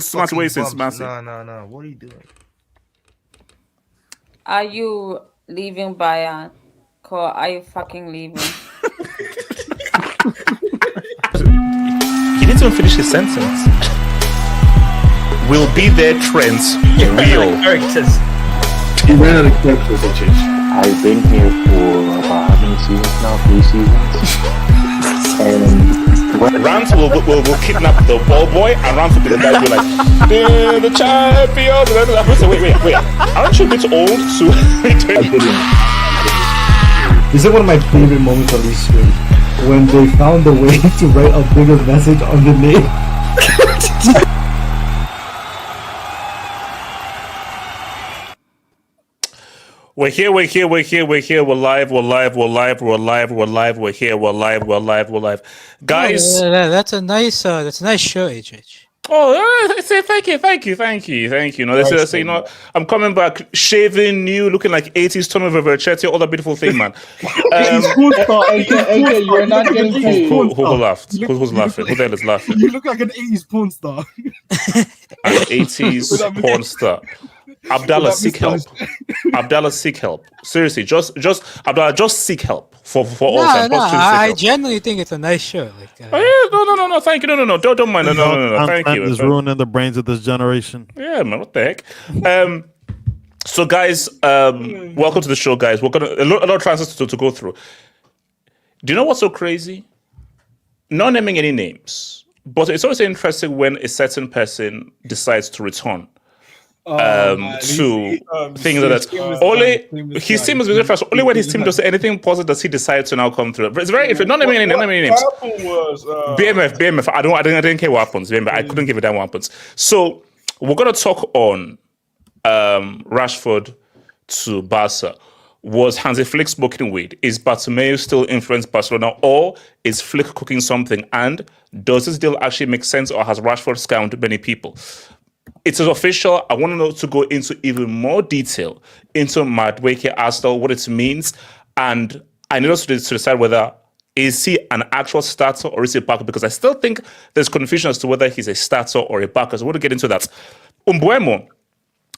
Smart wasted, massive. No. What are you doing? Are you leaving Bayern? Or are you fucking leaving? He didn't even finish his sentence. Will be there, Trent. Real. Characters. You ran out of characters, Richard. I've been here for about how many seasons now? 3 seasons. And Rams will kidnap the ball boy, and Rams will be the guy who like, they're the champions. Wait. Aren't you a bit old to? This is one of my favorite moments on this stream, when they found a way to write a bigger message on the name. We're here, we're live, we're live. Guys. That's a nice show, HH. Oh, thank you. No, this is, I'm coming back, shaving, new, looking like 80s Tommy Vercetti, all that beautiful thing, man. You're not getting paid. Who laughed? Who's laughing? Who the hell is laughing? You look like an 80s porn star. An 80s porn star. Abdallah, seek help. Seriously, just Abdallah, just seek help for all time. I genuinely think it's a nice show. No, thank you. No, don't mind. No, thank you. Is ruining the brains of this generation. Yeah, man, what the heck? So, guys, welcome to the show, guys. We're gonna a lot of transfers to go through. Do you know what's so crazy? Not naming any names, but it's always interesting when a certain person decides to return. To things like that. Only his team is very fast. Only when his team does anything positive does he decide to now come through. But it's very interesting. Not naming any names. BMF. I didn't care what happens. BMF. I couldn't give a damn what happens. So we're gonna talk on Rashford to Barca. Was Hansi Flick smoking weed? Is Bartomeu still influenced Barcelona, or is Flick cooking something? And does this deal actually make sense, or has Rashford scammed many people? It is official. I want to go into even more detail into Madueke Arsenal, what it means, and I need us to decide whether is he an actual starter or is he a backup, because I still think there's confusion as to whether he's a starter or a backup. So I want to get into that. Mbuemo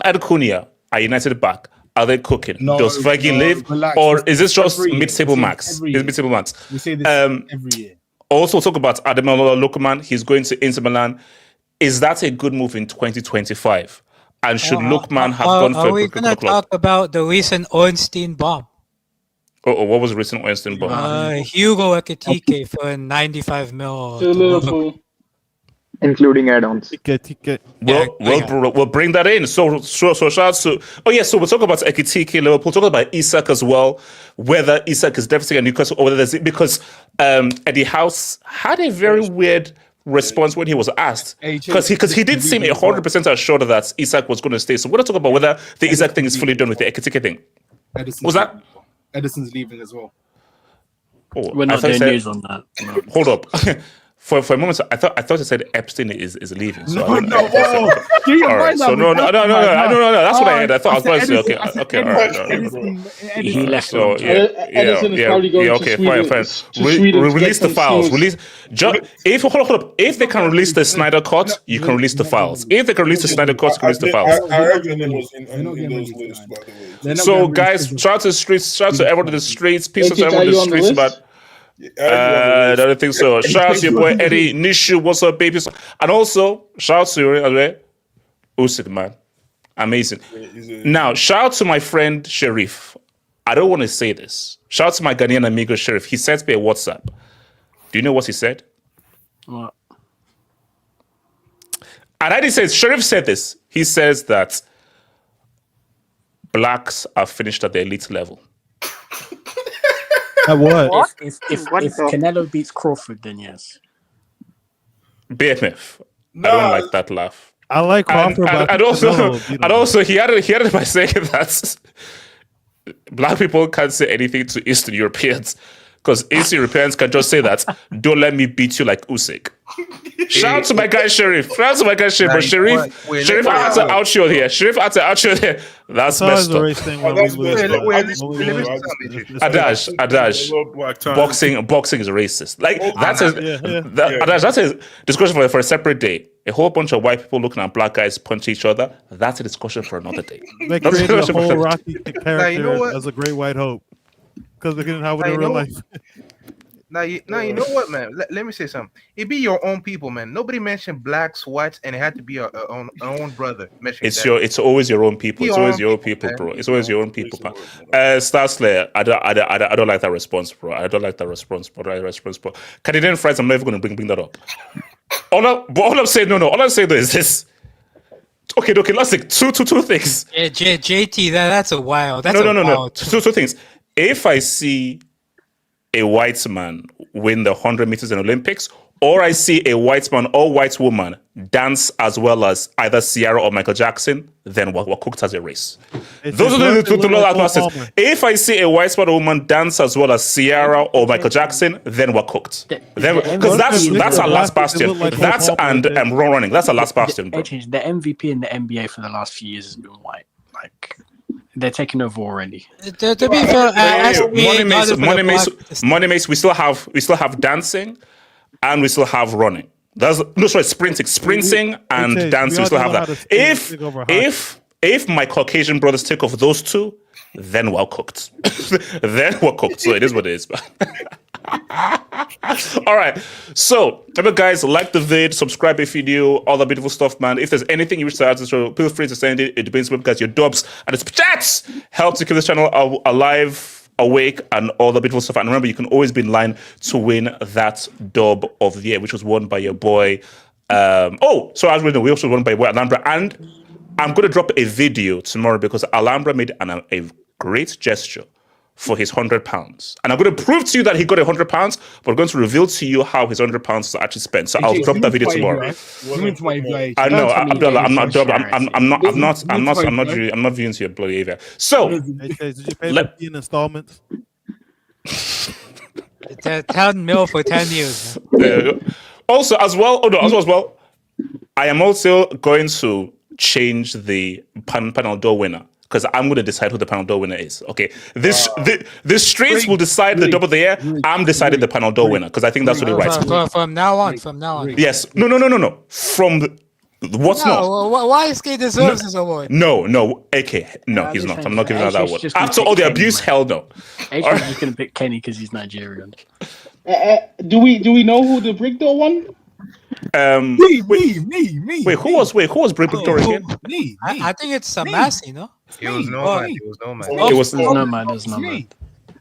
and Cunha are United back. Are they cooking? No, does Fergie live, or is this just mid-table max? Is mid-table max? We say this every year. Also, talk about Ademola Lookman. He's going to Inter Milan. Is that a good move in 2025? And should Lookman have gone for a club? Are we going to talk about the recent Ornstein bomb? Oh, what was the recent Ornstein bomb? Hugo Ekitike for 95 mil. To Liverpool. Including add-ons. We'll bring that in. So shout out to... Oh, yeah, so we'll talk about Ekitike, Liverpool. Talk about Isak as well. Whether Isak is definitely a Newcastle or whether there's... Because Eddie House had a very weird response when he was asked, because he did seem 100% assured that Isak was going to stay. So we're going to talk about whether the Isak thing is fully done with the Ekitike thing. Was that Edison's leaving as well? Oh, we're not doing news on that. No. Hold up. For a moment, I thought you said Epstein is leaving. So no. All right. So no. That's what I heard. I thought I was going to say okay. All right. He left. So Edison is probably going to Sweden. Fine. Release the files. Hold up. If they can release the Snyder cut, you can release the files. If they can release the Snyder cut, you can release the files. I heard your name was in those lists, by the way. So guys, shout out to the streets. Shout out to everyone in the streets. Peace out to everyone in the streets. But I don't think so. Shout out to your boy Eddie Nishu. What's up, baby? And also, shout out to your Usyk, man. Amazing. Now, shout out to my friend Sharif. I don't want to say this. Shout out to my Ghanaian amigo Sharif. He sent me a WhatsApp. Do you know what he said? What? And I didn't say it. Sharif said this. He says that blacks are finished at the elite level. At what? If Canelo beats Crawford, then yes. BMF. I don't like that laugh. I like Crawford, and also he added it by saying that black people can't say anything to Eastern Europeans because Eastern Europeans can just say that, don't let me beat you like Usyk. Shout out to my guy Sharif. Shout out to my guy Sharif. But Sharif had to outshore here. Sharif had to outshore here. That's messed up. Adash. Boxing is racist. Like that's a discussion for a separate day. A whole bunch of white people looking at black guys punch each other. That's a discussion for another day. They created a whole Rocky character as a great white hope because they didn't have it in real life. Now you know what, man? Let me say something. It be your own people, man. Nobody mentioned blacks, whites, and it had to be our own brother. It's always your own people. It's always your own people, bro. It's always your own people, man. Star Slayer, I don't like that response, bro. I don't like that response, bro. Canadian friends, I'm never going to bring that up. All I'm saying is this. Okay. Let's take two things. Yeah, JT, that's a wild. That's no. Two things. If I see a white man win the 100 meters in Olympics, or I see a white man or white woman dance as well as either Ciara or Michael Jackson, then we're cooked as a race. Those are the two classes. If I see a white man or woman dance as well as Ciara or Michael Jackson, then we're cooked. Because that's our last bastion. That's and running. That's our last bastion, bro. The MVP in the NBA for the last few years has been white. Like, they're taking over already. To be fair, Money Mace, we still have dancing, and we still have running. Sprinting and dancing. We still have that. If my Caucasian brothers take off those two, then we're cooked. So it is what it is. All right. So, remember, guys, like the vid, subscribe if you do, all that beautiful stuff, man. If there's anything you wish to add to the show, feel free to send it. It depends because your dubs and the chats help to keep this channel alive, awake, and all the beautiful stuff. And remember, you can always be in line to win that dub of the year, which was won by your boy. We also won by your boy Alhambra. And I'm going to drop a video tomorrow because Alhambra made a great gesture for his £100. And I'm going to prove to you that he got £100, but I'm going to reveal to you how his £100 was actually spent. So I'll drop that video tomorrow. I know, Abdullah, I'm not viewing to your bloody Avia. So did you pay the in installments? 10 mil for 10 years. Also, as well, I am also going to change the panel door winner. Because I'm going to decide who the panel door winner is. Okay, the streets will decide the dub of the year. I'm deciding the panel door winner because I think that's really right. From now on. Yes. No. What's not? Why is K deserves this award? No. AK. No, he's not. I'm not giving out that award. After all the abuse, hell no. AJ's just going to pick Kenny because he's Nigerian. Do we know who the brick door won? Me. Wait, who was Brick Door again? Me. I think it's Samasi, no? It was Nomad. It was Nomad.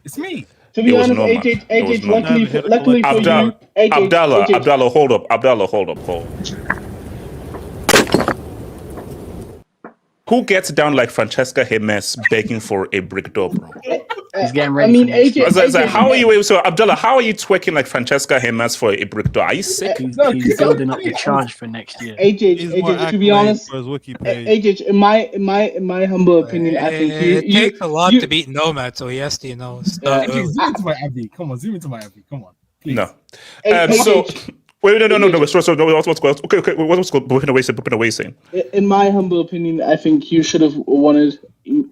It's me. To be honest, AJ, luckily for you, Abdallah, hold up. Who gets down like Francesca Jimenez begging for a brick door, bro? He's getting ready. AJ, how are you? So Abdallah, how are you twerking like Francesca Jimenez for a brick door? Are you sick? He's building up the charge for next year. AJ, to be honest, AJ, in my humble opinion, I think it takes a lot to beat Nomad, so he has to, start. Zoom into my Abby. Come on, please. No. So. Wait, no. What's Bupin away saying? In my humble opinion, I think you should have wanted.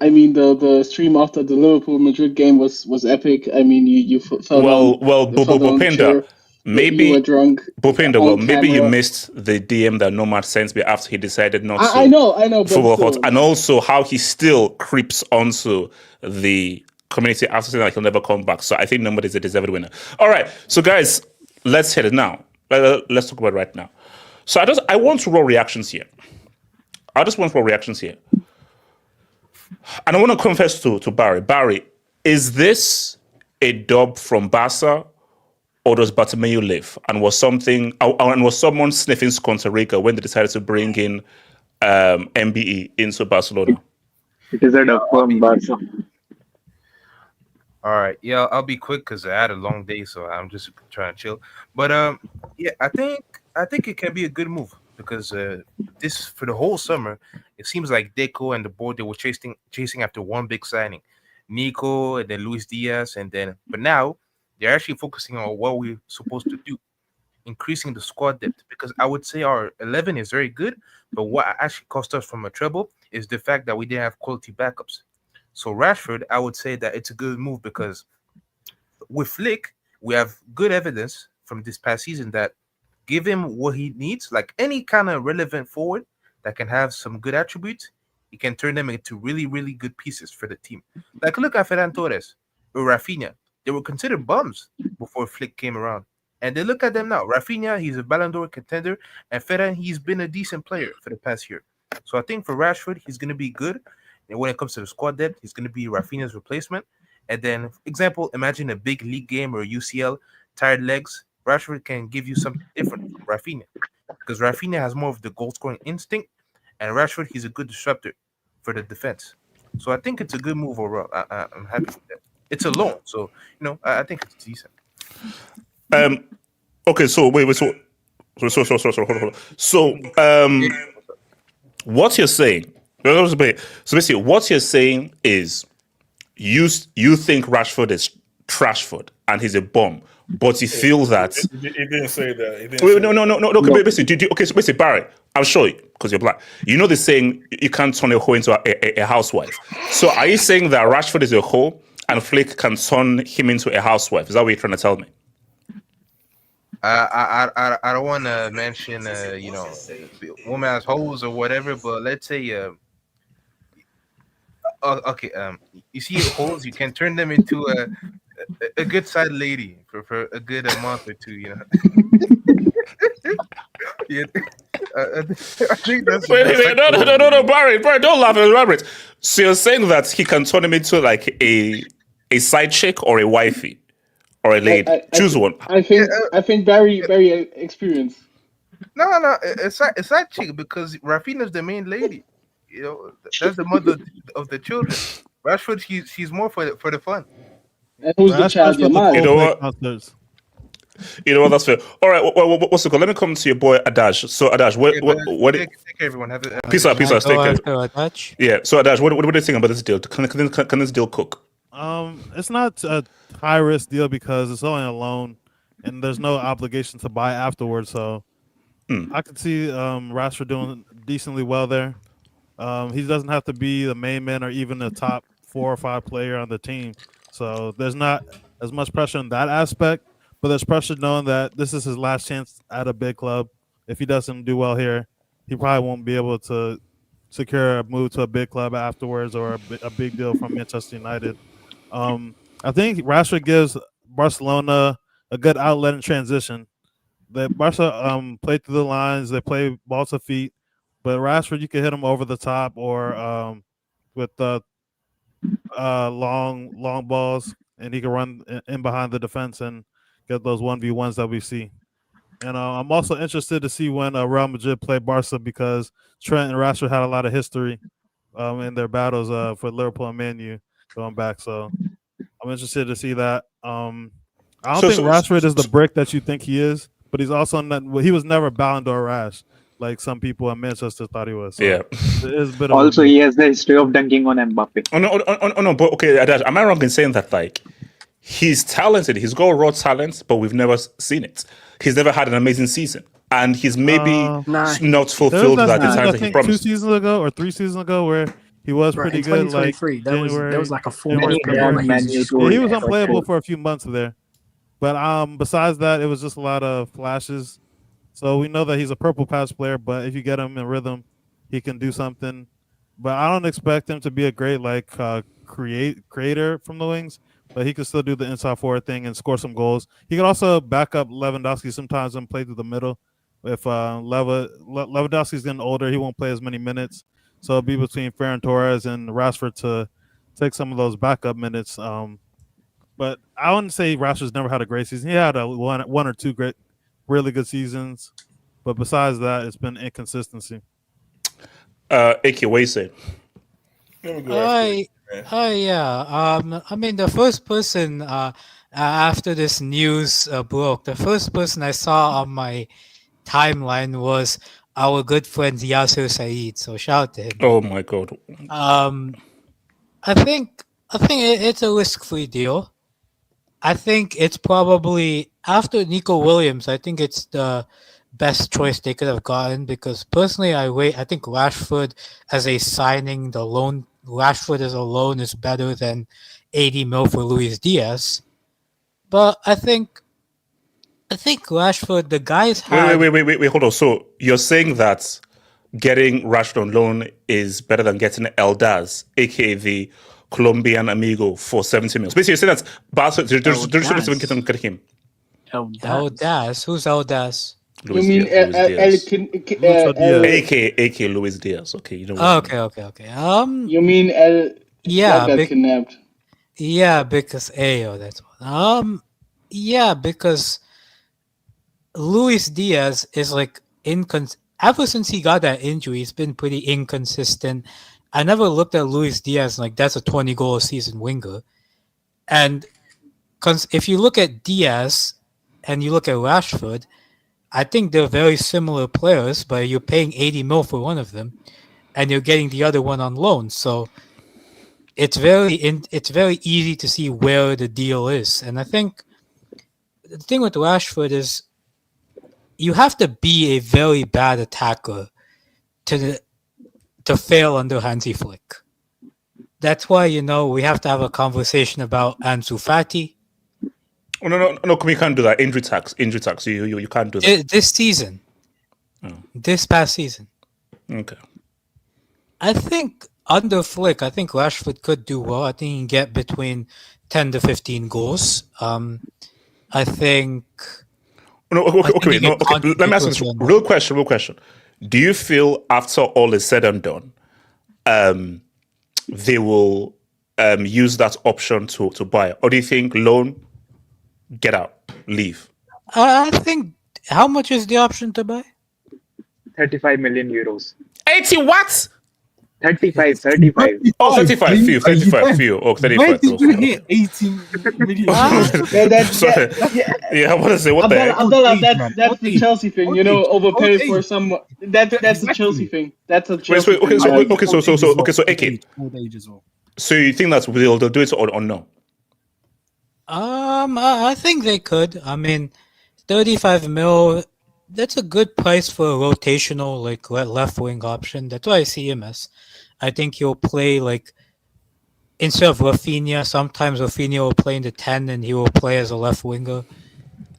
I mean, the stream after the Liverpool Madrid game was epic. I mean, you felt Bupinda, maybe you were drunk. Bupinda, maybe you missed the DM that Nomad sent me after he decided not to. I know, but and also how he still creeps onto the community after saying that he'll never come back. So I think nobody's a deserved winner. All right, so guys, let's hit it now. Let's talk about it right now. So I want raw reactions here. I just want raw reactions here. And I want to confess to Barry. Barry, is this a dub from Barca, or does Bartomeu live? And was someone sniffing Costa Rica when they decided to bring in MBE into Barcelona? It is a dub from Barca. All right, yeah, I'll be quick because I had a long day, so I'm just trying to chill. But yeah, I think it can be a good move because this for the whole summer, it seems like Deco and the board they were chasing after one big signing, Nico and then Luis Diaz, but now they're actually focusing on what we're supposed to do, increasing the squad depth. Because I would say our 11 is very good, but what actually cost us from a treble is the fact that we didn't have quality backups. So Rashford, I would say that it's a good move because with Flick, we have good evidence from this past season that give him what he needs, like any kind of relevant forward that can have some good attributes, he can turn them into really, really good pieces for the team. Like look at Ferran Torres or Rafinha. They were considered bums before Flick came around. And then look at them now. Rafinha, he's a Ballon d'Or contender, and Ferran, he's been a decent player for the past year. So I think for Rashford, he's going to be good. And when it comes to the squad depth, he's going to be Rafinha's replacement. And then, example, imagine a big league game or UCL, tired legs. Rashford can give you something different from Rafinha because Rafinha has more of the goal-scoring instinct, and Rashford, he's a good disruptor for the defense. So I think it's a good move overall. I'm happy with that. It's a loan, so I think it's decent. Okay, so wait, so hold on. So what you're saying? So basically, what you're saying is you think Rashford is Trashford and he's a bum, but you feel that he didn't say that. No. Basically, so basically, Barry, I'll show you because you're black. You know the saying you can't turn a hoe into a housewife. So are you saying that Rashford is a hoe and Flick can turn him into a housewife? Is that what you're trying to tell me? I don't want to mention women as hoes or whatever, but let's say you see hoes, you can turn them into a good side lady for a good month or two, Yeah, I think that's. Wait, no, Barry, don't laugh, elaborate. So you're saying that he can turn him into like a side chick or a wifey or a lady? Choose one. I think very experienced. No, a side chick because Rafinha's the main lady. That's the mother of the children. Rashford, she's more for the fun. And who's the child? Your mom. You know what? That's fair. All right. What's it called? Let me come to your boy Adaj. So Adaj, what? Take care, everyone. Have a peace out. Stay care. Adaj. Yeah. So Adaj, what do you think about this deal? Can this deal cook? It's not a high risk deal because it's only a loan, and there's no obligation to buy afterwards. So I could see Rashford doing decently well there. He doesn't have to be the main man or even the top 4 or 5 player on the team. So there's not as much pressure in that aspect, but there's pressure knowing that this is his last chance at a big club. If he doesn't do well here, he probably won't be able to secure a move to a big club afterwards or a big deal from Manchester United. I think Rashford gives Barcelona a good outlet in transition. Barca play through the lines, they play ball to feet, but Rashford, you can hit him over the top or with long balls, and he can run in behind the defense and get those 1v1s that we see. And I'm also interested to see when Real Madrid play Barca because Trent and Rashford had a lot of history in their battles for Liverpool and Man U going back. So I'm interested to see that. I don't think Rashford is the brick that you think he is, but he's also not. He was never Ballon d'Or rash like some people in Manchester thought he was. So yeah. Also, he has the history of dunking on Mbappe. Oh no, but okay, am I wrong in saying that like he's talented? He's got raw talent, but we've never seen it. He's never had an amazing season, and he's maybe not fulfilled that the he promised. 2 seasons ago or 3 seasons ago where he was pretty good. Like there was like a 4 he month was unplayable for a few months there. But besides that, it was just a lot of flashes. So we know that he's a purple patch player, but if you get him in rhythm, he can do something. But I don't expect him to be a great creator from the wings, but he could still do the inside forward thing and score some goals. He could also back up Lewandowski sometimes and play through the middle. If Lewandowski's getting older, he won't play as many minutes. So it'll be between Ferran Torres and Rashford to take some of those backup minutes. But I wouldn't say Rashford's never had a great season. He had one or two really good seasons. But besides that, it's been inconsistency. Ike, what you say? Yeah. I mean, the first person after this news broke, the first person I saw on my timeline was our good friend Yasser Saeed. So shout out to him. Oh my god. I think it's a risk-free deal. I think it's probably after Nico Williams. I think it's the best choice they could have gotten because personally, I think Rashford as a signing, the loan Rashford as a loan is better than 80 mil for Luis Diaz. But I think Rashford, the guys had... Wait, hold on. So you're saying that getting Rashford on loan is better than getting Eldaz, aka the Colombian amigo, for 70 mil. So basically, you're saying that Barca should get him. Eldaz? Who's Eldaz? You mean aka Luis Diaz? Okay, you know. Okay. You mean kidnapped? Yeah, because that's one. Yeah, because Luis Diaz is like ever since he got that injury, he's been pretty inconsistent. I never looked at Luis Diaz like that's a 20-goal a season winger. And if you look at Diaz and you look at Rashford, I think they're very similar players, but you're paying 80 mil for one of them, and you're getting the other one on loan. So it's very easy to see where the deal is. And I think the thing with Rashford is you have to be a very bad attacker to fail under Hansi Flick. That's why, we have to have a conversation about Ansu Fati. Oh, no, we can't do that. Injury tax. You can't do that. This season. This past season. Okay. I think under Flick, I think Rashford could do well. I think he can get between 10 to 15 goals. I think... Okay. Let me ask you this. Real question. Do you feel after all is said and done, they will use that option to buy? Or do you think loan, get out, leave? I think, how much is the option to buy? 35 million euros. 80 what? 35. Oh, 35 few. Oh, 35. Where did you hit 18 million? Sorry. Yeah, I want to say, what the heck? Abdullah, that's the Chelsea thing, overpay for someone. That's the Chelsea thing. That's a Chelsea thing. So AK. So you think that's they'll do it or no? I think they could. I mean, 35 mil, that's a good price for a rotational, left wing option. That's why I see him as. I think he'll play, instead of Rafinha, sometimes Rafinha will play in the 10 and he will play as a left winger.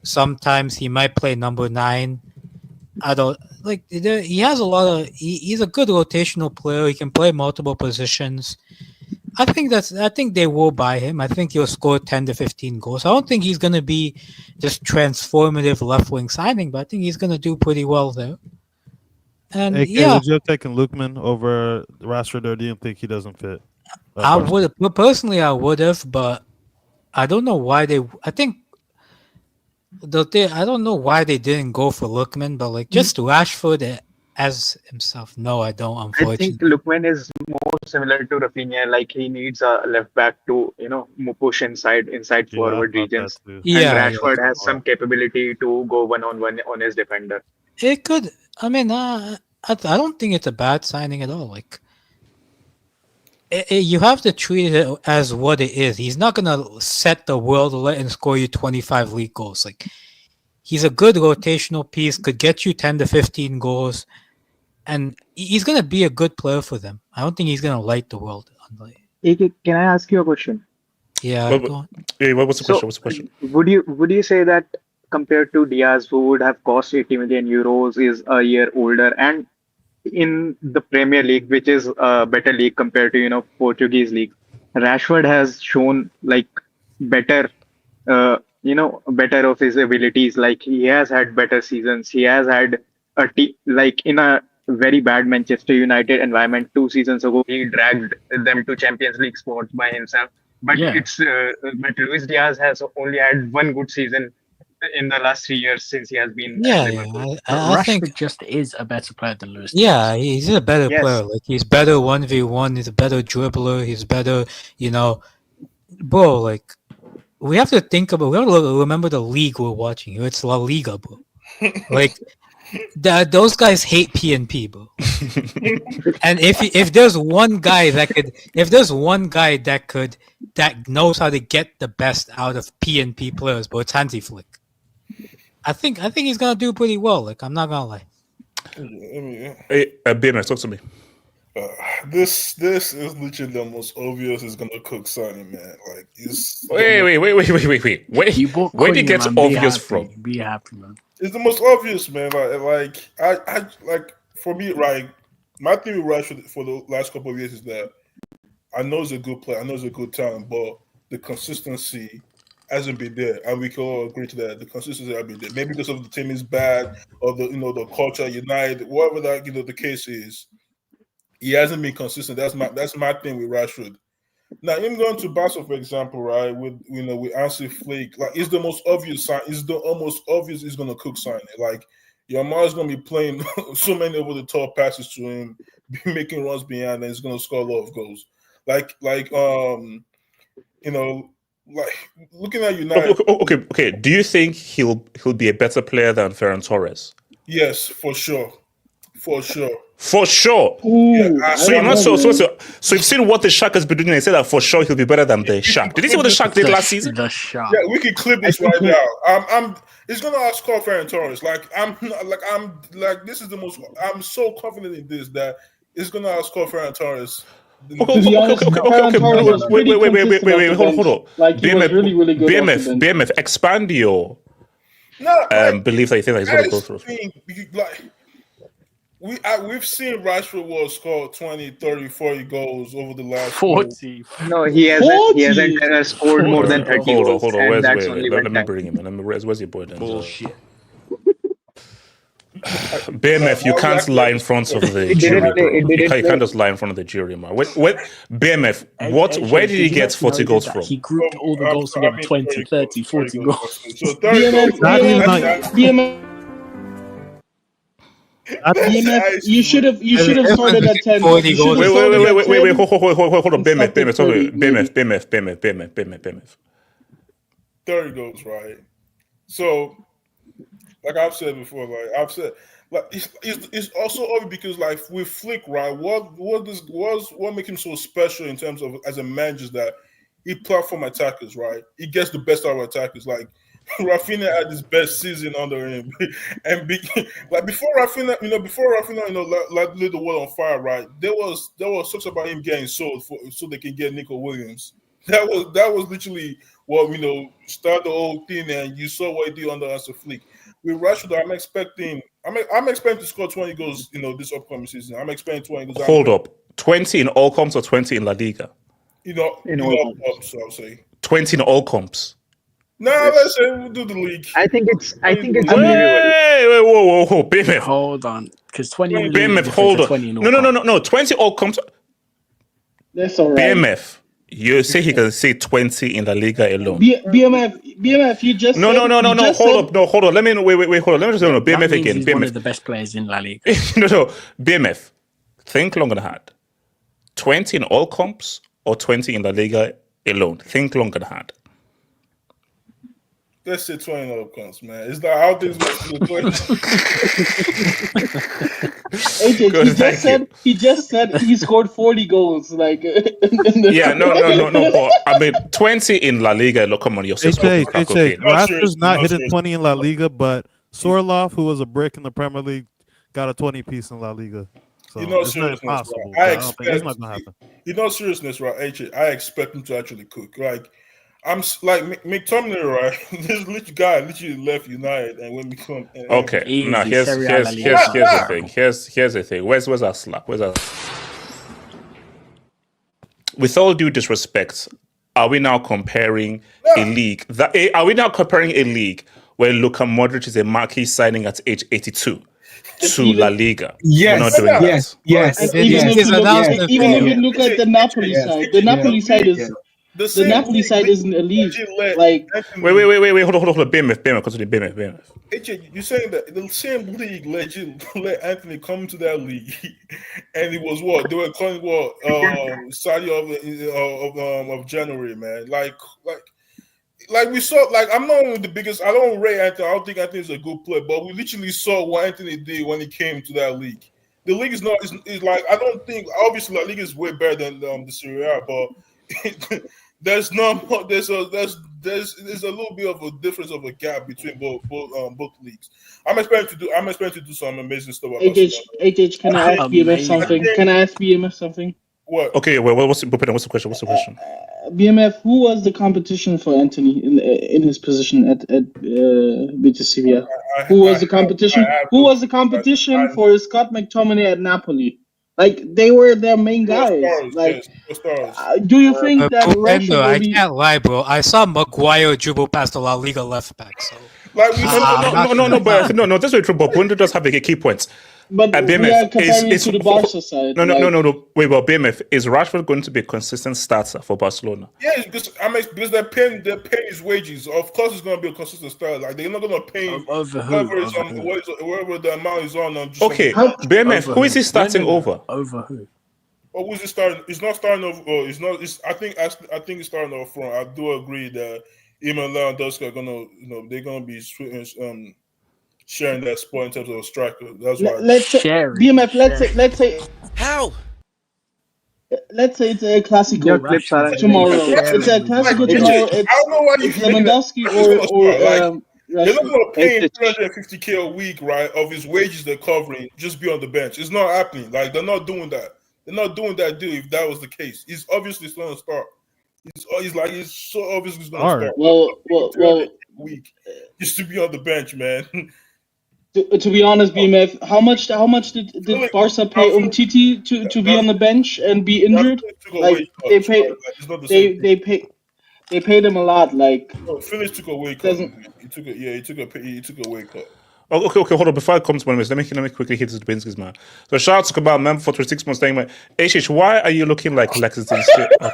Sometimes he might play number 9. I don't, he has a lot of, he's a good rotational player. He can play multiple positions. I think they will buy him. I think he'll score 10 to 15 goals. I don't think he's going to be just transformative left wing signing, but I think he's going to do pretty well there. And would you have taken Lookman over Rashford, or do you think he doesn't fit? I would personally. I would have, but I don't know why they. I don't know why they didn't go for Lookman, but just Rashford as himself. No, I don't. Unfortunately, I think Lookman is more similar to Rafinha. He needs a left back to push inside forward regions. Yeah, and Rashford has some capability to go one-on-one on his defender. It could. I mean, I don't think it's a bad signing at all. You have to treat it as what it is. He's not gonna set the world and score you 25 league goals. He's a good rotational piece, could get you 10 to 15 goals, and he's gonna be a good player for them. I don't think he's gonna light the world. Can I ask you a question? Yeah, go on. What's the question? Would you say that compared to Diaz, who would have cost 80 million euros, is a year older and in the Premier League, which is a better league compared to Portuguese league, Rashford has shown like better, better of his abilities. Like he has had better seasons. He has had a like in a very bad Manchester United environment 2 seasons ago. He dragged them to Champions League spots by himself. But Yeah. but Luis Diaz has only had one good season in the last 3 years since he has been Yeah, at yeah. Liverpool. I Rashford think. just is a better player than Lewis. Yeah, he's a better Yes. player. Like he's better 1v1. He's a better dribbler. He's better. Bro. Like we have to think about. We have to remember the league we're watching. It's La Liga, bro. Like those guys hate PNP, bro. And if there's one guy that knows how to get the best out of PNP players, bro, it's Hansi Flick. I think he's gonna do pretty well. Like I'm not gonna lie. Hey, BMS, talk to me. This is literally the most obvious is gonna cook signing, man. Like it's Wait. Where do you get obvious from? Be happy, man. It's the most obvious, man. Like I for me, right? My theory with Rashford for the last couple of years is that I know he's a good player, I know he's a good talent, but the consistency hasn't been there, and we can all agree to that. The consistency hasn't been there. Maybe because of the team is bad, or the culture United, whatever that the case is. He hasn't been consistent. That's my thing with Rashford. Now, him going to Barca, for example, right? With Hansi Flick, like it's the most obvious sign. It's the almost obvious he's gonna cook sign it. Like your man's gonna be playing so many over the top passes to him, making runs behind, and he's gonna score a lot of goals. Like looking at United. Okay. Do you think he'll be a better player than Ferran Torres? Yes, for sure. For sure. Ooh, yeah, so you've seen what the Shark has been doing and said that for sure he'll be better than the Shark. Did you see what the Shark did last season? The Shark. Yeah, we can clip this right now. It's gonna outscore Ferran Torres. This is the most. I'm so confident in this that it's gonna outscore Ferran Torres. Okay. Wait. Hold on. Like he was really, really good. BMF, expand your belief that you think that he's gonna go through. We've seen Rashford score 20, 30, 40 goals over the last 40. No, he hasn't scored more than 30 goals. Hold on. Let me bring him in. Where's your boy then? Bullshit. BMF, you can't lie in front of the jury. You can't just lie in front of the jury, man. BMF, where did he get 40 goals from? He grouped all the goals together, 20, 30, 40 goals. So 30 BMF, you should have started at 10. Wait, hold on. BMF. 30 goals, right? So, like I've said before, it's also obvious because like with Flick, right? What makes him so special in terms of as a manager is that he platform attackers, right? He gets the best out of attackers. Like Rafinha had his best season under him, and before Rafinha, lit the world on fire, right? There was talks about him getting sold so they can get Nico Williams. That was literally what started the whole thing, and you saw what he did under Hansi Flick. With Rashford, I'm expecting to score 20 goals, this upcoming season. I'm expecting 20 goals. Hold up, 20 in all comps or 20 in La Liga? In all comps, I'll say 20 in all comps. Let's say we'll do the league. I think it's Wait, whoa, BMF. Hold on, because 20 in BMF, hold on. No, 20 all comps. That's all right. BMF, you say he can say 20 in the Liga alone. BMF, you just No, hold on. Let me wait, hold on. Let me just BMF again. He's one of the best players in La Liga. No, BMF. Think long and hard. 20 in all comps or 20 in the Liga alone. Think long and hard. Let's say 20 all comps, man. It's not how things work to the 20. AJ, he just said he scored 40 goals. Like, yeah, no. But I mean, 20 in La Liga. Look, come on, you're still Rashford's not hitting 20 in La Liga, but Sorloth, who was a brick in the Premier League, got a 20 piece in La Liga. So it's not impossible. Right? It's not gonna happen. Seriousness, right? AJ, I expect him to actually cook. Like, I'm like McTominay, right? This little guy literally left United, and when we come, okay. Now here's the thing. Here's the thing. Where's our slap? with all due disrespect, are we now comparing a league where Luka Modric is a marquee signing at age 82 to La Liga? Yes, we're not doing that. yes. And even if you look at the Napoli side, the Napoli side is the Napoli side isn't elite. Like wait, hold on. BMF, continue. BMF. You're saying that the same league let Anthony come to that league, and it was what they were calling Sadio of January, man. Like we saw. Like I'm not the biggest. I don't rate Anthony. I don't think Anthony's a good player, but we literally saw what Anthony did when he came to that league. The league is not. Is like I don't think. Obviously, the league is way better than the Serie A, but. There's a little bit of a difference of a gap between both leagues. I'm expecting to do some amazing stuff. HH, can I ask BMF something? What? Okay, well, what's the question? BMF, who was the competition for Anthony in his position at Betis Sevilla? Who was the competition? Who was the competition for Scott McTominay at Napoli? Like they were their main guys. Do you think that Rashford I can't lie, bro. I saw Maguire dribble past the La Liga left back. So like no, that's very true. But Bundo does have a key point. But BMF, we are comparing to the Barca side. No. Wait, well, BMF, is Rashford going to be a consistent starter for Barcelona? Yeah, because they're paying his wages. Of course, it's going to be a consistent starter. Like they're not going to pay whoever the amount is on. Okay, BMF, who is he starting over? Over who? Or who's he starting? It's not starting over. It's not. I think it's starting off front. I do agree that Inter Milan are gonna, they're gonna be sharing that spot in terms of a striker. That's why. Let's say how. Let's say it's a Clasico tomorrow. It's a Clasico tomorrow. I don't know why it's Lewandowski or they're not going to pay him $350K a week, right? Of his wages they're covering, just be on the bench. It's not happening. Like they're not doing that. They're not doing that deal. If that was the case, he's obviously going to start. He's so obviously going to start. Well, week just to be on the bench, man. To be honest, BMF, how much did Barca pay Umtiti to be on the bench and be injured? Like they paid him a lot. Like Phillips took a weight cut. He took a weight cut. Oh, okay, hold on. Before I come to one of this, let me quickly hit this Dubinsky's, man. So shout out to Kabal, member for 26 months saying, HH, why are you looking like Lexington shit? Okay.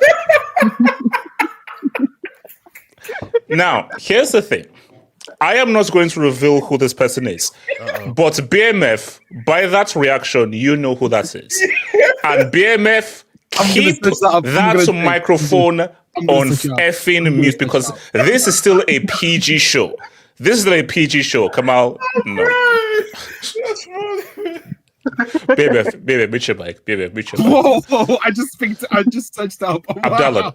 Now, here's the thing. I am not going to reveal who this person is. But BMF, by that reaction, you know who that is. And BMF, keep that microphone on effing mute because this is still a PG show. This is a PG show. Kamal, no. Baby, mute your mic. Baby, mute your mic. Whoa, I just searched up. Abdallah,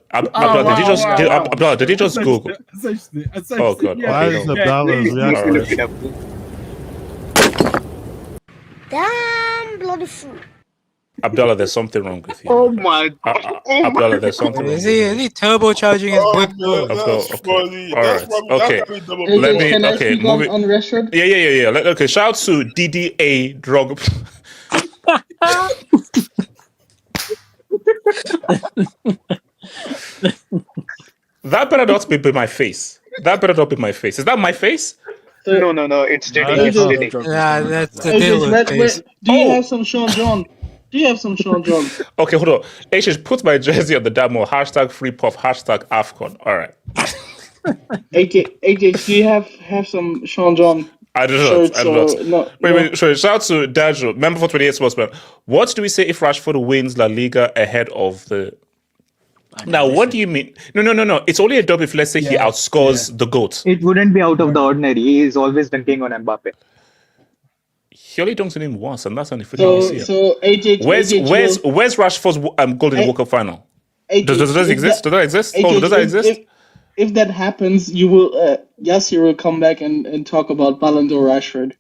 did you just Google? Oh, God. Why is Abdallah's reaction? Damn bloody fool. Abdallah, there's something wrong with you. Oh my God. Abdallah, there's something wrong. Is he turbocharging his whip? That's funny. All right. Okay. Let me. Can I speak on Rashford? Yeah. Okay. Shout out to DDA Drug. That better not be my face. That better not be my face. Is that my face? No. It's Diddy. Yeah, that's the deal. Do you have some Sean John? Okay, hold on. HH, put my jersey on the demo. #FreePuff. #AFCON. All right. AJ, do you have some Sean John? I do not. Wait. Sorry. Shout out to Dajo, member for 28 Sportsman. What do we say if Rashford wins La Liga ahead of the... Now, what do you mean? No. It's only a dub if, let's say, he outscores the GOAT. It wouldn't be out of the ordinary. He is always dunking on Mbappe. He only dunks on him once, and that's only freaking So AJ, where's Rashford's Golden World Cup final? Does that exist? Does that exist? If that happens, you will Yasir will come back and talk about Ballon d'Or Rashford.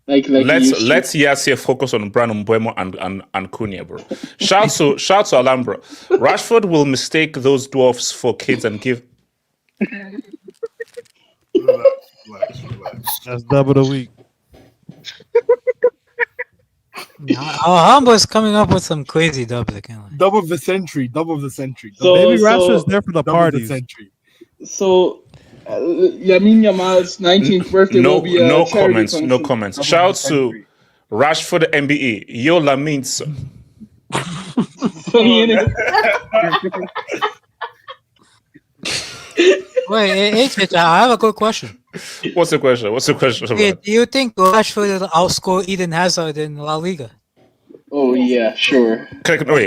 Like let's Yasir focus on Brandon Mbuemo and Cunha, bro. Shout to Alhambra. Rashford will mistake those dwarfs for kids and give. Relax. That's double the week. Alhambra's coming up with some crazy dubs. Double of the century. Double of the century. Maybe Rashford's there for the parties. So, Lamine Yamal's 19th birthday will be a charity function. No comments. Shout out to Rashford MBE. Yo, Lamine. Funny, innit? Wait, HH, I have a good question. What's the question? Do you think Rashford will outscore Eden Hazard in La Liga? Oh yeah, sure. Can I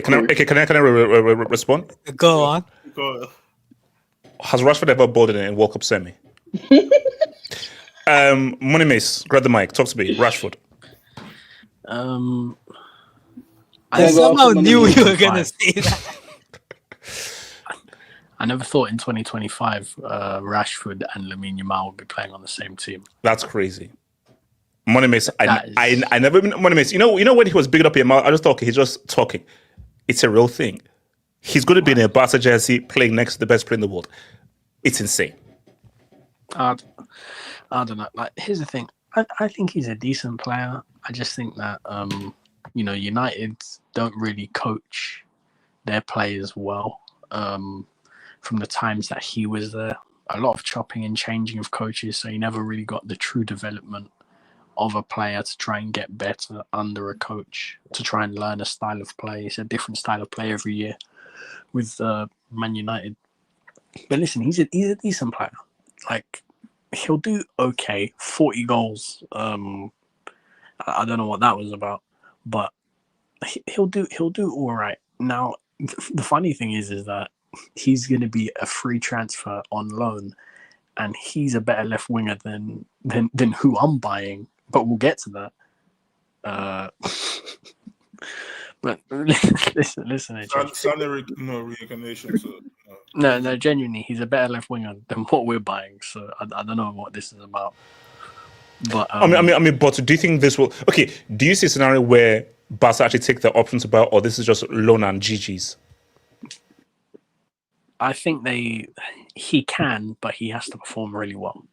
respond? Go on. Has Rashford ever bowled in a World Cup semi? Money Mace, grab the mic. Talk to me. Rashford. I somehow knew you were gonna say that. I never thought in 2025 Rashford and Lamine Yamal would be playing on the same team. That's crazy. Money Mace, I never been Money Mace. You know when he was bigging up Yamal, I just thought, okay, he's just talking. It's a real thing. He's going to be in a Barca jersey playing next to the best player in the world. It's insane. I don't know. Like, here's the thing. I think he's a decent player. I just think that United don't really coach their players well. From the times that he was there, a lot of chopping and changing of coaches, so you never really got the true development of a player to try and get better under a coach, to try and learn a style of play. It's a different style of play every year with Man United. But listen, he's a decent player. Like, he'll do okay. 40 goals. I don't know what that was about, but he'll do all right. Now, the funny thing is that he's going to be a free transfer on loan, and he's a better left winger than who I'm buying. But we'll get to that. But listen. Reincarnation. So, no, genuinely, he's a better left winger than what we're buying. So I don't know what this is about. But I mean, but do you think this will? Okay, do you see a scenario where Barca actually take the options about, or this is just loan and GGs? I think he can, but he has to perform really well.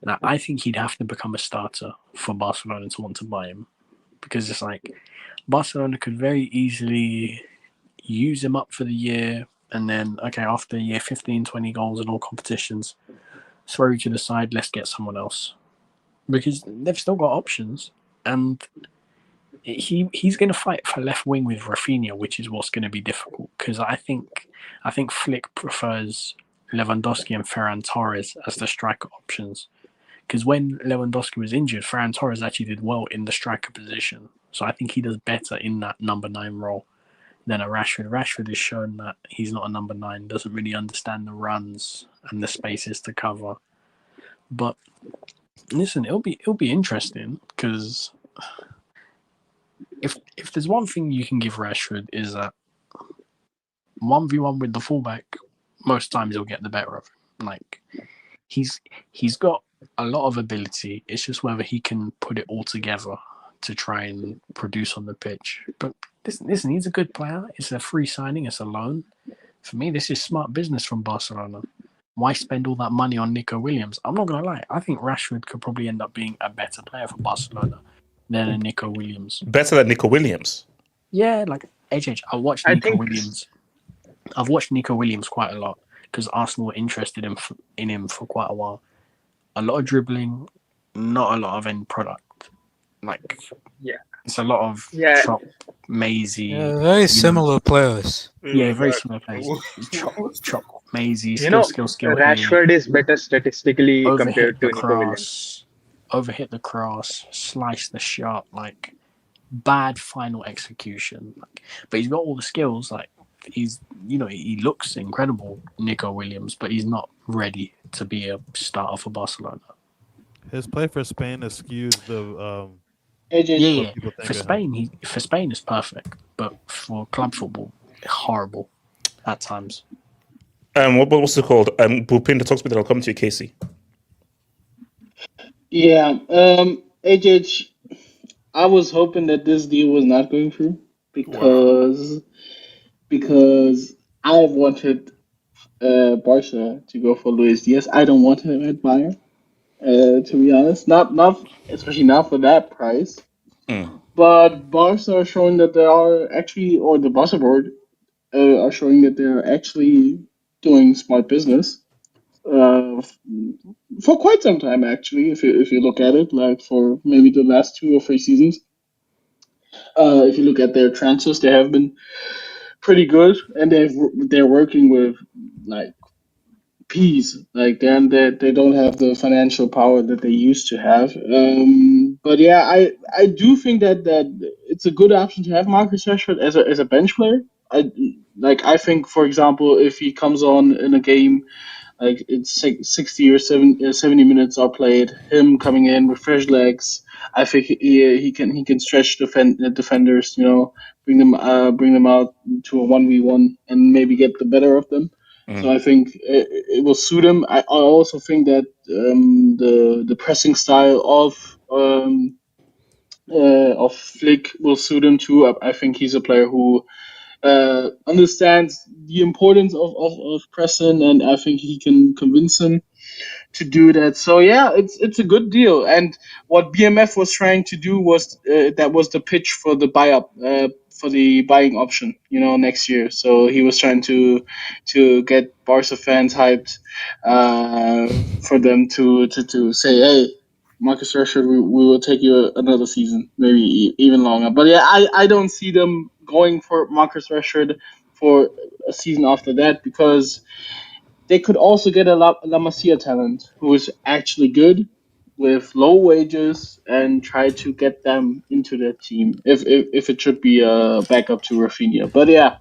Now, I think he'd have to become a starter for Barcelona to want to buy him, because it's like Barcelona could very easily use him up for the year, and then, okay, after a year, 15, 20 goals in all competitions, throw you to the side, let's get someone else. Because they've still got options, and he's going to fight for left wing with Rafinha, which is what's going to be difficult, because I think Flick prefers Lewandowski and Ferran Torres as the striker options. Because when Lewandowski was injured, Ferran Torres actually did well in the striker position. So I think he does better in that number 9 role than a Rashford. Rashford has shown that he's not a number 9, doesn't really understand the runs and the spaces to cover. But listen, it'll be interesting, because if there's one thing you can give Rashford is that 1v1 with the fullback, most times he'll get the better of him. Like, he's got a lot of ability. It's just whether he can put it all together to try and produce on the pitch. But listen, he's a good player. It's a free signing. It's a loan. For me, this is smart business from Barcelona. Why spend all that money on Nico Williams? I'm not going to lie. I think Rashford could probably end up being a better player for Barcelona than a Nico Williams. Better than Nico Williams? Yeah, like, HH, I've watched Nico Williams quite a lot, because Arsenal were interested in him for quite a while. A lot of dribbling, not a lot of end product. Like, yeah, it's a lot of chop, mazy. Yeah, very similar players. Yeah, very similar players. chop, mazy, skill. Rashford is better statistically compared to Nico Williams. Overhit the cross, slice the shot, like, bad final execution. Like, but he's got all the skills. Like, he looks incredible, Nico Williams, but he's not ready to be a starter for Barcelona. His play for Spain has skewed the. For Spain is perfect, but for club football, horrible at times. What's it called? Bupin, talk to me, then I'll come to you, Casey. Yeah, HH, I was hoping that this deal was not going through, because I wanted Barca to go for Luis Diaz. I don't want him at Bayern, to be honest. Not especially not for that price. But Barca are showing that they are actually, or the Barca board are showing that they're actually doing smart business for quite some time. Actually, if you look at it, like for maybe the last 2 or 3 seasons, if you look at their transfers, they have been pretty good, and they're working with like peas. Like then they don't have the financial power that they used to have. But yeah, I do think that it's a good option to have Marcus Rashford as a bench player. I think, for example, if he comes on in a game, like it's 60 or 70 minutes are played, him coming in with fresh legs, I think he can stretch defenders, bring them out to a 1v1 and maybe get the better of them. So I think it will suit him. I also think that the pressing style of Flick will suit him too. I think he's a player who understands the importance of pressing, and I think he can convince him to do that. So yeah, it's a good deal. And what BMF was trying to do was that was the pitch for the for the buying option, next year. So he was trying to get Barca fans hyped for them to say, hey, Marcus Rashford, we will take you another season, maybe even longer. But yeah, I don't see them going for Marcus Rashford for a season after that, because they could also get a La Masia talent who is actually good with low wages and try to get them into their team if it should be a backup to Rafinha. But yeah,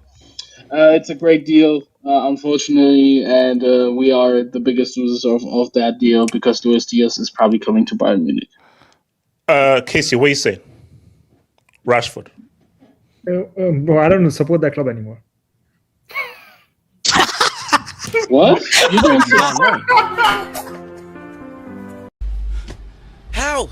it's a great deal, unfortunately, and we are the biggest losers of that deal because Luis Diaz is probably coming to Bayern Munich. Casey, what you say? Rashford. Bro, I don't support that club anymore. What? You don't How?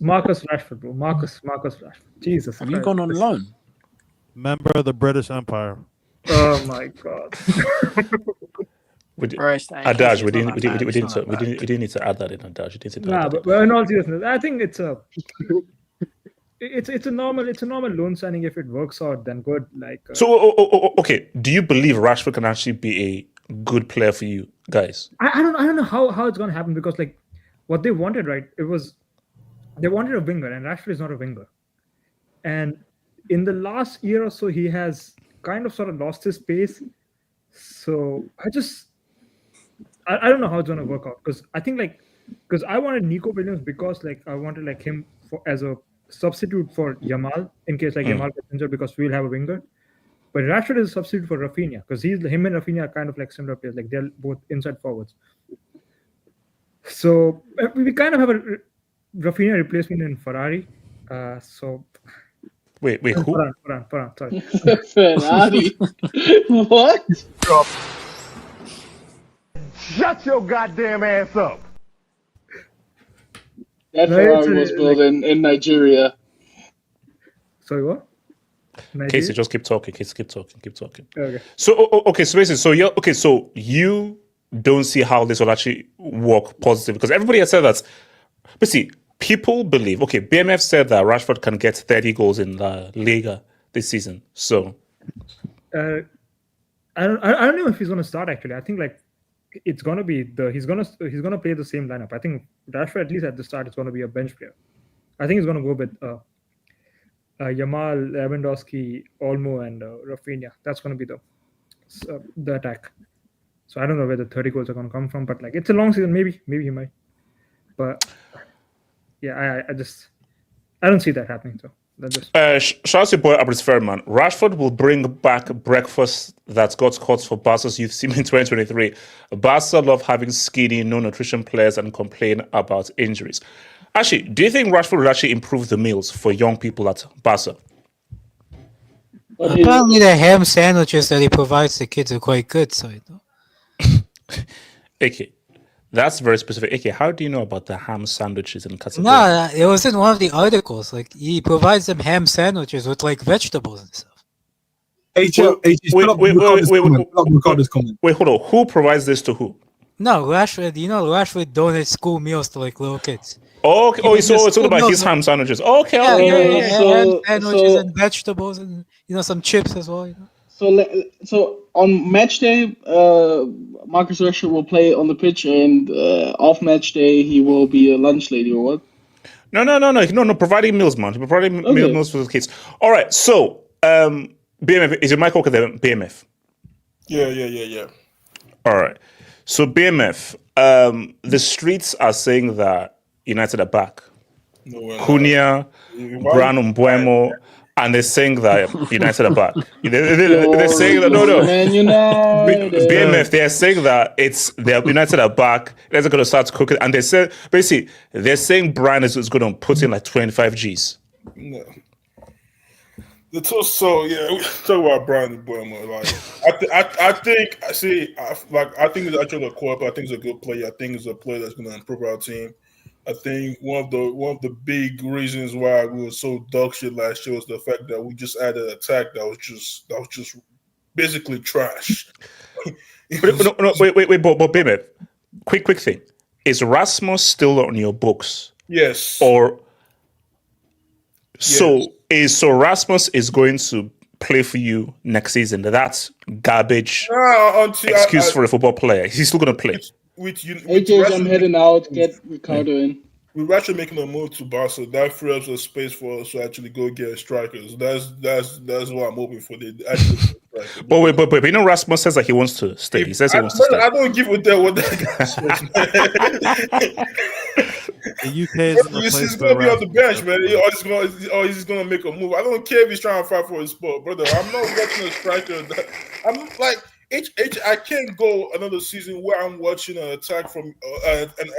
Marcus Rashford, bro. Marcus Rashford. Jesus. Have you gone on loan? Member of the British Empire. Oh my god. Adaj, we didn't need to add that in, Adaj. But in all seriousness, I think it's a normal loan signing. If it works out, then good. Okay. Do you believe Rashford can actually be a good player for you guys? I don't know how it's gonna happen, because what they wanted, right? They wanted a winger, and Rashford is not a winger. And in the last year or so, he has kind of sort of lost his pace. So I don't know how it's gonna work out, because I think because I wanted Nico Williams because I wanted him as a substitute for Yamal in case Yamal gets injured, because we'll have a winger. But Rashford is a substitute for Rafinha because him and Rafinha are kind of similar players. They're both inside forwards. So we kind of have a Rafinha replacement in Ferrari. So wait, who? Ferran, sorry. Ferrari. What? Shut your goddamn ass up. That Ferrari was built in Nigeria. Sorry, what? Nigeria? Casey, just keep talking. Keep talking. Okay. So basically, so you don't see how this will actually work positive, because everybody has said that. But see, people believe. Okay, BMF said that Rashford can get 30 goals in the Liga this season. So, I don't know if he's going to start. Actually, I think it's going to be he's going to play the same lineup. I think Rashford, at least at the start, is going to be a bench player. I think he's going to go with Yamal, Lewandowski, Olmo, and Rafinha. That's going to be the attack. So I don't know where the 30 goals are going to come from, but it's a long season. Maybe he might. But yeah, I don't see that happening. So shout out to boy Abris Fairman. Rashford will bring back breakfast that got caught for Barca's youth team in 2023. Barca love having skinny, no nutrition players and complain about injuries. Actually, do you think Rashford will actually improve the meals for young people at Barca? Apparently, the ham sandwiches that he provides the kids are quite good. So, Okay, that's very specific. Okay, how do you know about the ham sandwiches in Casablanca? No, it was in one of the articles. He provides them ham sandwiches with vegetables and stuff. Wait, hold on. Who provides this to who? No, Rashford. You know, Rashford donates school meals to like little kids. Oh, okay. Even So the it's all school about meals, his like- ham sandwiches. Okay, Yeah, okay. yeah, Yeah, ham so sandwiches so and vegetables and some chips as well. so on match day, Marcus Rashford will play on the pitch, and off match day he will be a lunch lady or what? No. Providing meals, man. Providing Okay. meals for the kids. All right. So, BMF, is your mic okay there? BMF. Yeah. All right. So BMF, the streets are saying that United are back. No, we're not. Cunha, Brown, Mbuemo, and they're saying that United are back. They're saying that no. Man United. BMF, they're saying that United are back. They're going to start cooking, and they said basically they're saying Brian is going to put in like 25 Gs. No. We talk about Brian Mbuemo. Like, I think he's actually a core, but I think he's a good player. I think he's a player that's going to improve our team. I think one of the big reasons why we were so dog shit last year was the fact that we just added an attack that was just basically trash. Wait, but BMF, quick thing: is Rasmus still on your books? Yes. Or so Rasmus is going to play for you next season. That's garbage excuse for a football player. He's still going to play. With AJ, I'm heading out. Get Ricardo in. We're actually making a move to Barca. That frees up the space for us to actually go get strikers. That's what I'm hoping for. But you know, Rasmus says that he wants to stay. He says he wants to stay. I don't give a damn what that guy says, man. The UK is he's gonna be on the bench, man. He's gonna make a move. I don't care if he's trying to fight for his spot, brother. I'm not watching a striker. I'm like I can't go another season where I'm watching an attack from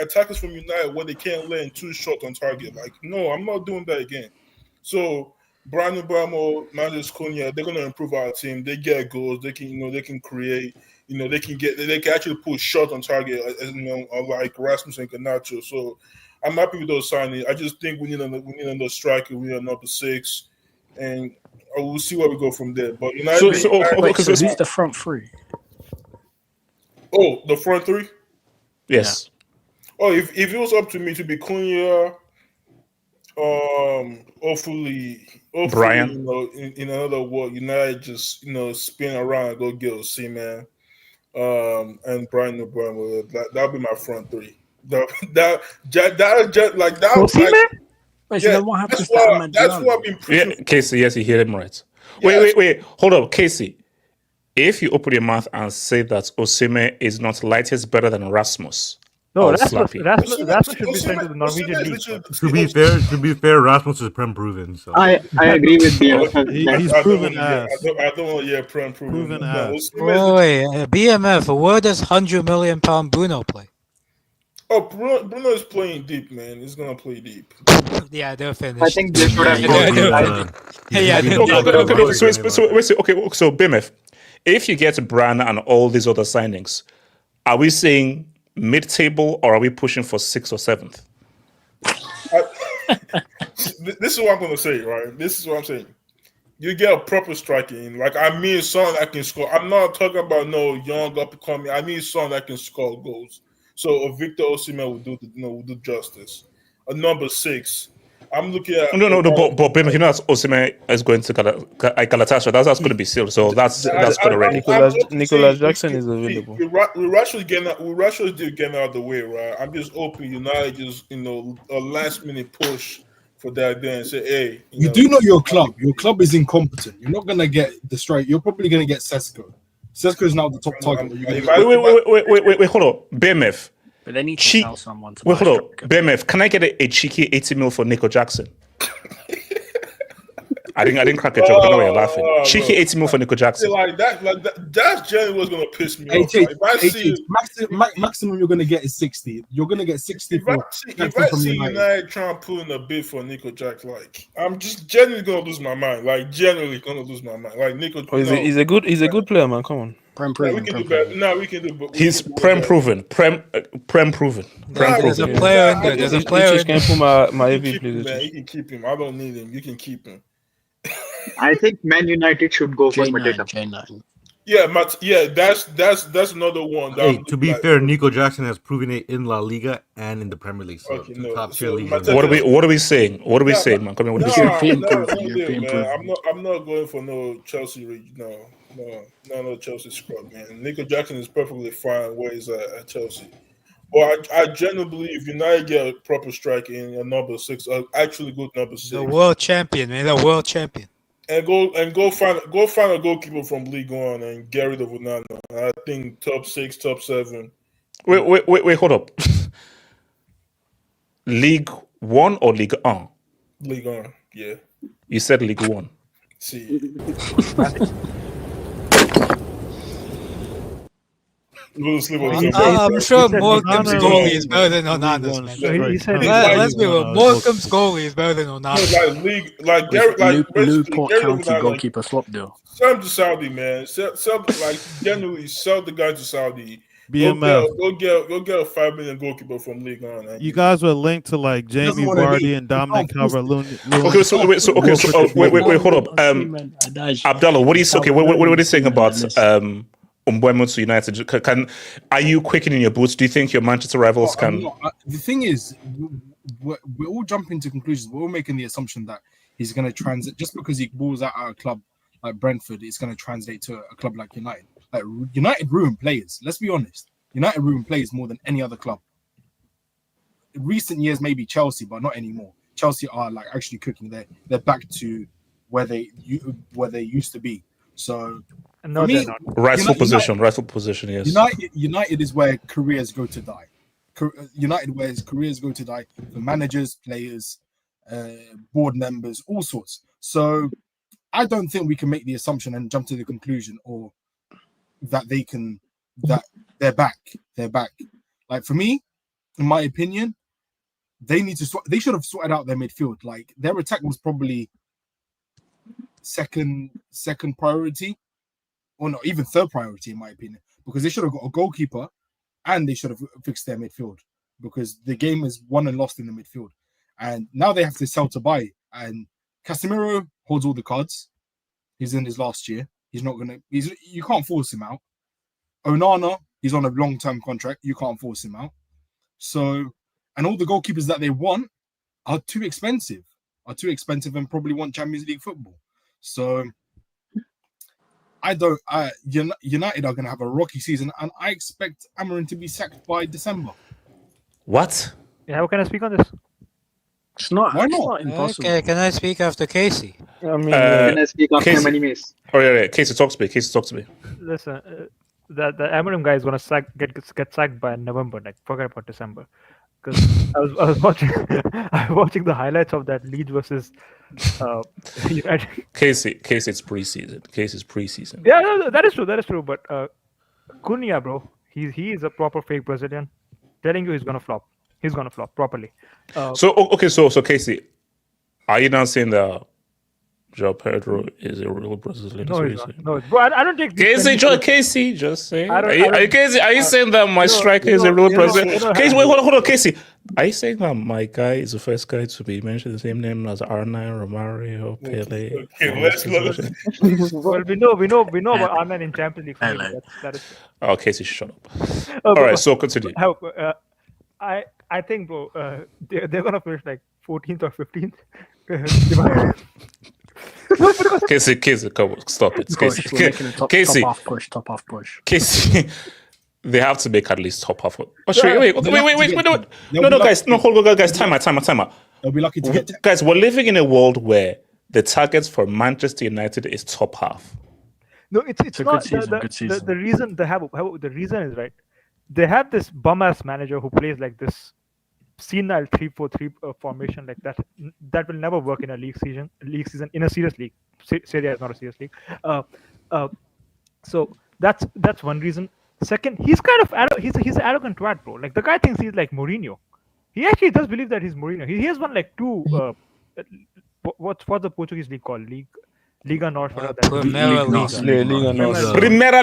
attackers from United where they can't land 2 shots on target. Like, no, I'm not doing that again. So Brian Mbuemo, Manchester Cunha, they're gonna improve our team. They get goals. They can create. They can actually put shots on target. Like Rasmus and Garnacho. So I'm happy with those signings. I just think we need another striker. We need another 6, and we'll see where we go from there. But United. So who's the front 3? Oh, the front 3. Yes. Yeah. Oh, if it was up to me to be Cunha, hopefully, Brian. In another word, United just spin around and go get Osimhen, and Brian Mbuemo. That'll be my front 3. That that's what I've been preaching. Yeah, Casey, yes, you hear him right. Yes. Wait, hold up, Casey. If you open your mouth and say that Osimhen is not lightest better than Rasmus, no, Rasmus should be sent to the Norwegian league. To be fair, Rasmus is prem proven. So I agree with you. He's proven ass. I don't prem proven ass. Wait, BMF. Where does £100 million Bruno play? Oh, Bruno is playing deep, man. He's gonna play deep. Yeah, they're finished. I think they should have. So BMF, if you get Bran and all these other signings, are we saying mid-table or are we pushing for 6th or 7th? This is what I'm gonna say, right? This is what I'm saying. You get a proper striker in. Like, I mean someone that can score. I'm not talking about no young up and coming. I mean someone that can score goals. So Victor Osimhen will do justice. A number 6. I'm looking at but BMF, you know that Osimhen is going to Galatasaray. That's going to be sealed. So that's good already. Nicolas Jackson is available. We're actually getting out of the way, right? I'm just hoping United just a last minute push for that day and say, hey, you do know your club. Your club is incompetent. You're not gonna get the strike. You're probably gonna get Sesko. Sesko is now the top target. Wait, hold on, BMF. But they need to sell someone to hold on, BMF. Can I get a cheeky 80 mil for Nico Jackson? I didn't crack a joke. I don't know why you're laughing. Cheeky 80 mil for Nico Jackson. Like that's generally what's gonna piss me off. Maximum you're gonna get is 60. You're gonna get 60. If I see United trying to pull in a bid for Nico Jackson, like I'm just genuinely gonna lose my mind. Like genuinely gonna lose my mind. Like Nico. He's a good player, man. Come on. We can do better. No, we can do better. He's prem proven. Prem proven. There's a player in there. There's a player. Can put my AV you can keep him. I don't need him. You can keep him. I think Man United should go for Mateta. J9. That's another one. Hey, to be fair, Nico Jackson has proven it in La Liga and in the Premier League. So top tier leagues. What are we saying? What are we saying, man? Come on, what are we saying? I'm not going for no Chelsea. No Chelsea scrub, man. Nico Jackson is perfectly fine where he's at Chelsea. But I genuinely believe United get a proper striker in a number 6, actually good number 6. The world champion, man. The world champion. And go find a goalkeeper from League One and get rid of Onana. I think top 6, top 7. Wait, hold up. League 1 or League 1? League 1, yeah. You said League 1. See. I'm sure Morecambe's goalie is better than Onana's, man. Let's be real. Morecambe's goalie is better than Onana's. Newport County goalkeeper swap deal. Sell him to Saudi, man. Generally sell the guy to Saudi. BMF. Go get a $5 million goalkeeper from League One. You guys were linked to like Jamie Vardy and Dominic Calvert-Lewin. Wait, hold up. Abdallah, what are you saying about Mbuemo to United? Are you quickening your boots? Do you think your Manchester rivals can? The thing is, we're all jumping to conclusions. We're all making the assumption that he's going to transit just because he balls out at a club like Brentford. It's going to translate to a club like United. Like United ruin players. Let's be honest. United ruin players more than any other club. In recent years, maybe Chelsea, but not anymore. Chelsea are like actually cooking. They're back to where they used to be. So. No, they're not. Rightful position, yes. United is where careers go to die. United where careers go to die for managers, players, board members, all sorts. So I don't think we can make the assumption and jump to the conclusion or that they're back. They're back. Like for me, in my opinion, they should have sorted out their midfield. Like their attack was probably second priority. Or not even third priority, in my opinion, because they should have got a goalkeeper and they should have fixed their midfield because the game is won and lost in the midfield. And now they have to sell to buy. And Casemiro holds all the cards. He's in his last year. He's not going to... You can't force him out. Onana, he's on a long-term contract. You can't force him out. So... And all the goalkeepers that they want are too expensive. And probably want Champions League football. So... United are going to have a rocky season, and I expect Amorim to be sacked by December. What? Yeah, how can I speak on this? It's not. Why not? It's not impossible. Okay, can I speak after Casey? Can I speak after Casey. Manimis? Oh yeah, Casey, talk to me. Listen, the Amorim guy is going to get sacked by November. Like, forget about December. Because I was watching the highlights of that Leeds versus United. Casey, it's preseason. Casey's preseason. Yeah, no, that is true. But Cunha, bro, he is a proper fake Brazilian. Telling you, he's gonna flop. He's gonna flop properly. So Casey, are you not saying that João Pedro is a real Brazilian? No, he's not. No, bro, I don't take Casey, just saying. Are you saying that my striker is a real Brazilian? Casey, wait, hold on, Casey. Are you saying that my guy is the first guy to be mentioned the same name as R9, Romario, Pele? Well, we know about R9 in Champions League. That is. Oh, Casey, shut up. All right, so continue. I think, bro, they're gonna finish like 14th or 15th. Casey, come on, stop it. Casey, top off push. Casey, they have to make at least top half. Wait, no, guys, hold on, guys, time out. They'll be lucky to get guys, we're living in a world where the target for Manchester United is top half. No, it's not good season. The reason they have the reason is right. They have this bum ass manager who plays like this senile 3-4-3 formation like that. That will never work in a league season in a serious league. Serie is not a serious league. So that's one reason. Second, he's kind of he's an arrogant twat, bro. Like the guy thinks he's like Mourinho. He actually does believe that he's Mourinho. He has won like two. What's the Portuguese league called? Liga Norte. Primeira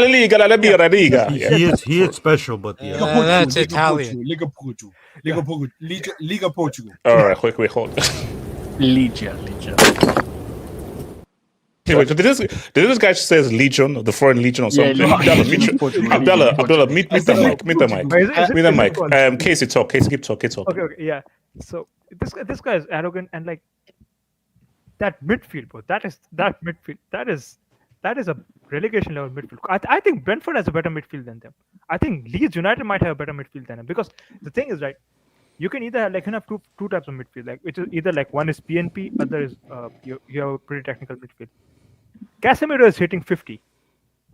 Liga. He is special, but that's Italian. Liga Portugal. All right, quick, hold. Liga. Anyway, did this guy say Legion, the Foreign Legion or something? Abdullah, meet the mic. Casey, talk. Casey, keep talking. Okay, yeah. So this guy is arrogant and like that midfield, bro. That midfield. That is a relegation level midfield. I think Brentford has a better midfield than them. I think Leeds United might have a better midfield than them because the thing is, right, you can either have two types of midfield, like which is either like one is PNP, other is you have a pretty technical midfield. Casemiro is hitting 50.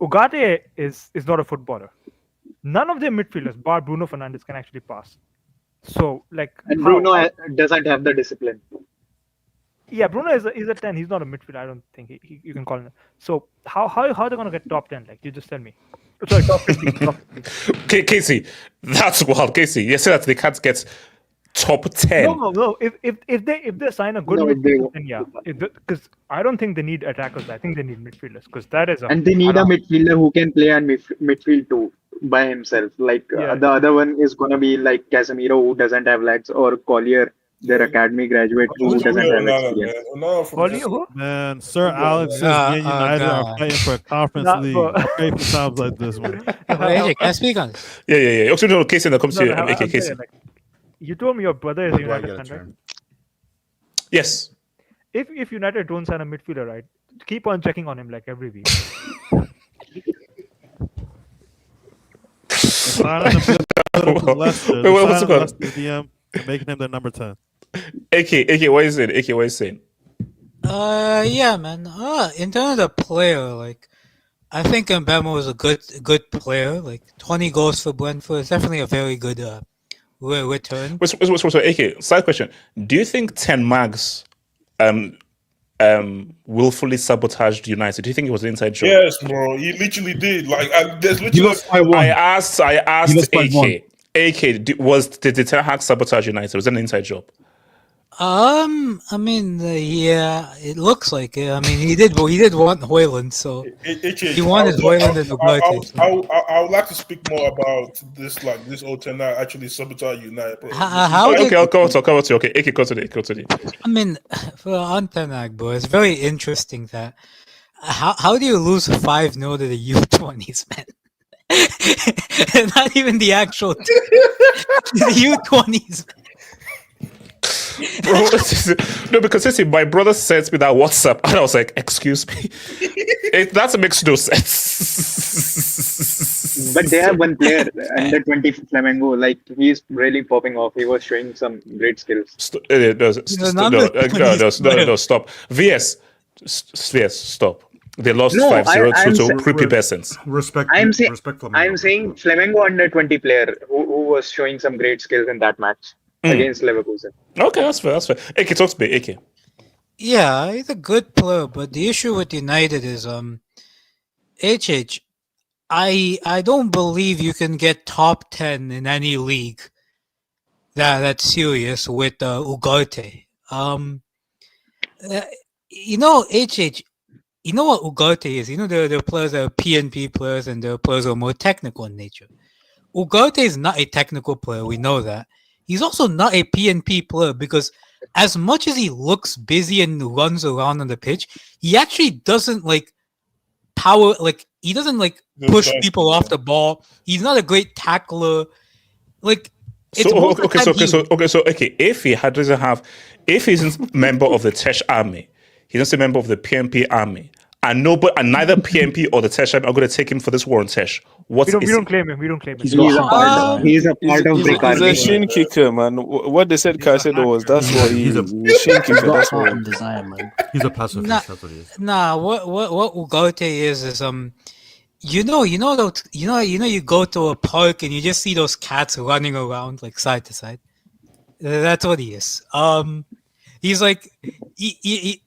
Ugarte is not a footballer. None of their midfielders, bar Bruno Fernandes, can actually pass. So and Bruno doesn't have the discipline. Yeah, Bruno is a 10. He's not a midfielder. I don't think you can call him. So how are they gonna get top 10? Like you just tell me. Sorry, top 15. Casey, that's wild. Casey, you said that they can't get top 10. No. If they sign a good midfielder, then yeah. Because I don't think they need attackers. I think they need midfielders because that is. And they need a midfielder who can play on midfield too by himself. Like the other one is gonna be like Casemiro, who doesn't have legs, or Collier, their academy graduate who doesn't have experience. Man, Sir Alex says Man United are fighting for a conference league. Okay, for times like this, man. Can I speak on this? Yeah. Also, no, Casey, that comes to you. Casey. You told me your brother is a United fan, right? Yes. If United don't sign a midfielder, right, keep on checking on him like every week. What's DM making him their number 10. AK, what is it? saying? Yeah, man. In terms of the player, like, I think Mbuemo is a good player. Like, 20 goals for Brentford is definitely a very good return. So, AK, side question: do you think Ten Mags willfully sabotaged United? Do you think it was an inside job? Yes, bro. He literally did. Like, there's literally. I asked AK. AK, did Ten Hag sabotage United? Was that an inside job? I mean, yeah, it looks like it. I mean, he did want Højlund, so he wanted Højlund and Ugarte. I would like to speak more about this old Ten Hag actually sabotage United, bro. Okay, I'll come to you. Okay, AK, go to the. I mean, for Ten Hag, bro, it's very interesting that how do you lose 5-0 to the U20s, man? Not even the actual the U20s. Bro, no, because my brother sent me that WhatsApp and I was like, excuse me. That makes no sense. But they have one player, under 20 Flamengo, like he's really popping off. He was showing some great skills. No, stop. VS, stop. They lost 5-0 to Creepy Peasants. I'm saying Flamengo under 20 player who was showing some great skills in that match against Leverkusen. Okay, that's fair. AK, talk to me, AK. Yeah, he's a good player, but the issue with United is I don't believe you can get top 10 in any league that's serious with Ugarte. You know what Ugarte is? You know, there are players that are PNP players and there are players that are more technical in nature. Ugarte is not a technical player. We know that. He's also not a PNP player because as much as he looks busy and runs around on the pitch, he actually doesn't he doesn't push people off the ball. He's not a great tackler. If he's a member of the Tesh army, he's not a member of the PNP army. And neither PNP or the Tesh army are going to take him for this war on Tesh. We don't claim him. He's a part of the army. He's a shin kicker, man. What they said Caicedo was, that's what he's a shin kicker. That's what he's a passive. That's what he is. What Ugarte is you go to a park and you just see those cats running around like side to side. That's what he is. He's like he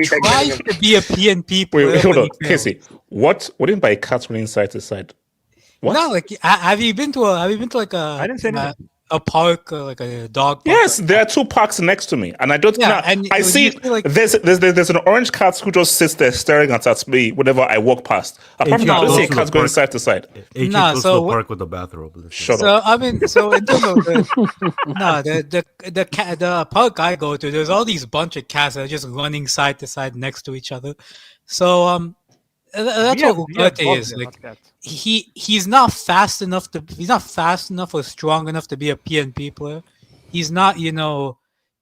tries to be a PNP player. Wait, hold on, Casey. What do you mean by cats running side to side? What? No, have you been to I didn't say a park or like a dog park? Yes, there are two parks next to me, and I don't. Yeah, I see there's an orange cat who just sits there staring at me whenever I walk past. Apart from that, I don't see cats going side to side. Goes to the park with the bathrobe. Shut up. I mean, in terms of the park I go to, there's all these bunch of cats that are just running side to side next to each other. So that's what we have Ugarte dogs is. here, Like not cats. he's not fast enough or strong enough to be a PNP player. He's not,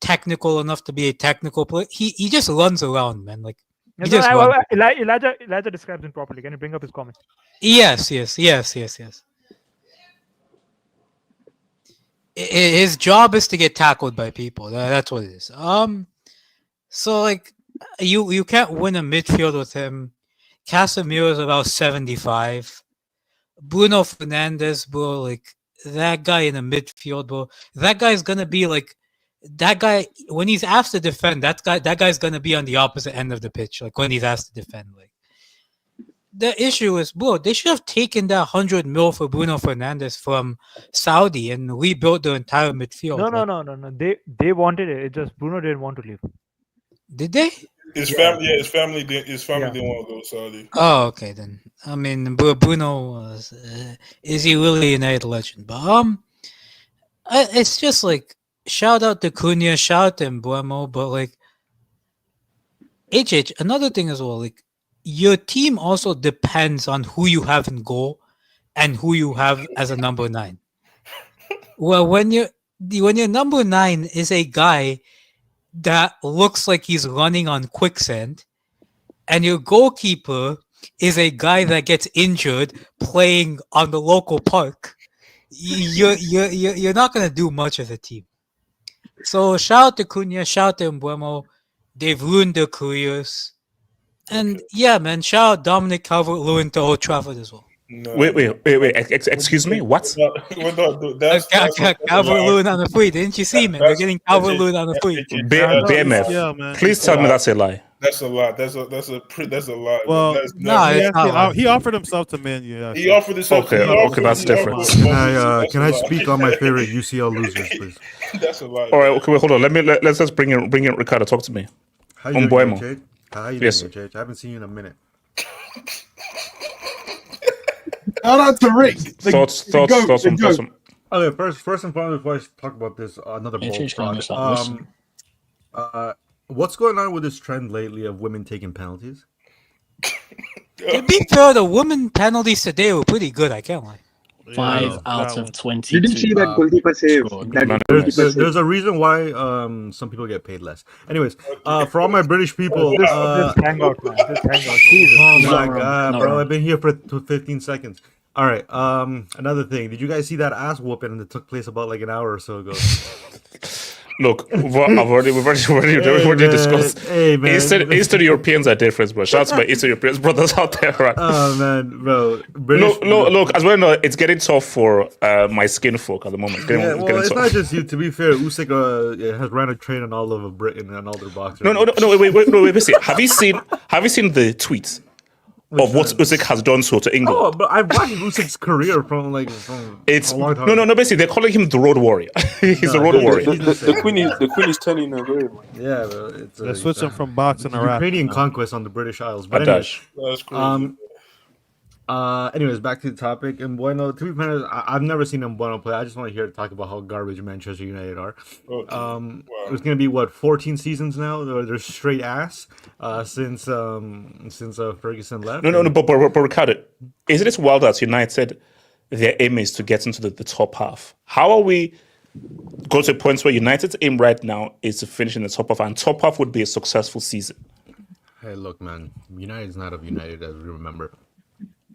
technical enough to be a technical player. He just runs around, man. Like he just runs. Elijah describes him properly. Can you bring up his comment? Yes. His job is to get tackled by people. That's what it is. So like you can't win a midfield with him. Casemiro is about 75. Bruno Fernandes, bro, like that guy in the midfield, bro. That guy's gonna be like that guy when he's asked to defend. That guy's gonna be on the opposite end of the pitch, like when he's asked to defend. Like the issue is, bro, they should have taken that 100 mil for Bruno Fernandes from Saudi and rebuilt the entire midfield. No. They wanted it. It just Bruno didn't want to leave. Did they? His family didn't want to go to Saudi. Oh, okay then. I mean, Bruno is he really a United legend? But it's just like shout out to Cunha, shout out to Mbuemo, but like HH. Another thing as well, like your team also depends on who you have in goal and who you have as a number 9. Well, when your number 9 is a guy that looks like he's running on quicksand, and your goalkeeper is a guy that gets injured playing on the local park, you're not gonna do much as a team. So shout out to Cunha, shout out to Mbuemo. They've ruined their careers. And yeah, man, shout out Dominic Calvert-Lewin to Old Trafford as well. No. Wait. Excuse me. What? Calvert-Lewin on the free. Didn't you see, man? They're getting Calvert-Lewin on the free. BMF. Please tell me that's a lie. That's a lie. That's a lie. Well, that's not he offered himself to Man U. He offered himself. Okay, that's different. Can I speak on my favorite UCL losers, please? That's a lie. All right, okay, wait, hold on. Let's just bring in Ricardo. Talk to me. How you Mbuemo. doing, Jade? How you doing, Jade? I haven't seen you in a minute. Shout out to Rick. Thoughts. Okay, first and foremost, before I talk about this, another bold fraud. What's going on with this trend lately of women taking penalties? To be fair, the women penalties today were pretty good. I can't lie. 5 out of 20. Did you see that goalkeeper save? There's a reason why some people get paid less. Anyways, for all my British people, Just Hangout, man. Just Hangout. oh my god, bro, I've been here for 15 seconds. All right, another thing. Did you guys see that ass whooping that took place about like an hour or so ago? Look, we've already discussed. Hey, man. Eastern Europeans are different, bro. Shout out to my Eastern Europeans brothers out there, right? Oh man, bro. Look, as well, no, it's getting tough for my skin folk at the moment. It's not just you. To be fair, Usyk has ran a train on all of Britain and all their boxers. No. Wait. Have you seen the tweets of what Usyk has done so to England? Oh, but I've watched Usyk's career from a long time. No. Basically, they're calling him the Road Warrior. He's the Road Warrior. The Queen is turning him very much. Yeah, bro, they're switching from boxing to rap. Ukrainian conquest on the British Isles. But anyways, that's cool. Anyways, back to the topic. Mbuemo, to be honest, I've never seen Mbuemo play. I just want to hear talk about how garbage Manchester United are. It's gonna be 14 seasons now. They're straight ass since Ferguson left. No. But Ricardo, isn't it wild that United their aim is to get into the top half? How are we go to a point where United's aim right now is to finish in the top half, and top half would be a successful season? Hey, look, man, United's not of United as we remember.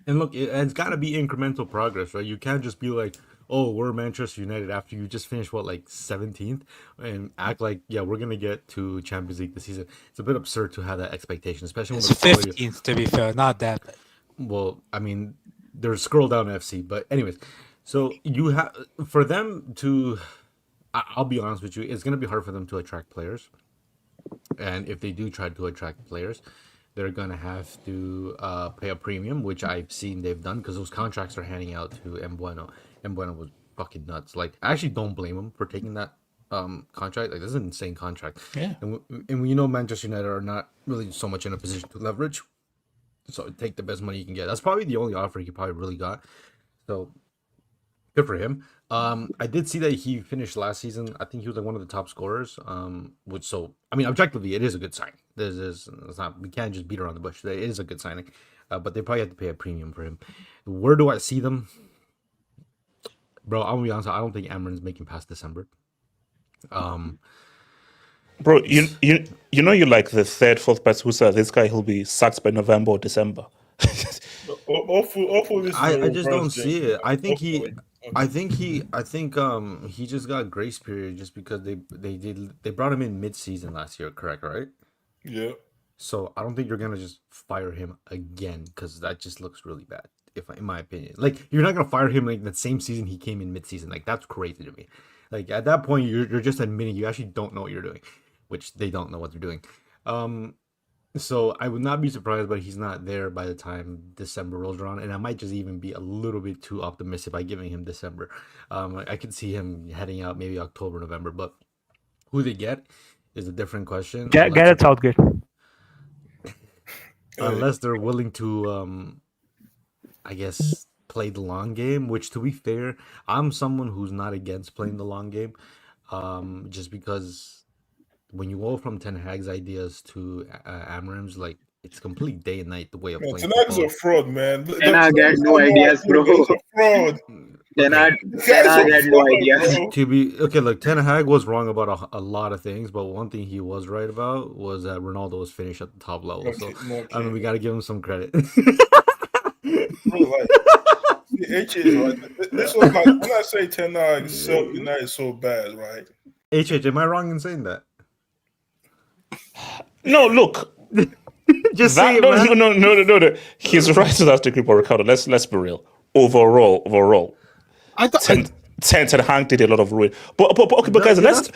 And look, it's got to be incremental progress, right? You can't just be like, oh, we're Manchester United after you just finished, 17th? And act like, yeah, we're going to get to Champions League this season. It's a bit absurd to have that expectation, especially when it's 15th, to be fair, not that bad. Well, I mean, there's scroll down FC. But anyways, so you have, for them to, I'll be honest with you, it's going to be hard for them to attract players. And if they do try to attract players, they're going to have to pay a premium, which I've seen they've done because those contracts are handing out to Mbuemo. Mbuemo was fucking nuts. Like, I actually don't blame him for taking that contract. Like, this is an insane contract. Yeah. And we know Manchester United are not really so much in a position to leverage. So take the best money you can get. That's probably the only offer he probably really got. So Good for him. I did see that he finished last season. I think he was like one of the top scorers. Objectively, it is a good signing. It's not, we can't just beat around the bush. It is a good signing, but they probably have to pay a premium for him. Where do I see them, bro? I'm gonna be honest. I don't think Amarin's making past December. Bro, you know you like the third, fourth person who said this guy he'll be sacked by November or December. Hopefully I just don't see it. I think he just got grace period just because they brought him in mid-season last year, correct? Right? Yeah. So I don't think you're gonna just fire him again because that just looks really bad. In my opinion, like you're not gonna fire him like that same season he came in mid-season. Like that's crazy to me. Like at that point, you're just admitting you actually don't know what you're doing, which they don't know what they're doing. So I would not be surprised, but he's not there by the time December rolls around, and I might just even be a little bit too optimistic by giving him December. I could see him heading out maybe October, November, but who they get is a different question. Get it Southgate. Unless they're willing to, I guess, play the long game. Which, to be fair, I'm someone who's not against playing the long game, just because. When you go from Ten Hag's ideas to Amarim's, like it's complete day and night the way of playing. Ten Hag's a fraud, man. Ten Hag had no ideas, bro. He's a fraud. Ten Hag had no ideas. To be okay, look, Ten Hag was wrong about a lot of things, but one thing he was right about was that Ronaldo was finished at the top level. So I mean, we got to give him some credit. Bro, like, this was like when I say Ten Hag United so bad, right? Am I wrong in saying that? No, look. Just say it, man. No. He's right to that degree, but Ricardo, let's be real. Overall, Ten Hag did a lot of ruin. But okay, because let's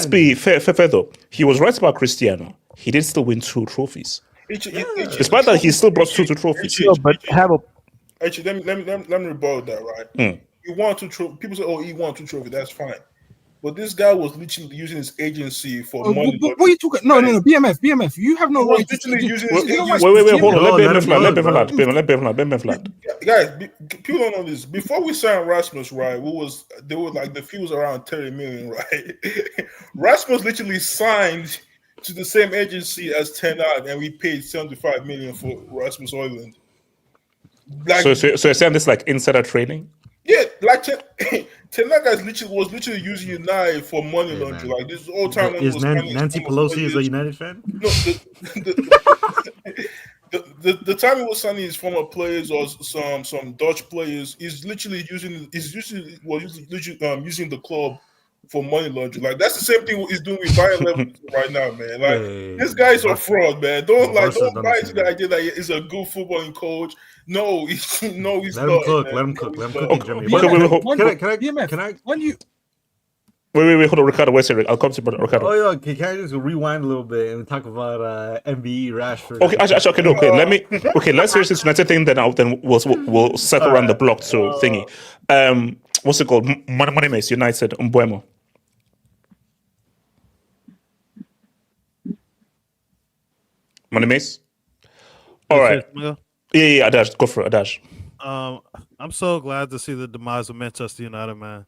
be fair though. He was right about Cristiano. He did still win 2 trophies. Despite that, he still brought 2 trophies. Actually, let me rebut that, right? He won 2 trophies. People say, "Oh, he won 2 trophies." That's fine. But this guy was literally using his agency for money. What are you talking? No. BMF. You have no right. Literally using his agency. Wait, hold on. Let BMF flat. Guys, people don't know this. Before we signed Rasmus, right? They were like the fee was around 30 million, right? Rasmus literally signed to the same agency as Ten Hag, and we paid 75 million for Rasmus Højlund. Like, so you're saying this like insider trading? Yeah, like Ten Hag was literally using United for money laundering. Like this whole time. Is Nancy Pelosi is a United fan? No, the time he was signing his former players or some Dutch players, he's literally using the club for money laundering. Like that's the same thing he's doing with Bayern Leverkusen right now, man. Like this guy's a fraud, man. Don't buy into the idea that he's a good footballing coach. No, he's Let not. him cook. Let him cook, Jimmy. Can I? When you Wait, hold on, Ricardo. Wait a second. I'll come to Ricardo. Oh, yeah. Can I just rewind a little bit and talk about MBE Rashford? Okay, actually, okay. Let's finish this United thing. Then we'll circle around the block to thingy. What's it called? Money Mace United. Mbuemo. Money Mace. All right. Yeah. Adash, go for it, Adash. I'm so glad to see the demise of Manchester United, man.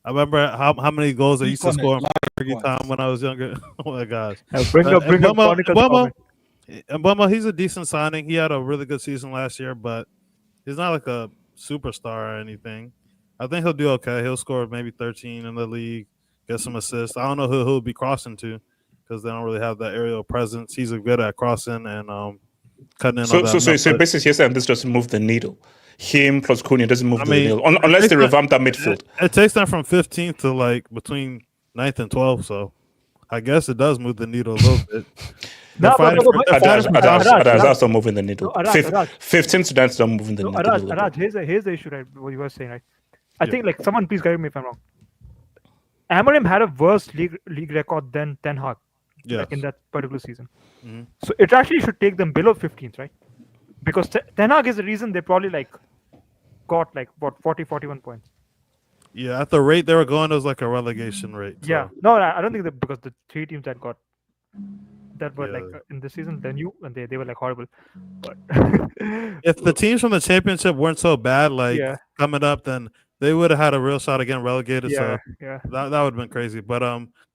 I remember how many goals I used to score every time when I was younger. Oh my gosh! Bring up Mbeumo, he's a decent signing. He had a really good season last year, but he's not like a superstar or anything. I think he'll do okay. He'll score maybe 13 in the league, get some assists. I don't know who he'll be crossing to because they don't really have that aerial presence. He's good at crossing and cutting in. So basically, you're saying this doesn't move the needle. Him plus Cunha doesn't move the needle unless they revamp that midfield. It takes them from 15th to like between 9th and 12th. So I guess it does move the needle a little bit. That's not moving the needle. 15th to 9th not moving the needle. Araj, here's the issue, right? What you were saying, right? I think like someone please correct me if I'm wrong. Amorim had a worse league record than Ten Hag in that particular season. Mm-hmm. So it actually should take them below 15th, right? Because Ten Hag is the reason they probably got 40, 41 points. Yeah, at the rate they were going, it was like a relegation rate. So. Yeah, no, I don't think that because the 3 teams that were in the season, they knew and they were horrible. But if the teams from the championship weren't so bad, coming up, then they would have had a real shot at getting relegated. Yeah, So yeah. that would have been crazy. But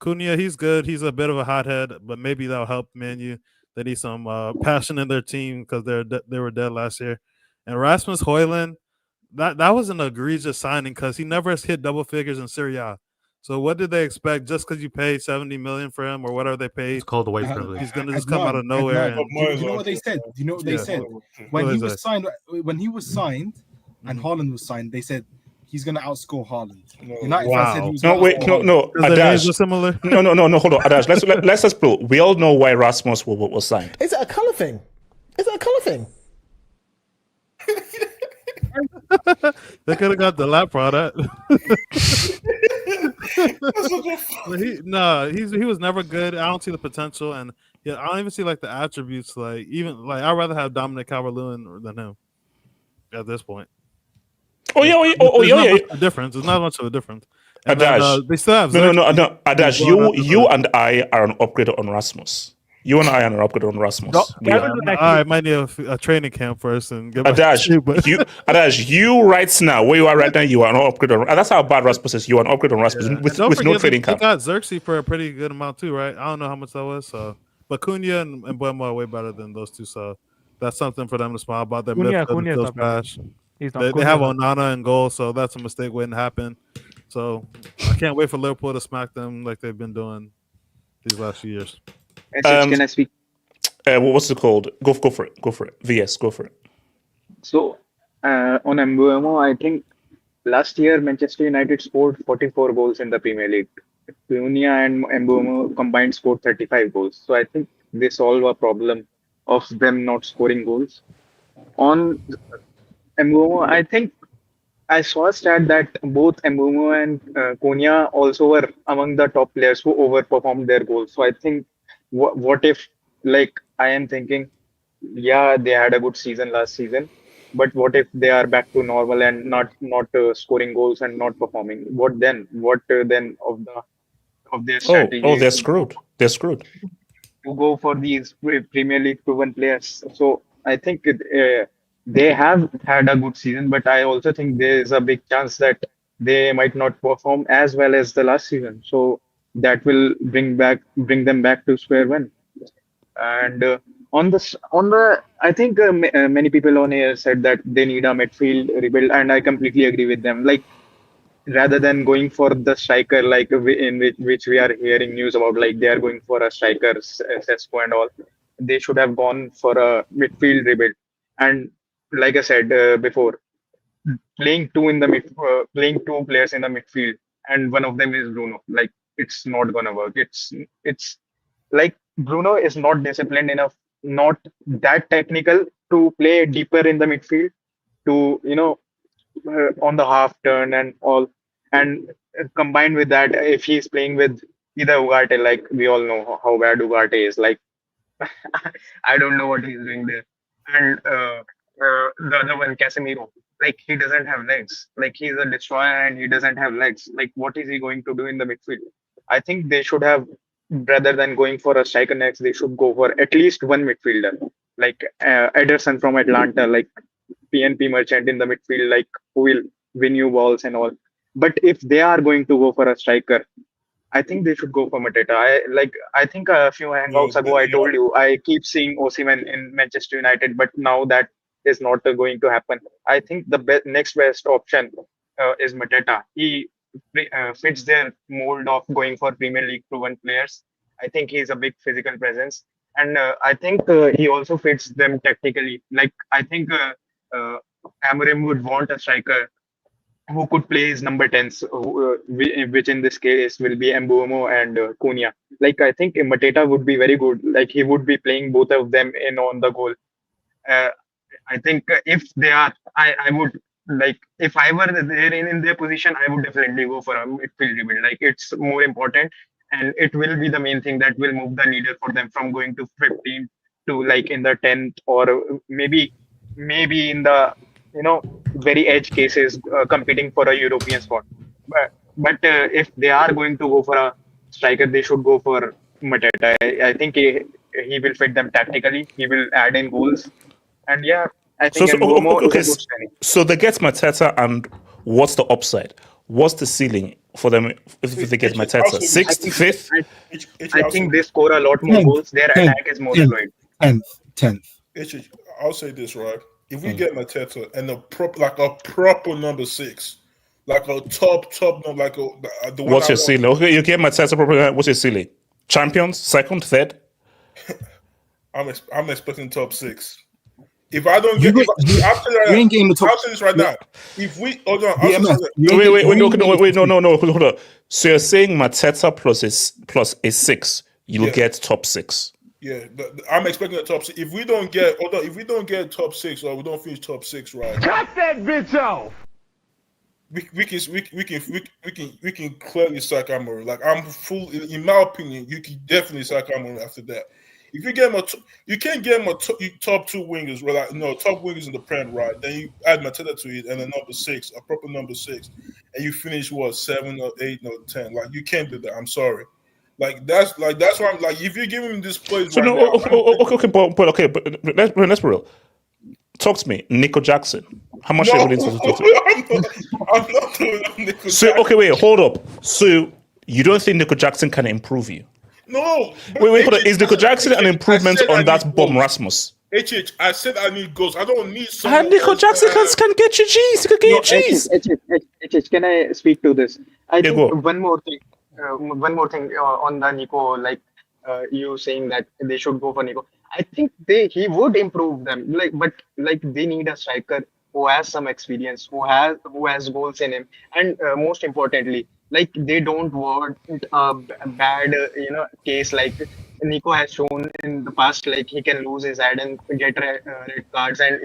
Cunha, he's good. He's a bit of a hothead, but maybe that'll help Man U. They need some passion in their team because they were dead last year. And Rasmus Højlund, that was an egregious signing because he never has hit double figures in Serie A. So what did they expect? Just because you paid 70 million for him or whatever they paid, it's called the white privilege. He's gonna just come out of nowhere. Do you know what they said? Do you know what they said? When he was signed, and Haaland was signed, they said he's gonna outscore Haaland. United fans said he was no, Adash. Similar. No, hold on, Adash. Let's explore. We all know why Rasmus was signed. Is it a colour thing? They could have got the lap product. He was never good. I don't see the potential, and I don't even see like the attributes. I'd rather have Dominic Calvert-Lewin than him at this point. Yeah. Difference. There's not much of a difference. Adash, they still have no. Adash, you and I are an upgrade on Rasmus. You and I are an upgrade on Rasmus. I might need a training camp first and get Adash, you right now, where you are right now, you are an upgrade on. That's how bad Rasmus is. You are an upgrade on Rasmus with no training camp. They got Xerxes for a pretty good amount too, right? I don't know how much that was. But Cunha and Mbuemo are way better than those two. So that's something for them to smile about. Their midfield smash. They have Onana in goal, so that's a mistake waiting to happen. So I can't wait for Liverpool to smack them like they've been doing these last few years. Can I speak? What's it called? Go for it. VS, go for it. So on Mbuemo, I think last year Manchester United scored 44 goals in the Premier League. Cunha and Mbuemo combined scored 35 goals. So I think they solve a problem of them not scoring goals. On Mbuemo, I think I saw a stat that both Mbeumo and Cunha also were among the top players who overperformed their goals. So I think, what if, like, I am thinking, yeah, they had a good season last season, but what if they are back to normal and not scoring goals and not performing? What then? What then of their strategy? Oh, they're screwed. They're screwed. To go for these Premier League proven players. So I think they have had a good season, but I also think there is a big chance that they might not perform as well as the last season. So that will bring them back to square one. And I think many people on here said that they need a midfield rebuild, and I completely agree with them. Like, rather than going for the striker, like in which we are hearing news about, like they are going for a striker, Sesko and all, they should have gone for a midfield rebuild. And like I said before, playing two players in the midfield, and one of them is Bruno. Like, it's not gonna work. It's like Bruno is not disciplined enough, not that technical to play deeper in the midfield, to on the half turn and all. And combined with that, if he's playing with either Ugarte, like we all know how bad Ugarte is. Like, I don't know what he's doing there. And the other one, Casemiro, like, he doesn't have legs. Like, he's a destroyer and he doesn't have legs. Like, what is he going to do in the midfield? I think they should have, rather than going for a striker next, they should go for at least one midfielder, like Ederson from Atlanta, like PNP Merchant in the midfield, like, who will win you balls and all. But if they are going to go for a striker, I think they should go for Mateta. I think a few hangouts ago I told you I keep seeing Osimhen in Manchester United, but now that is not going to happen. I think the next best option is Mateta. He fits their mold of going for Premier League proven players. I think he's a big physical presence, and I think he also fits them tactically. Like, I think Amorim would want a striker who could play his number 10s, which in this case will be Mbuemo and Cunha. Like, I think Mateta would be very good. Like, he would be playing both of them in on the goal. I think if they are, I would, like, if I were there in their position, I would definitely go for a midfield rebuild. Like, it's more important, and it will be the main thing that will move the needle for them from going to 15 to, like, in the 10th, or maybe in the very edge cases, competing for a European spot. But if they are going to go for a striker, they should go for Mateta. I think he will fit them tactically. He will add in goals, and yeah, I think So they get Mateta, and What's the upside? What's the ceiling for them if they get Mateta? 6th, 5th? I think they score a lot more goals. Their attack is more fluid. 10th. I'll say this, right? If we get Mateta and a proper number 6, like a top number, like the one. What's your ceiling? Okay, you get Mateta proper. What's your ceiling? Champions, 2nd, 3rd? I'm expecting top 6. If I don't get, I'll tell you this right now. If we hold on, wait, no, hold on. So you're saying Mateta plus a 6, you'll get top 6. Yeah, I'm expecting a top 6. If we don't get top 6 or we don't finish top 6, right? Cut that bitch off. We can clearly sack Amorim. Like I'm full. In my opinion, you can definitely sack Amorim after that. If you get him you can't get him top 2 wingers, right? Like, top wingers in the Prem, right? Then you add Mateta to it and a number 6, a proper number 6, and you finish 7 or 8 or 10. Like you can't do that. I'm sorry. Like that's why I'm like, if you give him this place, so but let's be real. Talk to me, Nico Jackson. How much are you willing to talk to? I'm not doing Nico So Jackson. okay, wait, hold up. So you don't think Nico Jackson can improve you? No. Wait, hold on. Is Nico Jackson an improvement on that bomb Rasmus? I said I need goals. I don't need someone. And Nico Jackson can get you G's. He can get you G's. Can I speak to this? I think one more thing on the Nico, like you saying that they should go for Nico. I think he would improve them. But they need a striker who has some experience, who has goals in him, and most importantly, like they don't want a bad case like Nico has shown in the past. Like he can lose his head and get red cards, and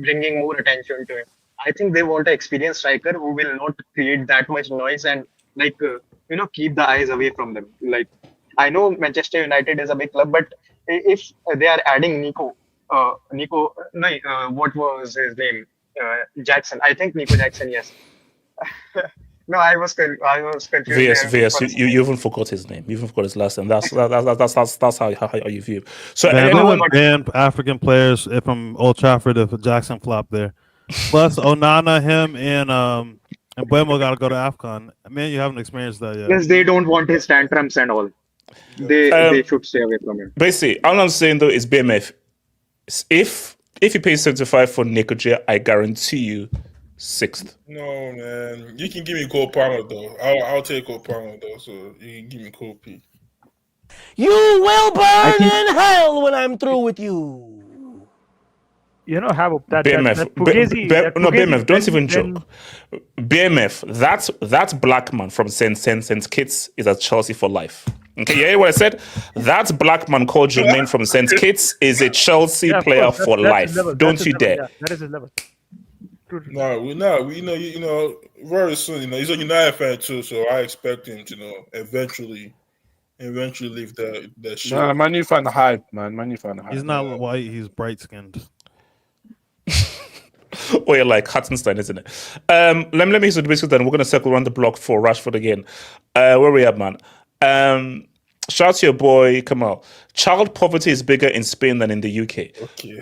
bringing more attention to him. I think they want an experienced striker who will not create that much noise and keep the eyes away from them. Like I know Manchester United is a big club, but if they are adding Nico, what was his name? Jackson. I think Nico Jackson. Yes. No, I was confused. VS. You even forgot his name. You even forgot his last name. That's how you view him. So they would ban African players from Old Trafford if Jackson flopped there. Plus, Onana, him, and Mbuemo got to go to AFCON. Man, you haven't experienced that yet. Yes, they don't want his tantrums and all. They should stay away from him. Basically, all I'm saying though is BMF. If you pay 75 for Nico J, I guarantee you 6th. No, man. You can give me Cole Palmer though. I'll take Cole Palmer though. So you can give me Cole P. You will burn in hell when I'm through with you. Have that BMF, don't even joke. BMF, that black man from St. Kitts is at Chelsea for life. Okay, you hear what I said? That black man called Jermaine from St. Kitts is a Chelsea player for life. Don't you dare. That is his level. No, we very soon. He's a United fan too, so I expect him to, eventually leave that shit. Nah, man, you find the hype, man. Man, you find the hype. He's not white. He's bright skinned. Or you're like Huttonstein, isn't it? Let me use the biscuit then. We're going to circle around the block for Rashford again. Where we at, man? Shout out to your boy Kamal. Child poverty is bigger in Spain than in the UK. Okay.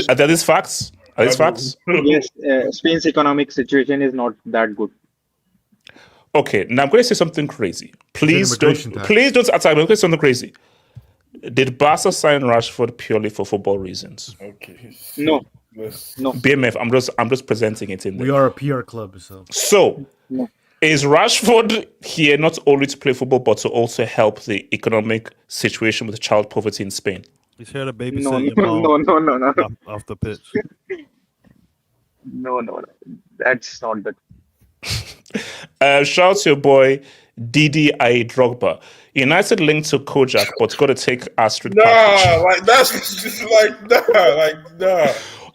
Are there these facts? Are these facts? Yes, Spain's economic situation is not that good. Okay, now I'm going to say something crazy. Please don't attack me. I'm going to say something crazy. Did Barca sign Rashford purely for football reasons? Okay. No. BMF, I'm just presenting it in there. We are a PR club, so is Rashford here not only to play football but to also help the economic situation with child poverty in Spain? He's here to babysit your mom No. off the pitch. No. That's not the. Shout out to your boy DDI Drogba. United linked to Kojak, but got to take Astrid. Nah.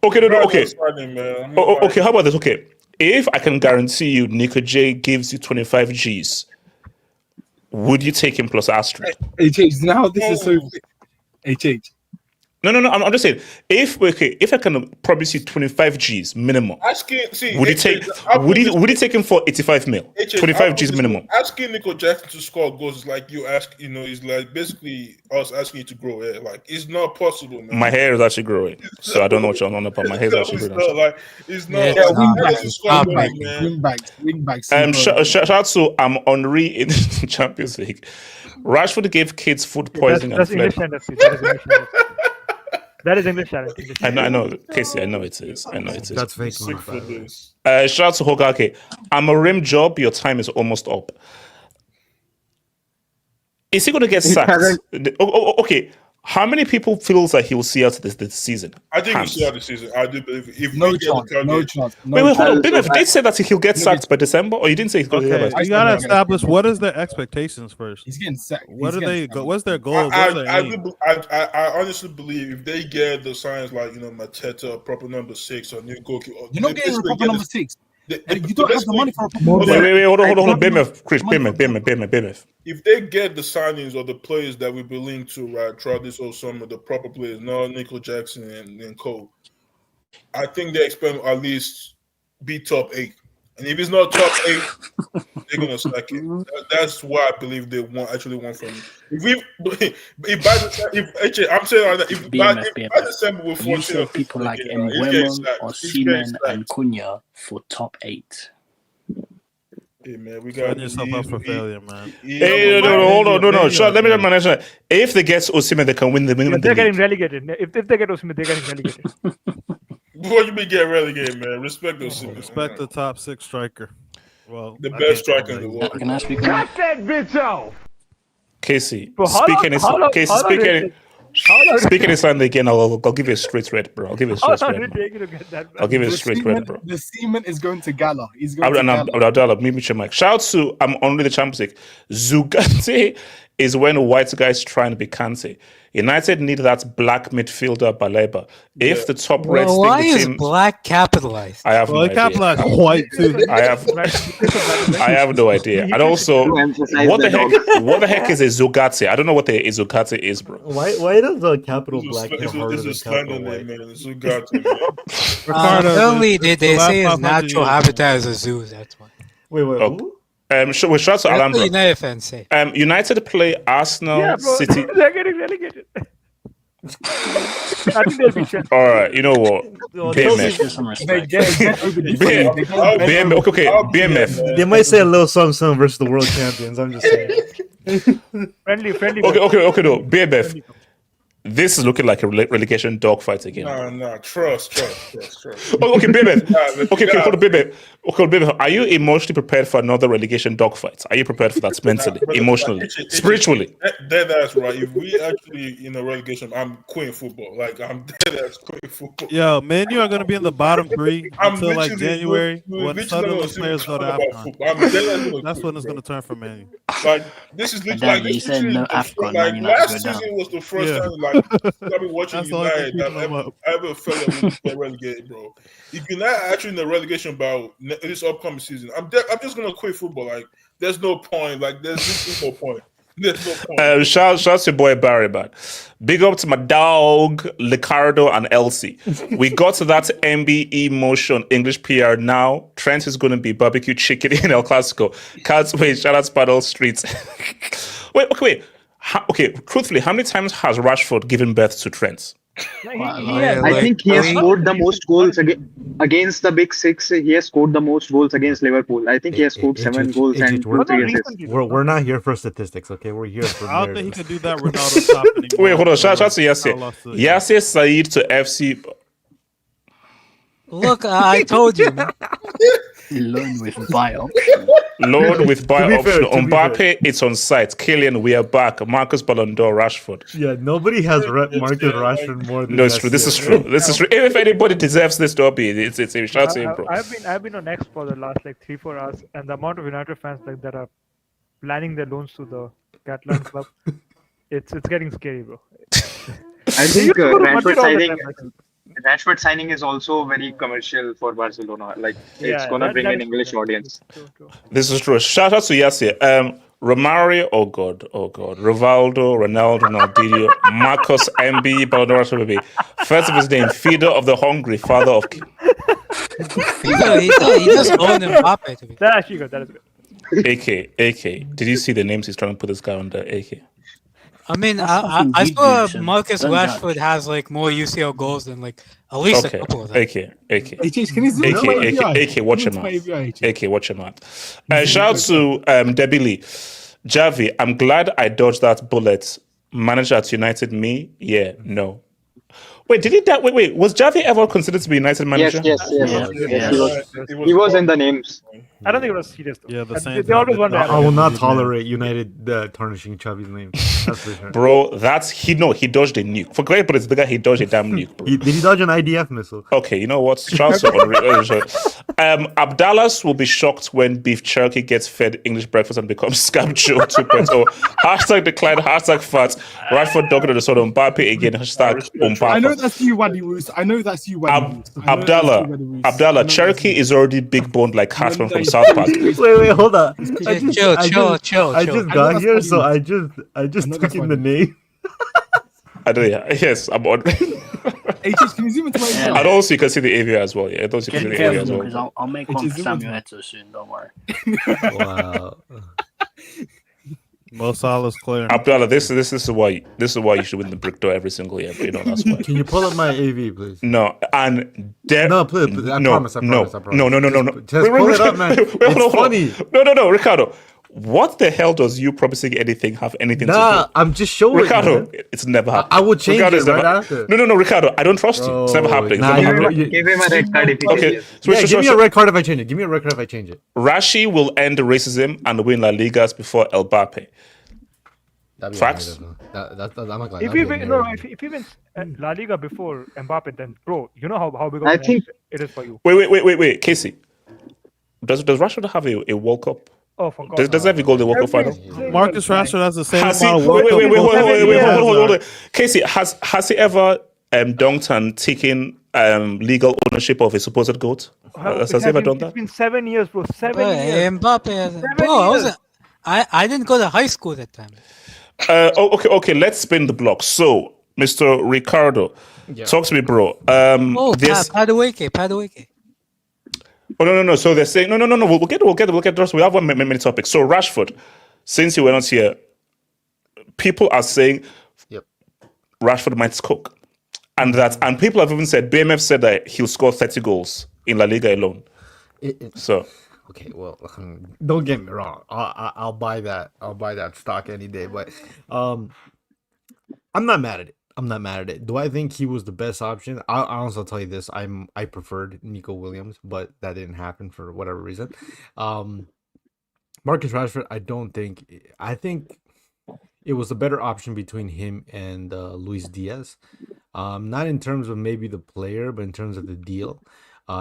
Okay, no. Okay. Okay, how about this? Okay, if I can guarantee you Nico J gives you 25 G's, would you take him plus Astrid? HH, now this is so. HH, No. I'm just saying, if I can promise you 25 Gs minimum, would you take him for 85 mil? 25 Gs minimum. Asking Nico Jackson to score goals is like you ask, it's like basically us asking you to grow hair. Like it's not possible, man. My hair is actually growing, so I don't know what you're on about. My hair is actually growing. It's not. Wing backs. Shout out to Henri in the Champions League. Rashford gave kids food poisoning and fled. That is English talent. I know, Casey. I know it is. That's fake. Shout out to Hogake. I'm a rim job. Your time is almost up. Is he going to get sacked? Okay. How many people feels that he will see out this season? I think he'll see out the season. I do believe if no chance. Wait, hold on. They said that he'll get sacked by December, or you didn't say he's going to get sacked? You gotta establish what is their expectations first. He's getting sacked. What are they? What's their goal? I honestly believe if they get the signs like Mateta, proper number 6, or new goalkeeper, you're not getting a proper number 6. You don't have the money for a proper number 6. Wait, hold on. BMF. If they get the signings or the players that we've been linked to throughout this whole summer, the proper players, not Nico Jackson and Cole, I think they expect at least be top 8. And if it's not top 8, they're gonna sack it. That's why I believe they actually want from me. If by December we're 14, you saw people like Mbuemo, Osimhen, and Cunha for top 8. Hey man, we got yourself up for failure, man. Hey, no, hold on, no. Let me manage that. If they get Osimhen, they can win the league. They're getting relegated. If they get Osimhen, they're getting relegated. Before you be getting relegated, man, respect Osimhen. Respect the top 6 striker. Well, the best striker in the world. Can I speak? Cut that bitch off. Casey, speak any slang again. I'll give you a straight red, bro. I'll give you a straight red, bro. The seaman is going to Gala. He's going to Gala. Abdallah, meet your mic. Shout out to only the Champions League. Zugante is when white guys trying to be Kante. United need that black midfielder Baleba. If the top red stick why the is team, black capitalized? I have no idea. Capitalized white too. I have no idea. And also, what the heck is a Zugate? I don't know what the Zugate is, bro. Why does the capital black hit harder than capital white? Apparently, they say his natural habitat is a zoo. That's why. Wait, who? We shout to Alan. United fans say. United play Arsenal, City. They're getting relegated. I think they'll be sure. All right, you know what? BMF. They might say a little something versus the world champions. I'm just saying. friendly. Okay, no. BMF. This is looking like a relegation dogfight again. No, trust. Okay, baby. Okay, hold on, baby. Are you emotionally prepared for another relegation dogfight? Are you prepared for that mentally, emotionally, spiritually? That's right. If we actually in a relegation, I'm quitting football. Like I'm dead ass quitting football. Yo, man, you are going to be in the bottom 3 until like January when Sunderland players go to AFCON. That's when it's going to turn for Man U. Like this is literally like this like last season was the first time like I've been watching United that I ever felt like we get relegated, bro. If you're not actually in the relegation battle this upcoming season, I'm just gonna quit football. Like, there's no point. Like, there's just no point. There's no point. Shout to your boy Barry, man. Big up to my dog Ricardo and Elsie. We got to that MBE motion English PR now. Trent is gonna be barbecue chicken in El Clasico. Can't wait. Shout out to Battle Streets. Wait. Okay, truthfully, how many times has Rashford given birth to Trent? I think he has scored the most goals against the big 6. He has scored the most goals against Liverpool. I think he has scored 7 goals and 2 assists. We're not here for statistics, okay? We're here for. I don't think he can do that. Ronaldo top anymore. Wait, hold on. Shout out to Yasser. Yasser Saeed to FC. Look, I told you. Loan with buy option. Loan with buy option. On Mbappe, it's on site. Kylian, we are back. Marcus Ballon d'Or, Rashford. Yeah, nobody has Marcus Rashford more than. No, it's true. This is true. If anybody deserves this derby, it's a shout to him, bro. I've been on X for the last like 3-4 hours, and the amount of United fans like that are planning their loans to the Catalan club, it's getting scary, bro. I think Rashford signing is also very commercial for Barcelona. Like it's gonna bring an English audience. This is true. Shout out to Yasir. Romario, oh god, Rivaldo, Ronaldo, Ronaldinho, Marcos, MB, Baldorado, baby. First of his name, feeder of the hungry, father of. He does own Mbappe to be. That's actually good. That is good. AK. Did you see the names he's trying to put this guy on the AK? I mean, I saw Marcus Rashford has like more UCL goals than like at least a couple of them. AK. Can you zoom into my API? AK, watch your mouth. AK, watch your mouth. Shout out to Debbie Lee. Javi, I'm glad I dodged that bullet. Manager at United, me? Yeah, no. Wait, did he die? Wait. Was Javi ever considered to be United manager? Yes. He was in the names. I don't think it was serious though. Yeah, the same. They always want to. I will not tolerate United tarnishing Xavi's name. That's for sure. Bro, he dodged a nuke. For great, but it's the guy he dodged a damn nuke, bro. Did he dodge an IDF missile? Okay, you know what? Shout out Abdallas will be shocked when beef jerky gets fed English breakfast and becomes Scam Joe 2.0. Hashtag decline, hashtag fat. Rashford dogging on the sort of Mbappe again. Hashtag Mbappe. I know that's you, Wadi Roos. Abdallah, Cherokee is already big boned like Hartman from South Park. Wait, hold on. Chill. I just got here, so I just took in the name. Yes, I'm on. HS, can you zoom into my API? And also you can see the AVI as well. Yeah, those you can see the AVI as well. Because I'll make one for Samuel Eto'o soon. Don't worry. Wow. Mo Salah's clear. Abdallah, this is why you should win the Brick Door every single year. But you know that's why. Can you pull up my AV, please? No, and no, please. I promise. No. Just pull it up, man. It's funny. No, Ricardo. What the hell does you promising anything have anything to do? I'm just showing Ricardo, it's never happened. I would change Ricardo, it right after. No, Ricardo, I don't trust you. It's never happening. Give him a red card if he Okay. Give me a red card if I change it. Give me a red card if I change it. Rashi will end racism and win La Ligas before Mbappe. Facts? I'm not glad. If he wins La Liga before Mbappe, then bro, you know how big of I a think it is for you. Wait, Casey. Does Rashford have a World Cup? Oh, for God. Does he have a goal in the World Cup final? Marcus Rashford has the same amount of World Cup. Wait. Casey, has he ever dunked and taken legal ownership of a supposed goat? Has he ever done that? It's been 7 years, bro. 7 years. Mbappe. I didn't go to high school that time. Okay. Let's spin the block. So, Mr. Ricardo, talk to me, bro. Padueke. Oh no. So they're saying no. We'll get this. We have one many topics. So Rashford, since you were not here, people are saying Rashford might cook, and people have even said BMF said that he'll score 30 goals in La Liga alone. Okay, well, don't get me wrong. I'll buy that. I'll buy that stock any day. But I'm not mad at it. Do I think he was the best option? I'll honestly tell you this. I preferred Nico Williams, but that didn't happen for whatever reason. Marcus Rashford, I think it was a better option between him and Luis Diaz. Not in terms of maybe the player, but in terms of the deal.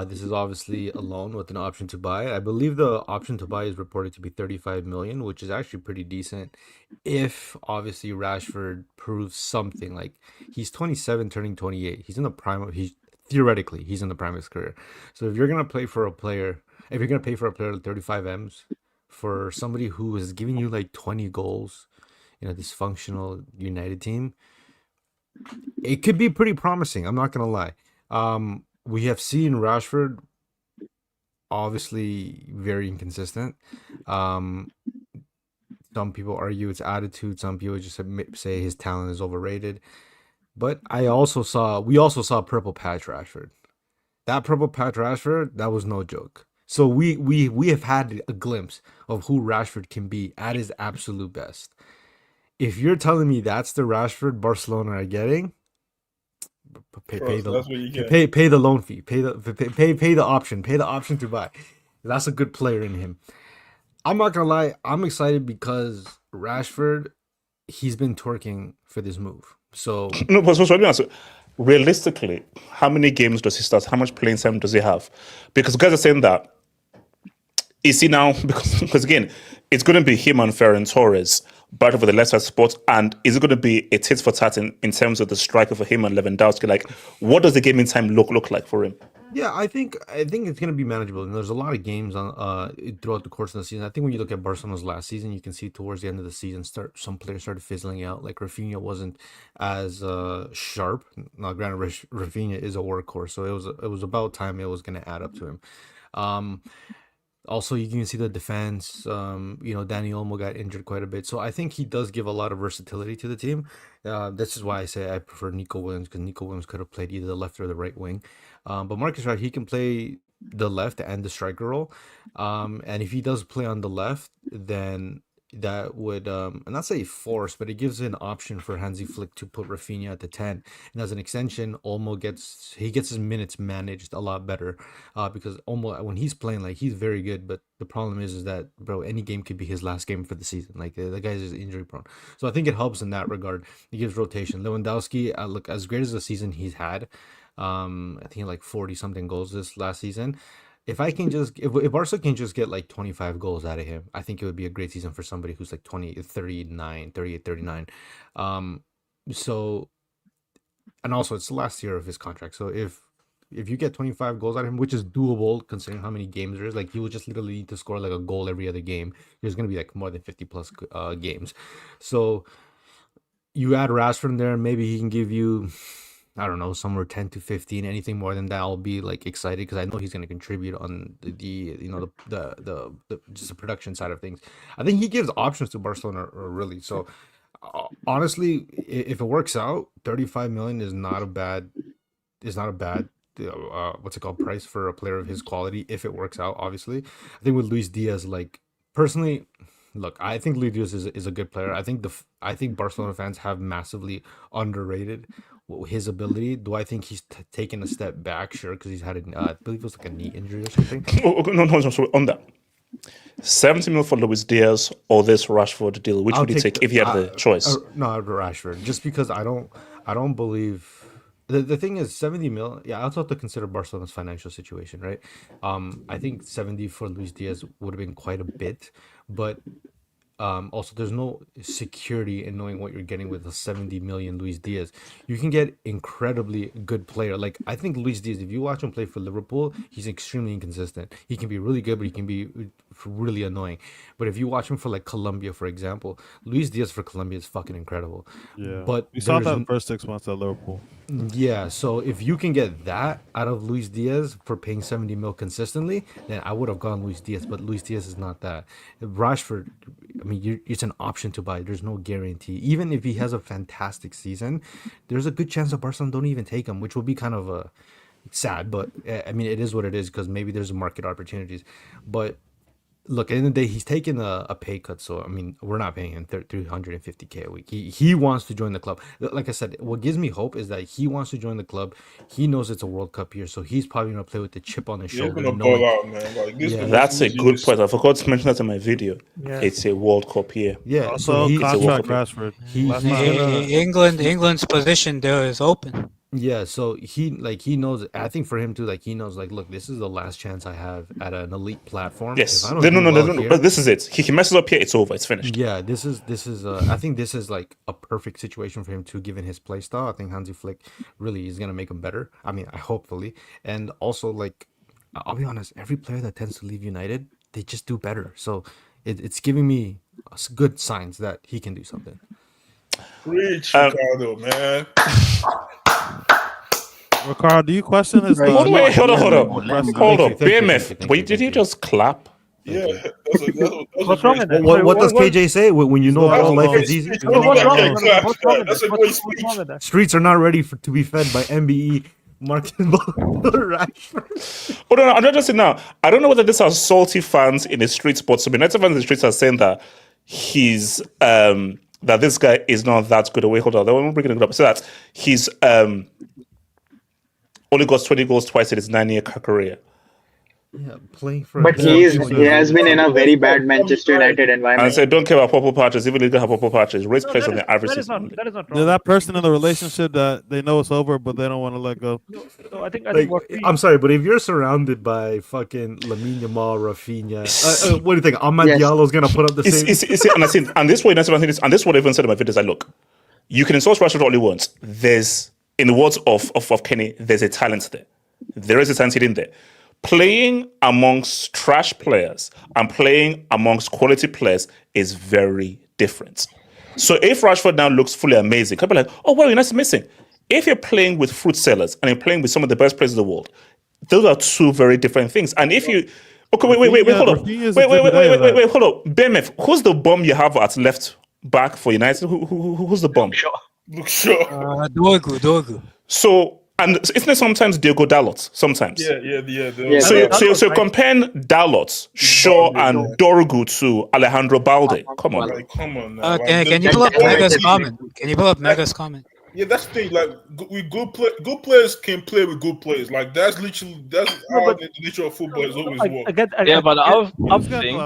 This is obviously a loan with an option to buy. I believe the option to buy is reported to be 35 million, which is actually pretty decent. If obviously Rashford proves something, like he's 27, turning 28. He's in the prime. Theoretically, he's in the prime of his career. So if you're gonna pay for a player 35 M's for somebody who is giving you like 20 goals in a dysfunctional United team, it could be pretty promising. I'm not gonna lie. We have seen Rashford obviously very inconsistent. Some people argue it's attitude. Some people just say his talent is overrated. But we also saw Purple Patch Rashford. That Purple Patch Rashford, that was no joke. So we have had a glimpse of who Rashford can be at his absolute best. If you're telling me that's the Rashford Barcelona are getting, pay the loan fee, pay the option to buy. That's a good player in him. I'm not gonna lie, I'm excited because Rashford, he's been twerking for this move. So realistically, how many games does he start? How much playing time does he have? Because guys are saying that is he now because again, it's going to be him and Ferran Torres battle for the left side spot, and is it going to be a tit for tat in terms of the striker for him and Lewandowski? Like, what does the gaming time look like for him? Yeah, I think it's going to be manageable. And there's a lot of games on throughout the course of the season. I think when you look at Barcelona's last season, you can see towards the end of the season, some players started fizzling out. Like Rafinha wasn't as sharp. Now, granted, Rafinha is a workhorse, so it was about time it was going to add up to him. Also, you can see the defense. Dani Olmo got injured quite a bit, so I think he does give a lot of versatility to the team. This is why I say I prefer Nico Williams, because Nico Williams could have played either the left or the right wing. But Marcus Rashford, he can play the left and the striker role. And if he does play on the left, then that would and not say force, but it gives an option for Hansi Flick to put Rafinha at the 10. And as an extension, Olmo gets his minutes managed a lot better. Because Olmo, when he's playing, like, he's very good, but the problem is that, bro, any game could be his last game for the season. Like, the guy's just injury prone. So I think it helps in that regard. It gives rotation. Lewandowski, look, as great as the season he's had, I think like 40 something goals this last season. If Barca can just get like 25 goals out of him, I think it would be a great season for somebody who's like 39. So, and also it's the last year of his contract. So if you get 25 goals out of him, which is doable considering how many games there is, like, he will just literally need to score like a goal every other game. There's going to be like more than 50 plus games. So you add Rashford in there, maybe he can give you, I don't know, somewhere 10 to 15. Anything more than that, I'll be like excited, because I know he's going to contribute on the just the production side of things. I think he gives options to Barcelona, really. So honestly, if it works out, 35 million is not a bad price for a player of his quality. If it works out, obviously, I think with Luis Diaz, like, personally, look, I think Luis Diaz is a good player. I think Barcelona fans have massively underrated his ability. Do I think he's taken a step back? Sure, because he's had I believe it was like a knee injury or something. No, sorry, on that. 70 mil for Luis Diaz or this Rashford deal, which would you take if you had the choice? No, Rashford, just because I don't believe. The thing is, 70 mil, yeah, I also have to consider Barcelona's financial situation, right? I think 70 for Luis Diaz would have been quite a bit, but also there's no security in knowing what you're getting with a 70 million Luis Diaz. You can get incredibly good player. Like, I think Luis Diaz, if you watch him play for Liverpool, he's extremely inconsistent. He can be really good, but he can be really annoying. But if you watch him for like Colombia, for example, Luis Diaz for Colombia is fucking incredible. Yeah, but we saw that first 6 months at Liverpool. Yeah, so if you can get that out of Luis Diaz for paying 70 mil consistently, then I would have gone Luis Diaz, but Luis Diaz is not that. Rashford, I mean, it's an option to buy. There's no guarantee. Even if he has a fantastic season, there's a good chance that Barcelona don't even take him, which will be kind of sad, but I mean, it is what it is, because maybe there's market opportunities. But look, at the end of the day, he's taking a pay cut, so I mean, we're not paying him 350K a week. He wants to join the club. Like I said, what gives me hope is that he wants to join the club. He knows it's a World Cup year, so he's probably gonna play with the chip on his shoulder. He's gonna ball out, man. Like, That's a good point. I forgot to mention that in my video. Yeah. It's a World Cup year. Yeah, so contract Rashford. England's position there is open. Yeah, so he knows. I think for him too, like, he knows, like, look, this is the last chance I have at an elite platform. Yes, If I don't no. do well here, But this is it. He messes up here, it's over. It's finished. yeah, this is. I think this is like a perfect situation for him too, given his play style. I think Hansi Flick really is gonna make him better. I mean, hopefully, and also, like, I'll be honest, every player that tends to leave United, they just do better. So it's giving me good signs that he can do something. Preach, Ricardo, man. Ricardo, do you question his? Wait, hold on. BMF, wait, did you just clap? Yeah. What's wrong with that? What does KJ say when you know how life is easy? What's wrong with that? Streets are not ready to be fed by MBE. Martin Rashford. Hold on, I'm not just saying now. I don't know whether these are salty fans in the streets, but some United fans in the streets are saying that he's that this guy is not that good. Wait, hold on. I'm bringing it up. So that he's only got 20 goals twice in his 9-year career. Yeah, playing for. But he has been in a very bad Manchester United environment. And so don't care about purple patches. Even Liga have purple patches. Raise players on the average. That is not wrong. They're that person in the relationship that they know it's over, but they don't want to let go. No, I think I'm sorry, but if you're surrounded by fucking Lamine Yamal, Rafinha, what do you think? Ahmad Diallo's gonna put up the same? And this way, and this is what I even said in my videos. Like, look, you can insult Rashford all you want. There's, in the words of Kenny, there's a talent there. there is a sense in there. Playing amongst trash players and playing amongst quality players is very different. So if Rashford now looks fully amazing, people be like, oh, well, you're not missing. If you're playing with fruit sellers and you're playing with some of the best players in the world, those are two very different things. And if you, okay, wait, hold on. Wait, hold on. BMF, who's the bum you have at left back for United? Who's the bum? Look sure. Dorgu. So, and isn't it sometimes Diogo Dalot? Sometimes. Yeah. So comparing Dalot, Shaw, and Dorgu to Alejandro Balde. Come on. Like, come on now. Can you pull up Mega's comment? Can you pull up Mega's comment? Yeah, that's the thing. Like, good players can play with good players. Like, that's how the nature of football is always work. But I'm saying.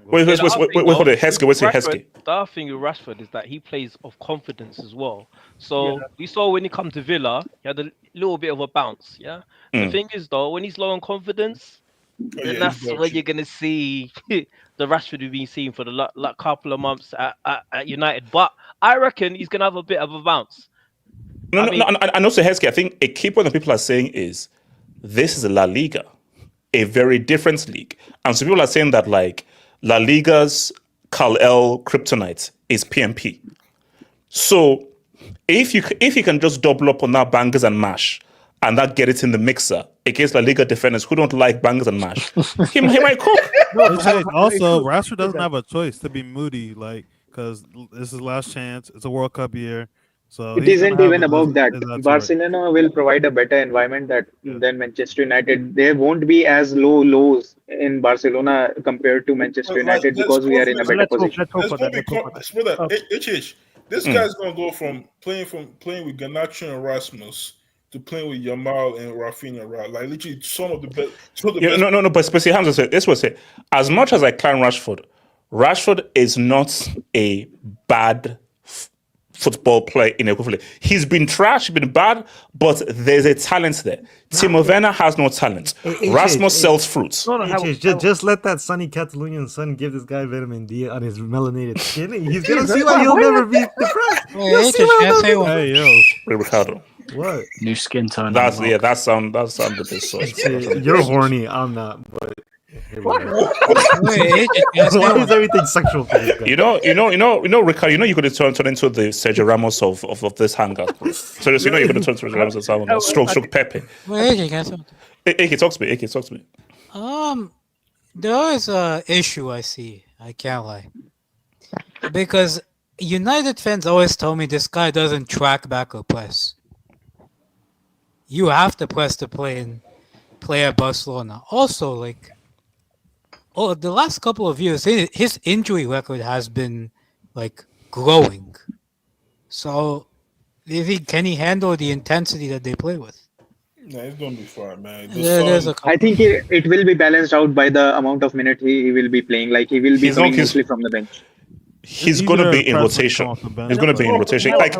Wait, hold on. Heskey, what's it, Heskey? The other thing with Rashford is that he plays of confidence as well. So we saw when he come to Villa, he had a little bit of a bounce. Yeah. The thing is though, when he's low on confidence, then that's when you're gonna see the Rashford we've been seeing for the couple of months at United. But I reckon he's gonna have a bit of a bounce. And also Heskey, I think a key point that people are saying is this is a La Liga, a very different league. And so people are saying that like La Liga's Kal-El kryptonite is PMP. So if you can just double up on that bangers and mash and that get it in the mixer against La Liga defenders who don't like bangers and mash, he might cook. Also, Rashford doesn't have a choice to be moody, like, because this is his last chance. It's a World Cup year. So it isn't even about that. Barcelona will provide a better environment than Manchester United. There won't be as low lows in Barcelona compared to Manchester United because we are in a better position. This guy's gonna go from playing with Garnacho and Rasmus to playing with Yamal and Rafinha, right? Like literally some of the best. No. But see, Hamza said this was it. As much as I clown Rashford is not a bad football player in equivalent. He's been trash, been bad, but there's a talent there. Timo Werner has no talent. Rasmus sells fruits. Just let that sunny Catalonian sun give this guy vitamin D on his melanated skin. He's gonna see why he'll never be depressed. Hey, yo, Ricardo. What? New skin tone. That sound the best sauce. You're horny. I'm not, but. Why is everything sexual for this guy? You know, Ricardo, you're going to turn into the Sergio Ramos of this hangout. So you're going to turn to Sergio Ramos of this hangout. Stroke Pepe. Eke, talk to me. There is a issue I see. I can't lie. Because United fans always tell me this guy doesn't track back or press. You have to press to play at Barcelona. Also, like, the last couple of years, his injury record has been like growing. So, can he handle the intensity that they play with? Yeah, it's gonna be fine, man. I think it will be balanced out by the amount of minutes he will be playing. Like he will be coming mostly from the bench. He's going to be in rotation. He's going to be in rotation. Like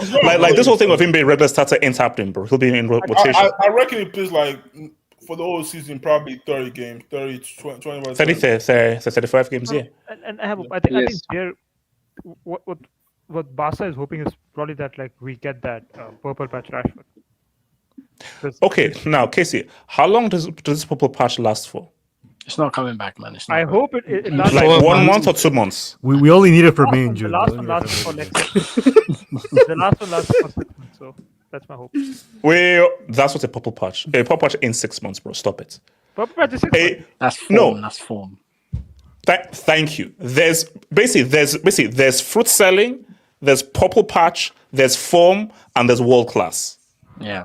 this whole thing of him being regular starter ain't happening, bro. He'll be in rotation. I reckon he plays like for the whole season, probably 30 games, 30 to 20. 35 games, yeah. And I think there, what Barca is hoping is probably that like we get that purple patch Rashford. Okay, now Casey, how long does this purple patch last for? It's not coming back, man. I hope it lasts like 1 month or 2 months. We only need it for May and June. The last one lasts for next The last one lasts for 6 months, so that's my hope. Well, that's what a purple patch. A purple patch in 6 months, bro. Stop it. Purple patch is 6 months. That's form. No. That's form. Thank you. There's fruit selling, there's purple patch, there's form, and there's world class. Yeah.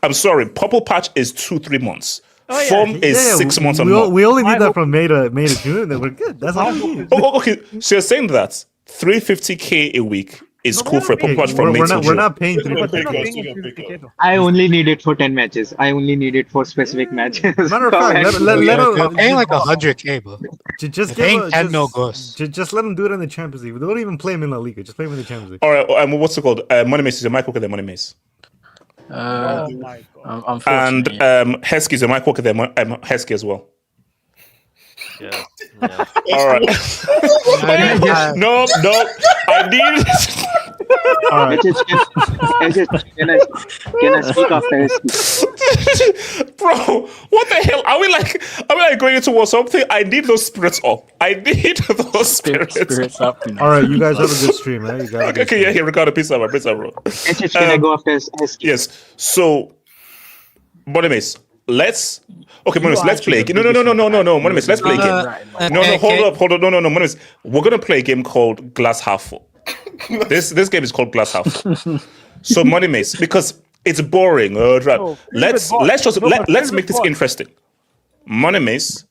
I'm sorry, purple patch is 2-3 months. Form is 6 months and more. We only need that from May to June, then we're good. That's all we need. Okay, so you're saying that $350K a week is cool for a purple patch from May to June. We're not paying $350K. I only need it for 10 matches. I only need it for specific matches. Matter of fact, let him paying like $100K, bro. Just let him do it in the Champions League. Don't even play him in La Liga. Just play him in the Champions League. All right, what's it called? Money Mace is your mic. Look at the Money Mace. Oh my God. And Heskey is a mic. Look at them. Heskey as well. Yeah. All right. No. I need. Can I speak after his speech? Bro, what the hell? Are we like going towards something? I need those spirits up. I need those spirits up. All right, you guys have a good stream, eh? You guys okay, yeah, here, Ricardo, peace out, bro. Can I go after his speech? Yes. So, Monimis, let's play. No, Monimis, let's play a game. No, hold on. No, Monimis, we're gonna play a game called Glass Half Full. This game is called Glass Half Full. So, Monimis, because it's boring. Let's make this interesting. Monimis,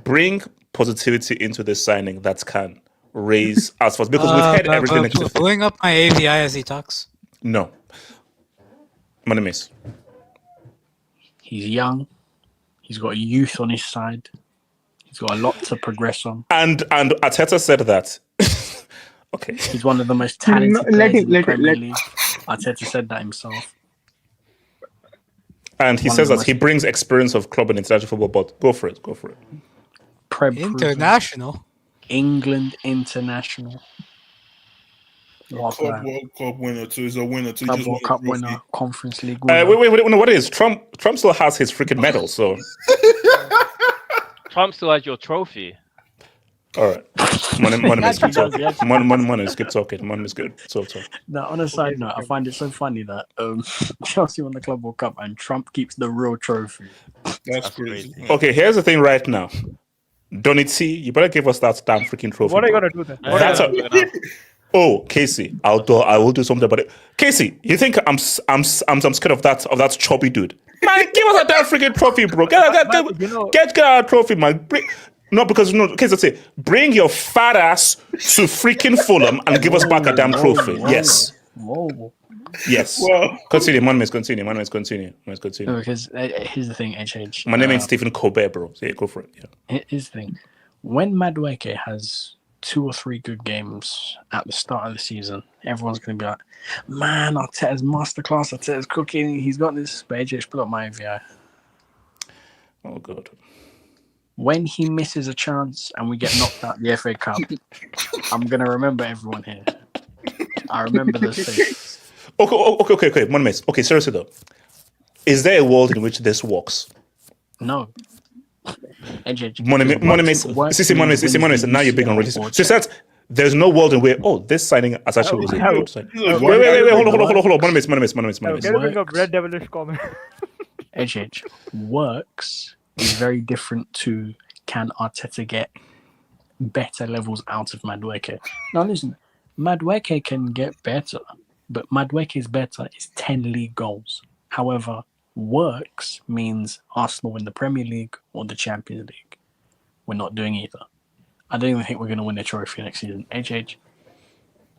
bring positivity into this signing that can raise us first because we've heard everything negative. Blowing up my AVI as he talks. No, Monimis. He's young. He's got youth on his side. He's got a lot to progress on. And Arteta said that. Okay. He's one of the most talented players in the Premier League. Arteta said that himself. And he says that he brings experience of club and international football, but go for it. International. England international. Club World Cup winner too. He's a winner too. Club World Cup winner, Conference League winner. Wait, no, what is Trump still has his freaking medal, so Trump still has your trophy. All right. Money skip talking. Money skip talking. Money skip talking. Now, on a side note, I find it so funny that Chelsea won the Club World Cup and Trump keeps the real trophy. That's crazy. Okay, here's the thing right now. Donity, you better give us that damn freaking trophy. What are you gonna do then? Oh, Casey, I will do something about it. Casey, you think I'm scared of that chubby dude? Man, give us a damn freaking trophy, bro. Get our trophy, man. No, because Casey, let's say, bring your fat ass to freaking Fulham and give us back a damn trophy. Yes. Whoa. Yes. Well, continue. One minute, continue. No, because here's the thing, HH. My name is Stephen Colbert, bro. So yeah, go for it. Yeah. Here's the thing. When Madueke has 2 or 3 good games at the start of the season, everyone's going to be like, man, Arteta's masterclass, Arteta's cooking, he's got this. But HH, pull up my AVI. Oh, God. When he misses a chance and we get knocked out the FA Cup, I'm going to remember everyone here. I remember those things. Okay. One minute. Okay, seriously though. Is there a world in which this works? No. Money, now you're big on ready. So that's there's no world in where this signing as actually was a good sign. Wait, hold on. Money. Can you bring up Red Devilish comment? HH works is very different to can Arteta get better levels out of Madueke. Now listen, Madueke can get better, but Madueke's better is 10 league goals. However, works means Arsenal win the Premier League or the Champions League. We're not doing either. I don't even think we're going to win the trophy next season.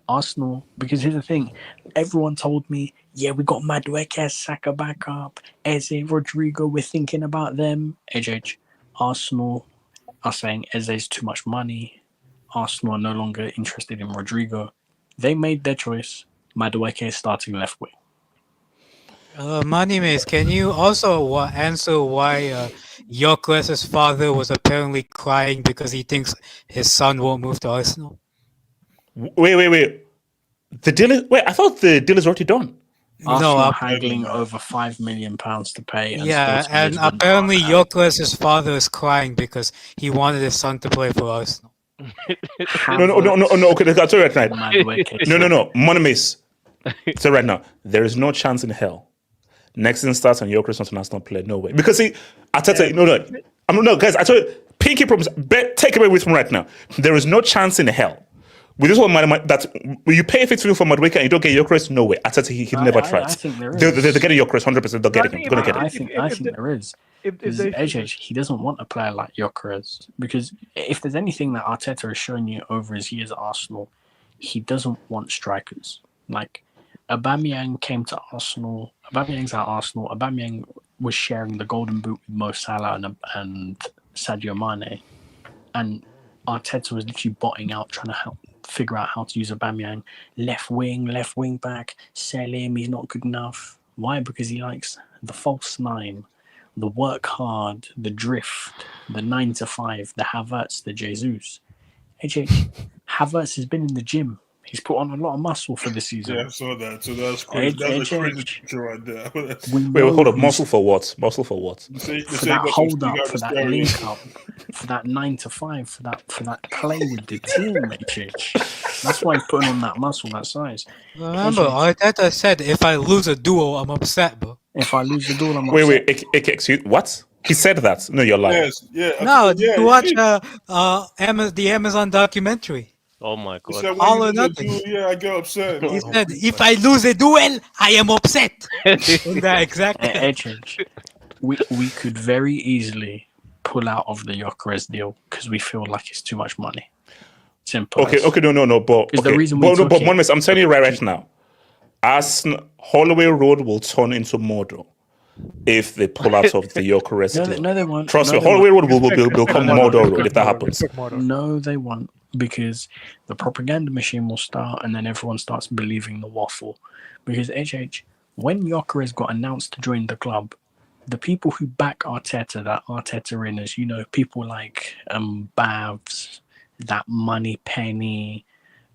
Arsenal, because here's the thing, everyone told me, yeah, we got Madueke, Saka back up, Eze, Rodrigo, we're thinking about them. Arsenal are saying Eze's too much money. Arsenal are no longer interested in Rodrigo. They made their choice. Madueke is starting left wing. Moneymaze, can you also answer why Gyökeres' father was apparently crying because he thinks his son won't move to Arsenal? Wait. The deal is... Wait, I thought the deal is already done. Arsenal haggling over £5 million to pay. And apparently Gyökeres' father is crying because he wanted his son to play for Arsenal. No. Okay, I'll tell you right now. No. Moneymaze. So right now, there is no chance in hell. Next season starts and Gyökeres not an Arsenal player. No way. Because Arteta, no, guys, I told you, pinky promise, take away with me right now. There is no chance in hell. With this one, that you pay 50 for Madueke and you don't get Gyökeres, no way. Arteta, he never tries. I think there is. They're getting Gyökeres 100%. They'll get him. They're gonna get him. I think there is. He doesn't want a player like Gyökeres because if there's anything that Arteta has shown you over his years at Arsenal, he doesn't want strikers. Like Aubameyang came to Arsenal. Aubameyang's at Arsenal. Aubameyang was sharing the golden boot with Mo Salah and Sadio Mane, and Arteta was literally botting out, trying to figure out how to use Aubameyang. Left wing back, sell him, he's not good enough. Why? Because he likes the false 9, the work hard, the drift, the 9 to 5, the Havertz, the Jesus. Havertz has been in the gym. He's put on a lot of muscle for the season. Yeah, I saw that. So that's crazy. That's a crazy picture right there. Wait, hold up. Muscle for what? Muscle for what? For that hold up, for that link up, for that 9 to 5, for that play with the team, HH. That's why he's putting on that muscle, that size. Remember, Arteta said, if I lose a duel, I'm upset, bro. If I lose the duel, I'm upset. upset. Wait, excuse what? He said that? No, you're lying. Yes, yeah. No, you watch the Amazon documentary. Oh my god! All or nothing. I get upset. He said, "If I lose a duel, I am upset." In that exact. We could very easily pull out of the Gyökeres deal because we feel like it's too much money. Simple. Okay, no, but the reason but I'm telling you right now, Holloway Road will turn into Mordor if they pull out of the Gyökeres deal. No, they won't. Trust me, Holloway Road will become Mordor Road if that happens. No, they won't, because the propaganda machine will start, and then everyone starts believing the waffle. Because when Gyökeres got announced to join the club, the people who back Arteta, that Arteta inners, people like Bavs, that Money Penny,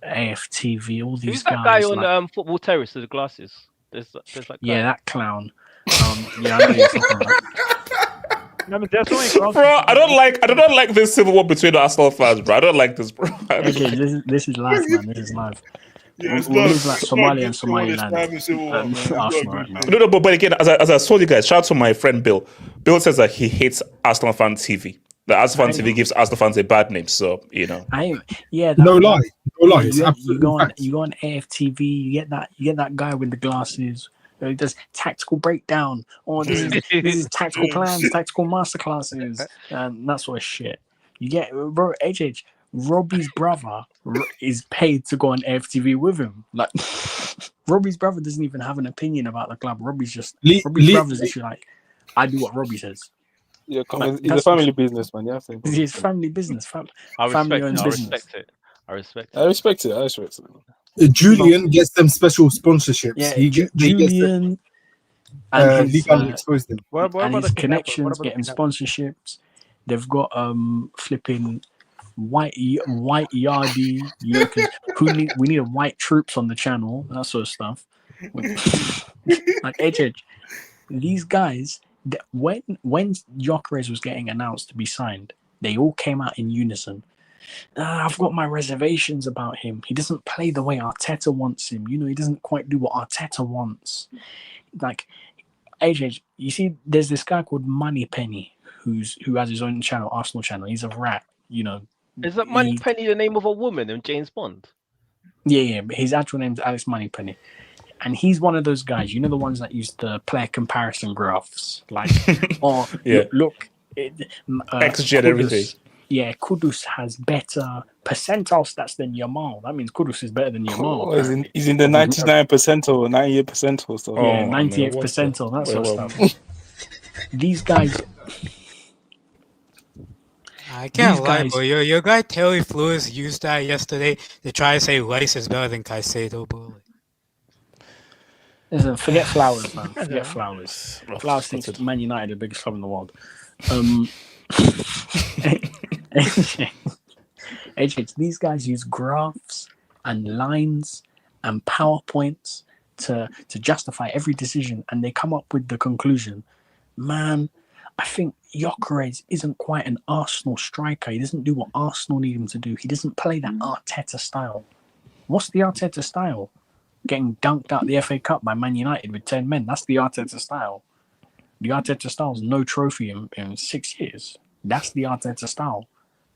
AFTV, all these Who's that guys. guy on Football Terrace with the glasses? There's that guy. Yeah, that clown. Yeah, I know you're talking about. I mean, there's so many bro, I don't like this civil war between the Arsenal fans, bro. I don't like this, bro. This is live, man. This is live. Yeah, we'll move like Somalia and Somaliland. Arsenal right now. No, but again, as I told you guys, shout out to my friend Bill. Bill says that he hates Arsenal fan TV. The Arsenal fan TV gives Arsenal fans a bad name, so No lie. You go on AFTV, you get that guy with the glasses. He does tactical breakdown. This is tactical plans, tactical masterclasses, and that sort of shit. You get, bro, Robbie's brother is paid to go on AFTV with him. Like, Robbie's brother doesn't even have an opinion about the club. Robbie's brother's issue, like, I do what Robbie says. Yeah, it's a family business, man. It's family business. I respect it. I respect it. Julian gets them special sponsorships. Yeah, Julian and his, expose them. And his connections get him sponsorships. They've got flipping white Yardy. We need a white troops on the channel. That sort of stuff. Like these guys. When Gyökeres was getting announced to be signed, they all came out in unison. I've got my reservations about him. He doesn't play the way Arteta wants him. He doesn't quite do what Arteta wants. Like, you see, there's this guy called Money Penny who has his own channel, Arsenal channel. He's a rat. Is that Money Penny the name of a woman in James Bond? Yeah, but his actual name's Alex Money Penny. And he's one of those guys, the ones that use the player comparison graphs, like, look, XG and everything. Yeah, Kudus has better percentile stats than Yamal. That means Kudus is better than Yamal. He's in the 99 percentile, 98 percentile stuff. Yeah, 98 percentile, that sort of stuff. These guys. I can't lie, bro. Your guy Terry Flores used that yesterday to try to say Rice is better than Caicedo, bro. Listen, forget Flowers, man. Forget Flowers. Flowers thinks Man United are the biggest club in the world. These guys use graphs and lines and PowerPoints to justify every decision, and they come up with the conclusion. Man, I think Gyökeres isn't quite an Arsenal striker. He doesn't do what Arsenal need him to do. He doesn't play that Arteta style. What's the Arteta style? Getting dunked out the FA Cup by Man United with 10 men. That's the Arteta style. The Arteta style is no trophy in 6 years. That's the Arteta style.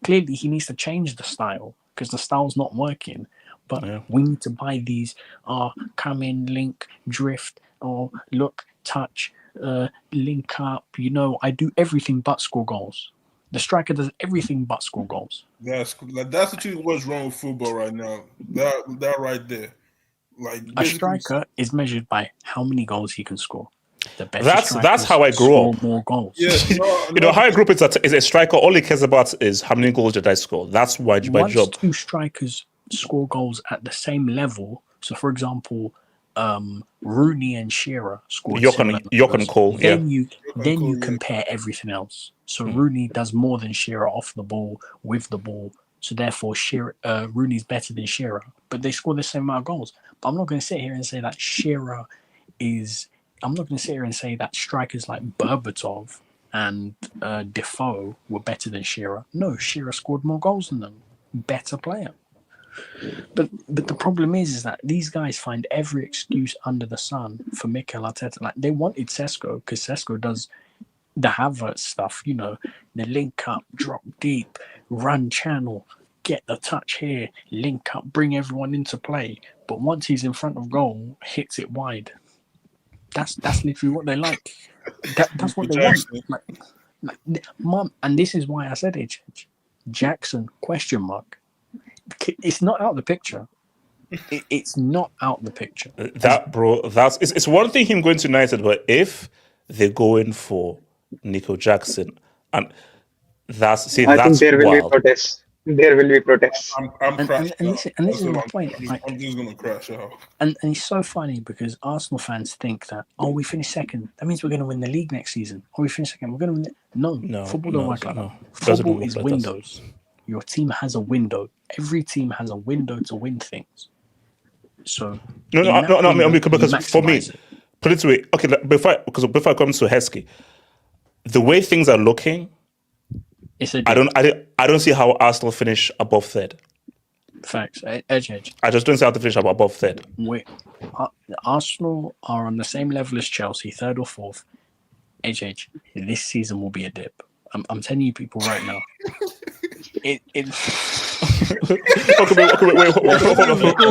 Clearly, he needs to change the style because the style's not working. But we need to buy these come in, link, drift, or look, touch, link up. I do everything but score goals. The striker does everything but score goals. That's actually what's wrong with football right now. That right there. Like, a striker is measured by how many goals he can score. That's how I grew up. More goals. Yes, how I grew up is a striker. All he cares about is how many goals did I score. That's my job. Once two strikers score goals at the same level. So, for example, Rooney and Shearer scored Jochen Cole. Then you compare everything else. So Rooney does more than Shearer off the ball, with the ball. So therefore, Rooney's better than Shearer. but they score the same amount of goals. But I'm not going to sit here and say that Shearer is. I'm not going to sit here and say that strikers like Berbatov and Defoe were better than Shearer. No, Shearer scored more goals than them. Better player. But the problem is that these guys find every excuse under the sun for Mikel Arteta. Like they wanted Sesko because Sesko does the Havertz stuff, you know, the link up, drop deep, run channel, get the touch here, link up, bring everyone into play. But once he's in front of goal, hits it wide. That's literally what they like. That's what they want. Like, Mom, and this is why I said it. Jackson ? It's not out of the picture. It's not out of the picture. It's one thing him going to United, but if they're going for Nico Jackson, and I think there will be protests. There will be protests. I'm crashing. And this is my point. I'm just gonna crash out. And it's so funny because Arsenal fans think that, we finished second. That means we're going to win the league next season. We finished second. We're going to win No, football don't work like that. Football is windows. Your team has a window. Every team has a window to win things. So because for me, put it away. Okay, before I come to Heskey, the way things are looking, I don't see how Arsenal finish above third. Facts. Edge. I just don't see how to finish above third. Arsenal are on the same level as Chelsea, third or fourth. Edge. This season will be a dip. I'm telling you people right now. Wait,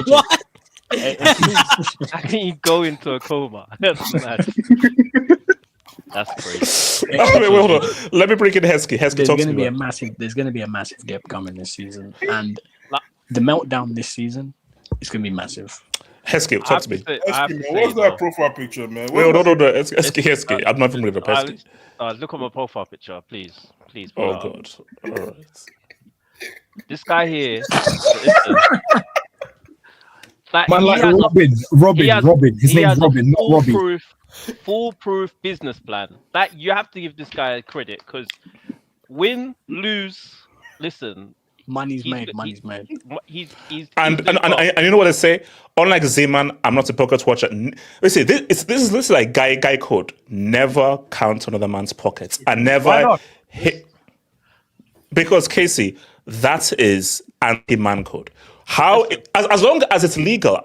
What? I think you go into a coma. That's crazy. Wait, hold on. Let me bring in Heskey. There's going to be a massive dip coming this season, and the meltdown this season is going to be massive. Heskey, talk to me. What's that profile picture, man? No. Heskey. I'm not familiar with Heskey. Look at my profile picture, please. Oh God! All right. This guy here. Robin. His name's Robin, not Robbie. Foolproof business plan. That you have to give this guy credit because win, lose. Listen, money's made. He's and you know what I say? Unlike Zeman, I'm not a pocket watcher. Listen, this is like guy code. Never count another man's pockets and never hit. Because Casey, that is anti-man code. As long as it's legal,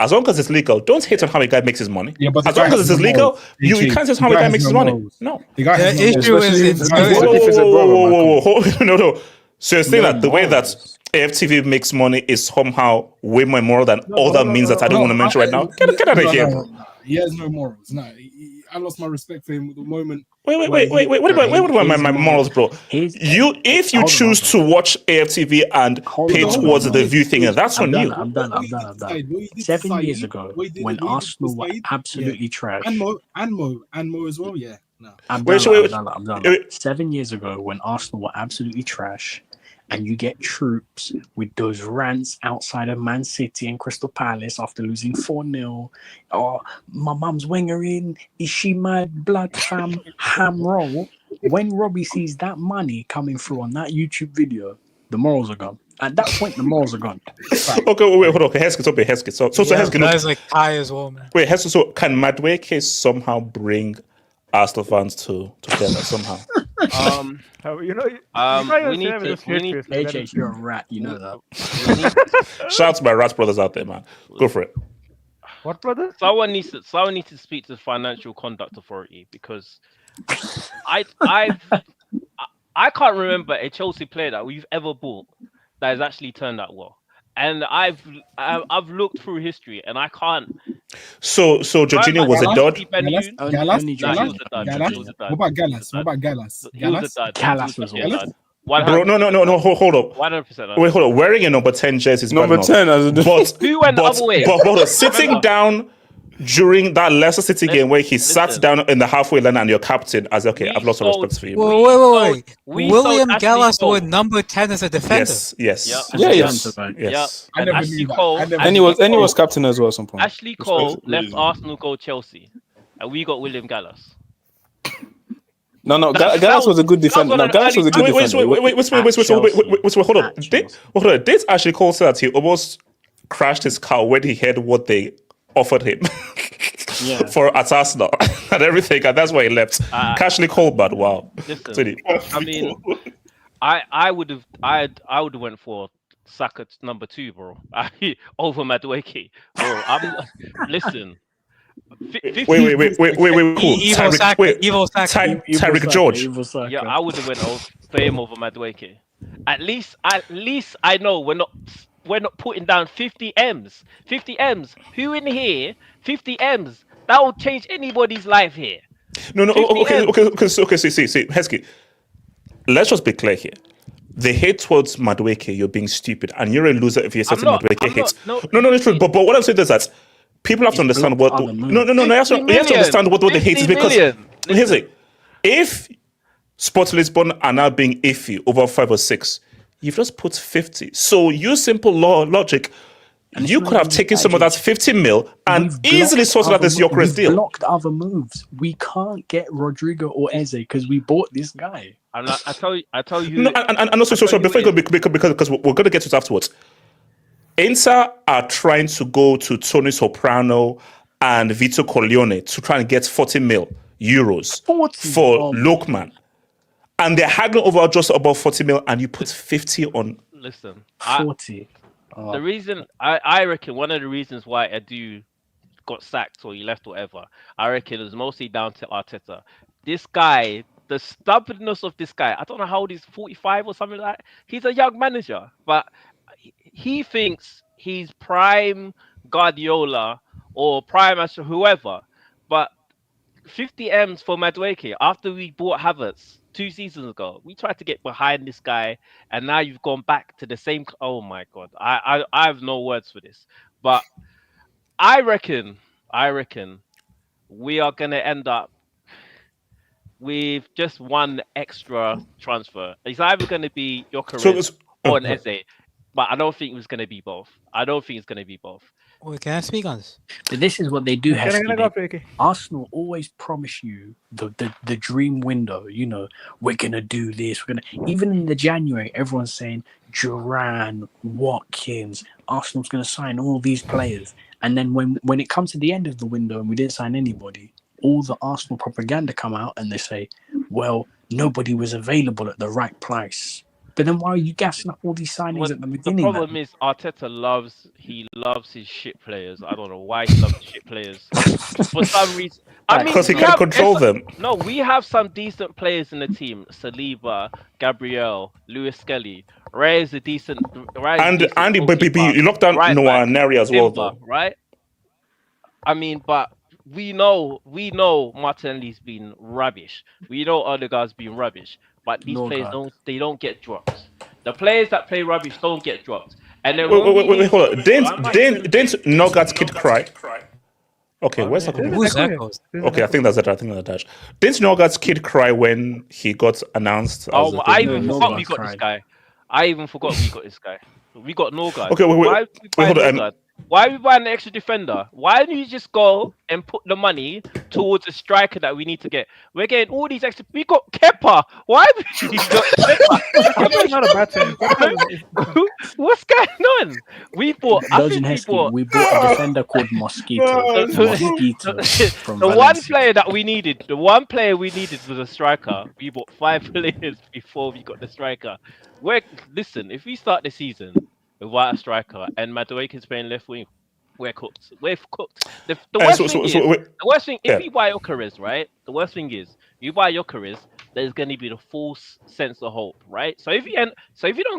don't hate on how a guy makes his money. Yeah, but as long as it's legal, you can't hate on how a guy makes his money. No. The issue is no. So you're saying that the way that AFTV makes money is somehow way more immoral than other means that I don't want to mention right now? Get out of here, bro. He has no morals. No, I lost my respect for him at the moment. Wait. What about my morals, bro? If you choose to watch AFTV and pay towards the view thing, that's on you. I'm done. 7 years ago, when Arsenal were absolutely trash, and Mo as well. Yeah, no. I'm done. 7 years ago, when Arsenal were absolutely trash, and you get troops with those rants outside of Man City and Crystal Palace after losing 4-0. Oh, my mum's wingering. Is she mad? Blood fam, ham roll. When Robbie sees that money coming through on that YouTube video, the morals are gone. At that point, the morals are gone. Okay, wait, hold on. Heskey. So Heskey. Guys like Kai as well, man. Wait, Heskey. So can Madueke somehow bring Arsenal fans together somehow? We need to. HH, you're a rat. You know that. Shout out to my rat brothers out there, man. Go for it. What brother? Someone needs to speak to the Financial Conduct Authority because I can't remember a Chelsea player that we've ever bought that has actually turned out well. And I've looked through history and I can't. So Jorginho was a dud. What about Gallas? Gallas was awesome. Bro, no, hold up. 100%. Wait, hold up. Wearing a number 10 jersey is number 10 but who went the other way? But hold on, sitting down during that Leicester City game where he sat down in the halfway line and your captain, as I've lost respect for you. Wait. William Gallas was number 10 as a defender. Yes. And Ashley Cole. And he was captain as well at some point. Ashley Cole left Arsenal, go Chelsea, and we got William Gallas. No, Gallas was a good defender. Gallas was a good defender. Wait, hold on. Did Ashley Cole say that he almost crashed his car when he heard what they offered him Yeah. for at Arsenal and everything, and that's why he left. Cashley Colbert, wow. Listen, I mean, I would have went for Saka number 2, bro. Over Madueke, bro. Listen. Wait, cool. Tyreek George. Yeah, I would have went for him over Madueke. At least I know we're not putting down 50 M's. 50 M's. Who in here? 50 M's. That will change anybody's life here. No. Okay. See, Heskey. Let's just be clear here. The hate towards Madueke, you're being stupid, and you're a loser if you're saying Madueke hates. No, it's true. But what I'm saying is that people have to understand what. No. You have to understand what the hate is, because here's it. If Sports Lisbon are now being iffy over 5 or 6, you've just put 50. So use simple logic. You could have taken some of that 50 mil and easily sorted out this Gyökeres deal. Blocked other moves. We can't get Rodrigo or Eze because we bought this guy. I tell you. No, and also, so before you go, because we're going to get to it afterwards. Inter are trying to go to Tony Soprano and Vito Corleone to try and get 40 mil euros for Lookman. And they're haggling over just above 40 mil, and you put 50 on. Listen, 40. The reason I reckon one of the reasons why Edu got sacked or he left, whatever, I reckon it was mostly down to Arteta. This guy, the stubbornness of this guy, I don't know how old he's, 45 or something like that. He's a young manager, but he thinks he's prime Guardiola or prime whoever. But 50 M's for Madueke after we bought Havertz 2 seasons ago. We tried to get behind this guy, and now you've gone back to the same. Oh my god, I have no words for this. But I reckon we are gonna end up with just one extra transfer. It's either gonna be Gyökeres or an Eze, but I don't think it's gonna be both. Wait, can I speak on this? But this is what they do have. Okay. Arsenal always promise you the dream window. You know, we're gonna do this. Even in the January, everyone's saying Duran, Watkins. Arsenal's gonna sign all these players, and then when it comes to the end of the window and we didn't sign anybody, all the Arsenal propaganda come out and they say, well, nobody was available at the right price. But then why are you gassing up all these signings at the beginning? The problem is Arteta loves his shit players. I don't know why he loves shit players. For some reason, because he can control them. No, we have some decent players in the team: Saliba, Gabriel, Lewis Skelly. Ray is a decent. And Andy, you locked down Noah Neri as well, though. Right? I mean, but we know Martinelli's been rubbish. We know Odegaard's been rubbish. But these players don't get dropped. The players that play rubbish don't get dropped. And then wait, hold on. Didn't Nogat's kid cry? Okay, where's that? Okay, I think that's it. Didn't Nogat's kid cry when he got announced? I even forgot we got this guy. We got Nogat. Okay, wait. Why are we buying an extra defender? Why don't you just go and put the money towards a striker that we need to get? We're getting all these extra. We got Kepa. Why have we got Kepa? Kepa's not a bad thing. What's going on? We bought a defender called Mosquito. The one player we needed was a striker. We bought 5 players before we got the striker. Listen, if we start the season without a striker and Madueke is playing left wing, we're cooked. The worst thing, if you buy Gyökeres, right? The worst thing is, you buy Gyökeres, there's going to be the false sense of hope, right? So if you don't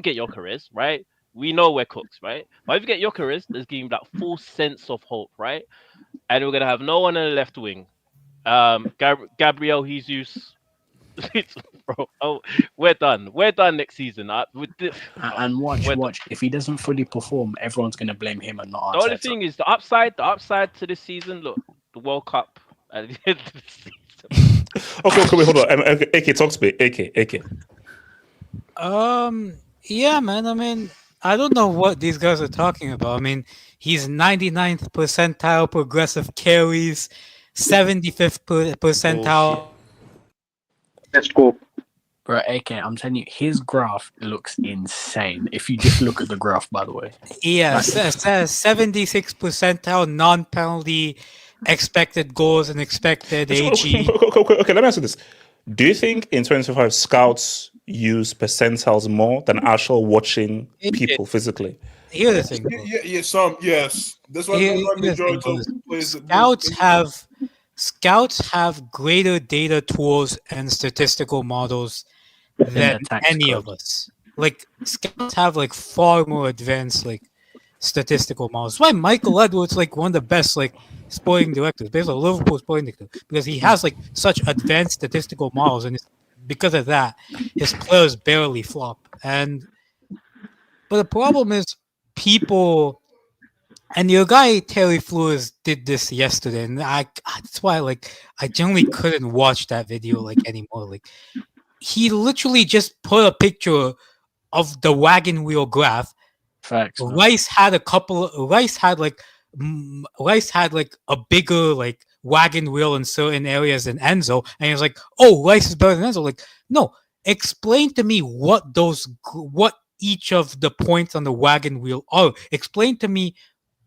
get Gyökeres, right, we know we're cooked, right? But if you get Gyökeres, there's going to be that false sense of hope, right? And we're going to have no one on the left wing. Gabriel Jesus. Bro, we're done next season. And watch. If he doesn't fully perform, everyone's going to blame him and not Arteta. The only thing is the upside to this season. Look, the World Cup at the end of the season. Okay, wait, hold on. AK, talk to me. AK. Yeah, man. I mean, I don't know what these guys are talking about. I mean, he's 99th percentile progressive carries, 75th percentile. Let's go. Bro, AK, I'm telling you, his graph looks insane. If you just look at the graph, by the way. Yeah, 76 percentile non-penalty expected goals and expected AG. Okay, let me answer this. Do you think in 2025 scouts use percentiles more than actual watching people physically? Here's the thing. Yes. That's why the majority of players. Scouts have greater data tools and statistical models than any of us. Like scouts have like far more advanced like statistical models. That's why Michael Edwards like one of the best like sporting directors, basically Liverpool sporting director, because he has like such advanced statistical models, and because of that, his players barely flop. But the problem is people. And your guy Terry Flores did this yesterday, and that's why I generally couldn't watch that video anymore. Like he literally just put a picture of the wagon wheel graph. Facts. Rice had a bigger wagon wheel in certain areas than Enzo, and he was like, "Oh, Rice is better than Enzo." Like, no, explain to me what each of the points on the wagon wheel are. Explain to me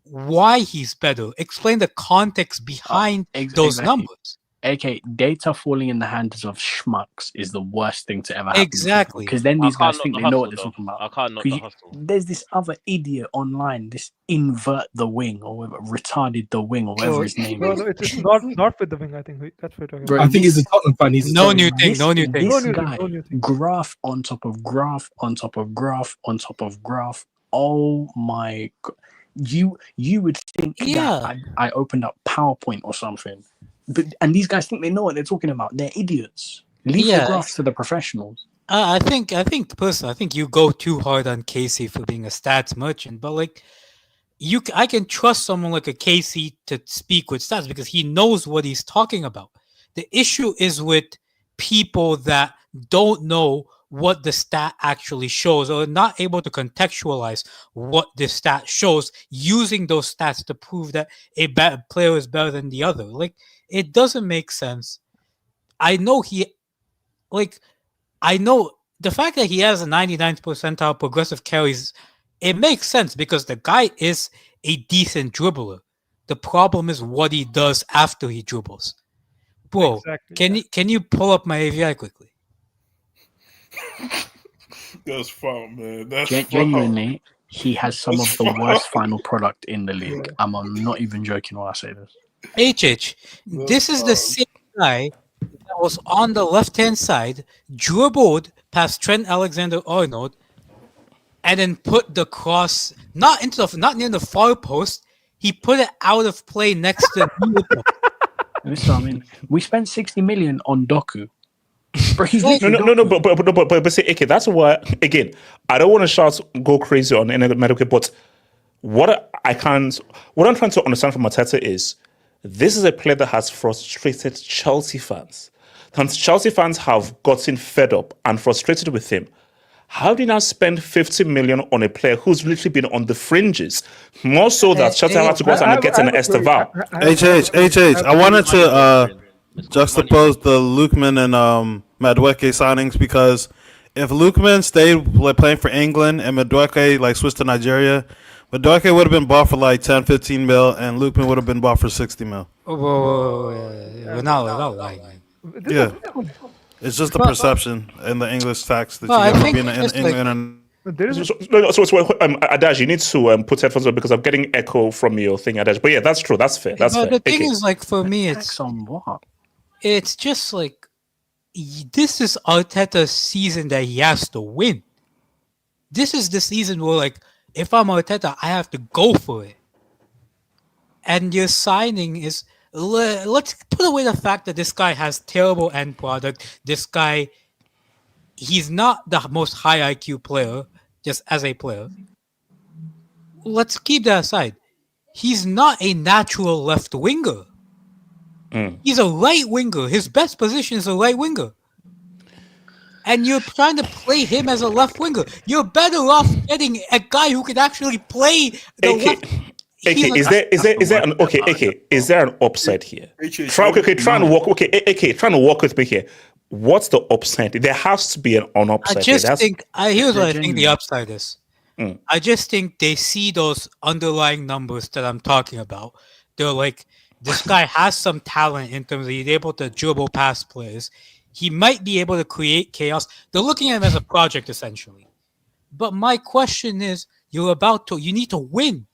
why he's better. Explain the context behind those numbers. AK, data falling in the hands of schmucks is the worst thing to ever happen. Exactly. Because then these guys think they know what they're talking about. I can't knock the hustle. There's this other idiot online, this invert the wing or whatever, retarded the wing or whatever his name is. No, it's not with the wing. I think that's what Bro, I think he's a Tottenham fan. He's no new thing. This guy, graph on top of graph on top of graph on top of graph. Oh my God. You would think that I opened up PowerPoint or something, and these guys think they know what they're talking about. They're idiots. Leave the graphs to the professionals. I think personally, I think you go too hard on Casey for being a stats merchant, but I can trust someone like a Casey to speak with stats because he knows what he's talking about. The issue is with people that don't know what the stat actually shows or not able to contextualize what the stat shows using those stats to prove that a player is better than the other. It doesn't make sense. I know the fact that he has a 99th percentile progressive carries, it makes sense because the guy is a decent dribbler. The problem is what he does after he dribbles. Bro, can you pull up my AVI quickly? That's fun, man. Genuinely, he has some of the worst final product in the league. I'm not even joking when I say this. This is the same guy that was on the left-hand side, dribbled past Trent Alexander-Arnold, and then put the cross not near the far post. He put it out of play next to Liverpool. This is what I mean. We spent 60 million on Doku. But say, okay, that's why again, I don't want to go crazy on any medical, but what I'm trying to understand from Arteta is this is a player that has frustrated Chelsea fans. And Chelsea fans have gotten fed up and frustrated with him. How do you now spend 50 million on a player who's literally been on the fringes? More so that Chelsea have to go out and get an Esteval. I wanted to juxtapose the Lookman and Madueke signings because if Lookman stayed playing for England and Madueke switched to Nigeria, Madueke would have been bought for 10, 15 mil and Lookman would have been bought for 60 mil. We're not lying. Yeah. It's just the perception in the English facts that you get being in England. Adash, you need to put headphones on because I'm getting echo from your thing, Adash. But yeah, that's true. That's fair. The thing is, for me, it's just this is Arteta's season that he has to win. This is the season where, if I'm Arteta, I have to go for it. And your signing is, let's put away the fact that this guy has terrible end product. This guy, he's not the most high IQ player, just as a player. Let's keep that aside. He's not a natural left winger. He's a right winger. His best position is a right winger. And you're trying to play him as a left winger. You're better off getting a guy who can actually play the left. Is there an upside here? Try and walk with me here. what's the upside? There has to be an upside. I just think here's what I think the upside is. I just think they see those underlying numbers that I'm talking about. They're like, this guy has some talent in terms of he's able to dribble past players. He might be able to create chaos. They're looking at him as a project, essentially. But my question is, you need to win.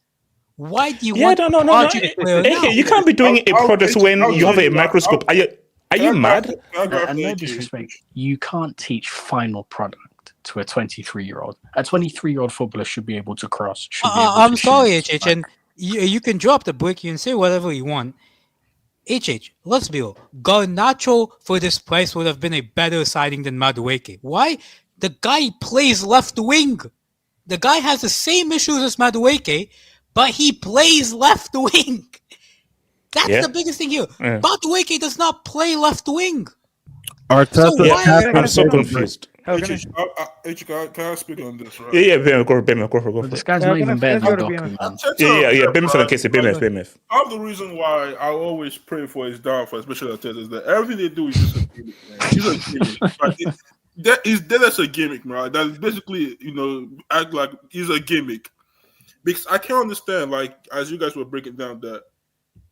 Why do you want no. project player now? You can't be doing a project when you have a microscope. Are you mad? And no disrespect, you can't teach final product to a 23-year-old. A 23-year-old footballer should be able to cross. I'm sorry, HH, and you can drop the brick. You can say whatever you want. HH, let's be real. Garnacho for this price would have been a better signing than Madueke. Why? The guy plays left wing. The guy has the same issues as Madueke, but he plays left wing. That's the biggest thing here. Yeah. Madueke does not play left wing. Arteta, I'm so confused. Can I speak on this? Right? Yeah, go. This guy's not even better than Doku, man. Yeah. BMF. Half the reason why I always pray for his downfall, especially Arteta, is that everything they do is just a gimmick, man. He's a gimmick. That's a gimmick, man. That's basically, act like he's a gimmick. Because I can't understand, like, as you guys were breaking down, that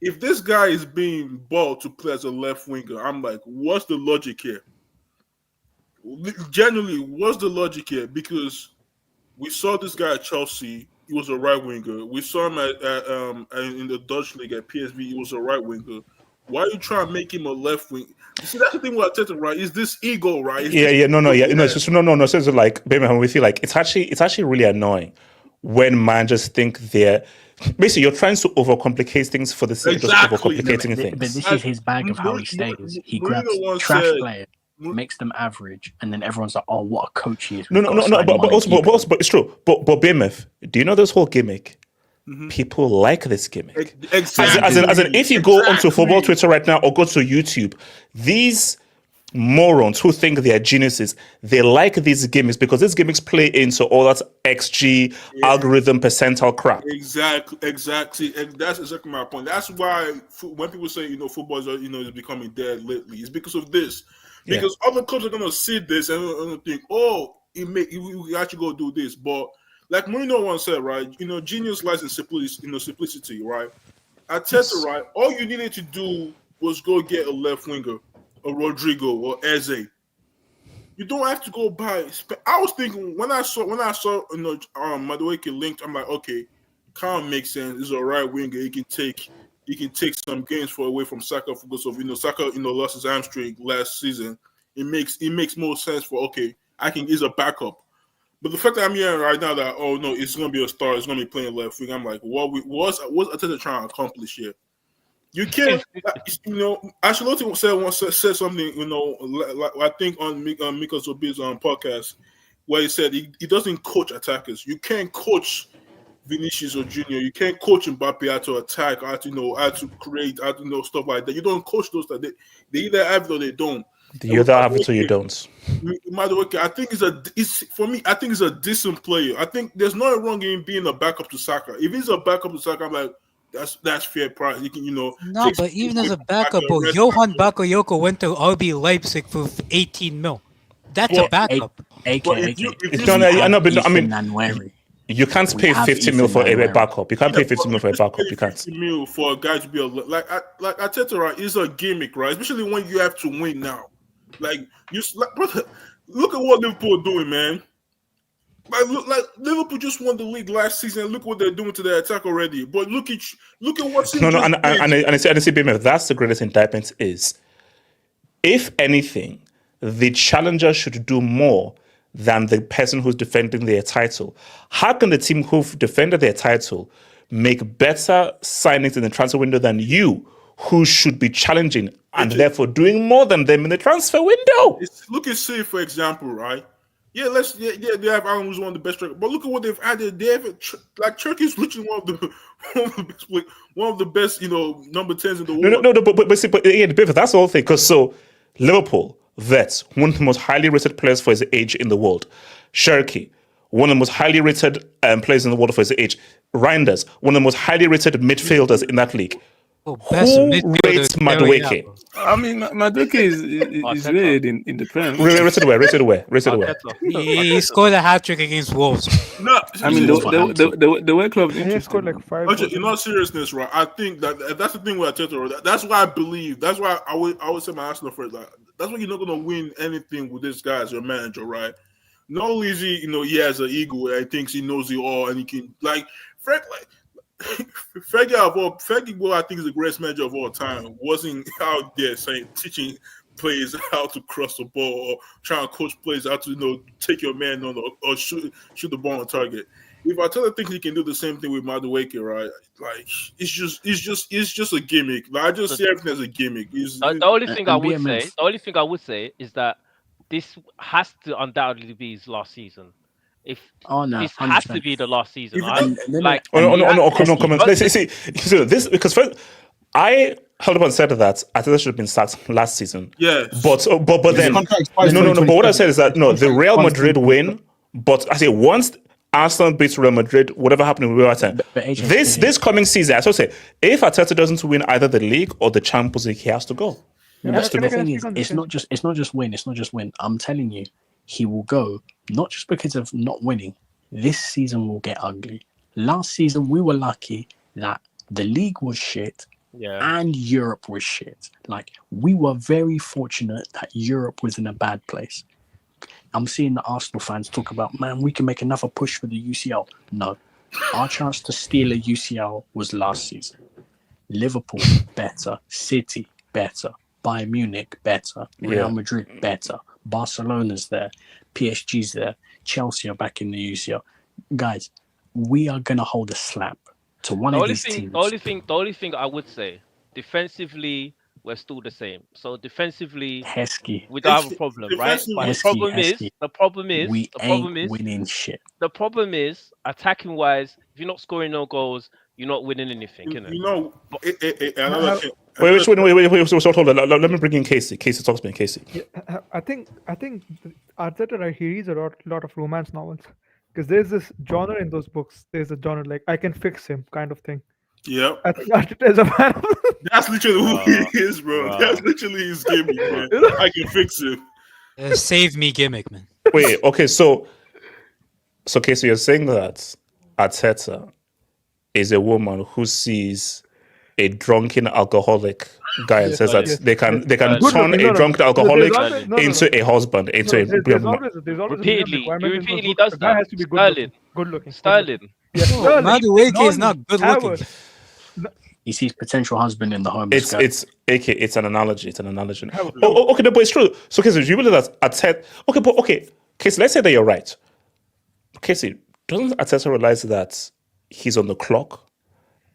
if this guy is being bought to play as a left winger, I'm like, what's the logic here? Genuinely, what's the logic here? Because we saw this guy at Chelsea, he was a right winger. We saw him in the Dutch league at PSV, he was a right winger. Why are you trying to make him a left wing? You see, that's the thing with Arteta, right? Is this ego, right? It's just no. So it's like, baby, we feel like it's actually really annoying when managers think they're basically you're trying to overcomplicate things for the sake of overcomplicating things. But this is his bag of how he stays. He grabs trash players, makes them average, and then everyone's like, "Oh, what a coach he is." No, but it's true. But BMF, do you know this whole gimmick? People like this gimmick. Exactly. As in, if you go onto football Twitter right now or go to YouTube, these morons who think they are geniuses, they like these gimmicks because these gimmicks play into all that XG algorithm percentile crap. Exactly. And that's exactly my point. That's why when people say, football is becoming dead lately, it's because of this. Because other clubs are gonna see this and think, we actually go do this. But like Mourinho once said, right? Genius lies in simplicity, right? Arteta, right? All you needed to do was go get a left winger, a Rodrigo or Eze. You don't have to go buy. I was thinking when I saw Madueke linked, I'm like, okay, kind of makes sense. He's a right winger. He can take some games away from Saka because of Saka lost his hamstring last season. It makes more sense for he's a backup. But the fact that I'm hearing right now that it's gonna be a star, it's gonna be playing left wing, I'm like, what's Arteta trying to accomplish here? You can't, Ancelotti said something, I think on Mika Zobi's podcast, where he said he doesn't coach attackers. You can't coach Vinicius or Junior. You can't coach Mbappe how to attack, how to create, stuff like that. You don't coach those that they either have it or they don't. You either have it or you don't. Madueke, I think I think he's a decent player. I think there's nothing wrong in being a backup to Saka. If he's a backup to Saka, I'm like, that's fair price. You can, No, but even as a backup, Johan Bakayoko went to RB Leipzig for 18 mil. That's a backup. You can't pay 50 mil for a backup. You can't pay 50 mil for a backup. You can't. 50 mil for a guy to be like Arteta, right? Is a gimmick, right? Especially when you have to win now. Brother, look at what Liverpool are doing, man. Like Liverpool just won the league last season. And look what they're doing to their attack already. But look at what's and I say, BMF, that's the greatest indictment is, if anything, the challenger should do more than the person who's defending their title. How can the team who've defended their title make better signings in the transfer window than you, who should be challenging and therefore doing more than them in the transfer window? Look at Serie, for example, right? They have Alan, who's one of the best strikers. But look at what they've added. They have Turkey's literally one of the best, number 10s in the world. But that's the whole thing. Because Liverpool, Vets, one of the most highly rated players for his age in the world. Cherki, one of the most highly rated players in the world for his age. Reinders, one of the most highly rated midfielders in that league. best Who midfielder rates in Serie A, Madueke? bro. I mean, Madueke is rated in the Prem. Rated where? Arteta. He scored a hat trick against Wolves. No, I mean, the way club He scored like 5 Actually, goals. in all seriousness, right? I think that's the thing with Arteta. That's why I believe. That's why I would say my Arsenal first. Like, that's why you're not gonna win anything with this guy as your manager, right? Not only is he, he has an ego and he thinks he knows it all and he can Fergie, who I think is the greatest manager of all time, wasn't out there teaching players how to cross the ball or trying to coach players how to take your man on or shoot the ball on target. If Arteta thinks he can do the same thing with Madueke, right? Like it's just a gimmick. Like, I just see everything as a gimmick. The only thing I would say is that this has to undoubtedly be his last season. This has to be the last season. Come on. See, this because first, I held up and said that Arteta should have been sacked last season. Yeah, but then no. But what I said is that no, the Real Madrid win. But I say once Arsenal beats Real Madrid, whatever happened in Real time. This coming season, I should say, if Arteta doesn't win either the league or the Champions League, he has to go. It's not just win. I'm telling you, he will go not just because of not winning. This season will get ugly. Last season we were lucky that the league was shit and Europe was shit. Like, we were very fortunate that Europe was in a bad place. I'm seeing the Arsenal fans talk about, man, we can make another push for the UCL. No, our chance to steal a UCL was last season. Liverpool, better. City, better. Bayern Munich, better. Real Madrid, better. Barcelona's there. PSG's there. Chelsea are back in the UCL. Guys, we are going to hold a slap to one of these teams. The only thing I would say, defensively, we're still the same. So defensively, we don't have a problem, right? But the problem is winning shit. The problem is, attacking wise, if you're not scoring no goals, you're not winning anything. Wait, hold on. Let me bring in Casey. Casey, talk to me, Casey. Yeah, I think Arteta, right, he reads a lot of romance novels, because there's this genre in those books. There's a genre like I can fix him kind of thing. Yeah, I think Arteta is a fan of that's literally who he is, bro. That's literally his gimmick, man. I can fix him. Save me gimmick, man. Wait, okay, so Casey, you're saying that Arteta is a woman who sees a drunken alcoholic guy and says that they can turn a drunken alcoholic into a husband, into a repeatedly does that. Guy has to be good looking. Sterling. Madueke is not good looking. He sees potential husband in the home. It's an analogy. It's an analogy. Okay, no, but it's true. So, Casey, you believe that Arteta? Okay, Casey, let's say that you're right. Casey, doesn't Arteta realize that he's on the clock?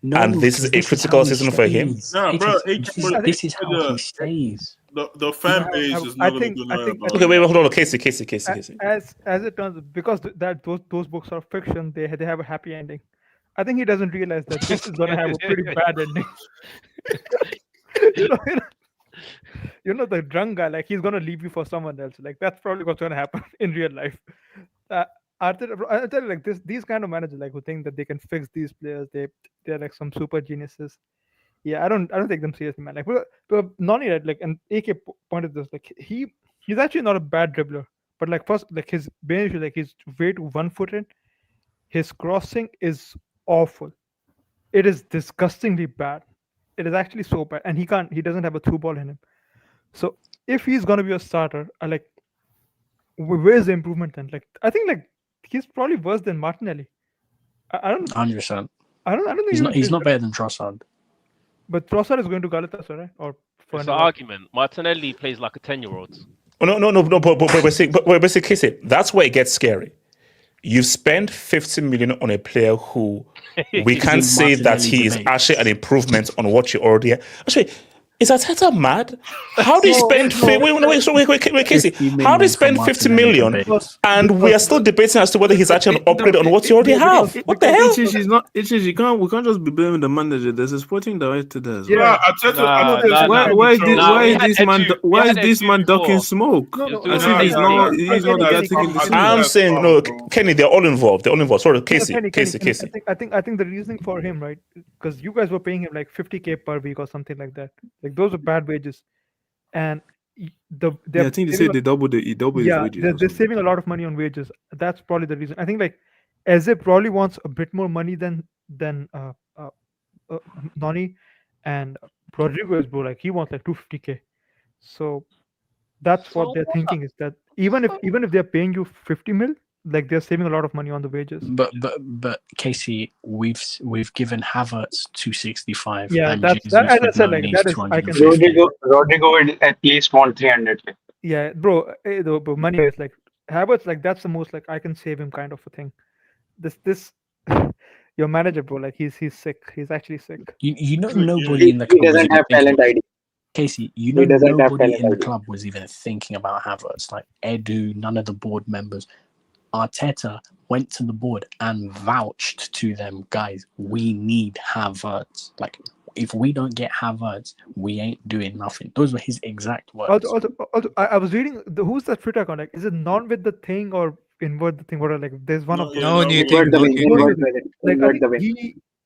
No, and this is a critical season for him. No, bro. This is how he stays. The fan base is not going to do nothing about it. Okay, wait, hold on. Casey. As it turns, because those books are fiction, they have a happy ending. I think he doesn't realize that this is going to have a pretty bad ending. The drunk guy, like, he's going to leave you for someone else. Like, that's probably what's going to happen in real life. I tell you, like, these kind of managers, like, who think that they can fix these players, they're like some super geniuses. Yeah, I don't take them seriously, man. Like, but Noni, right, like, and AK pointed this, like, he's actually not a bad dribbler, but like, first, like, his main issue, like, he's way too one-footed. His crossing is awful. It is disgustingly bad. It is actually so bad, and he doesn't have a through ball in him. So if he's gonna be a starter, where's the improvement then? Like, I think, like, he's probably worse than Martinelli. I don't. 100%. I don't think he's not better than Trossard. But Trossard is going to Galatasaray, right? Or for it's an argument. Martinelli plays like a 10-year-old. Oh, no. But Casey, that's where it gets scary. You've spent 50 million on a player who we can't say that he is actually an improvement on what you already have. Actually, Is Arteta mad? How do you spend? Wait, Casey. How do you spend 50 million and we are still debating as to whether he's actually an upgrade on what you already have? What the hell? We can't just be blaming the manager. There's a sporting director there as well. Yeah, Why is this man ducking smoke? As if he's not the guy taking the I'm saying no, Kenny. They're all involved. Sorry, Casey. I think the reasoning for him, right? Because you guys were paying him like 50K per week or something like that. Like those are bad wages, and I think they said they doubled his wages. They're saving a lot of money on wages. That's probably the reason. I think like Eze probably wants a bit more money than Noni, and Rodrigo is like he wants like 250K. So that's what they're thinking, is that even if they're paying you 50 mil, like they're saving a lot of money on the wages. But Casey, we've given Havertz 265. Yeah, and that Jesus as I said, would like need that is I can. Rodrigo would at least want 300K. Yeah, bro. But money is like Havertz, like that's the most like I can save him kind of a thing. This your manager, bro, like he's sick. He's actually sick. You know nobody in the club doesn't have talent ID. Casey, you know nobody in the club was even thinking about Havertz. Like Edu, none of the board members. Arteta went to the board and vouched to them, guys, we need Havertz. Like, if we don't get Havertz, we ain't doing nothing. Those were his exact words. Also, I was reading who's that Twitter account? Like, is it non with the thing or invert the thing? What like there's one of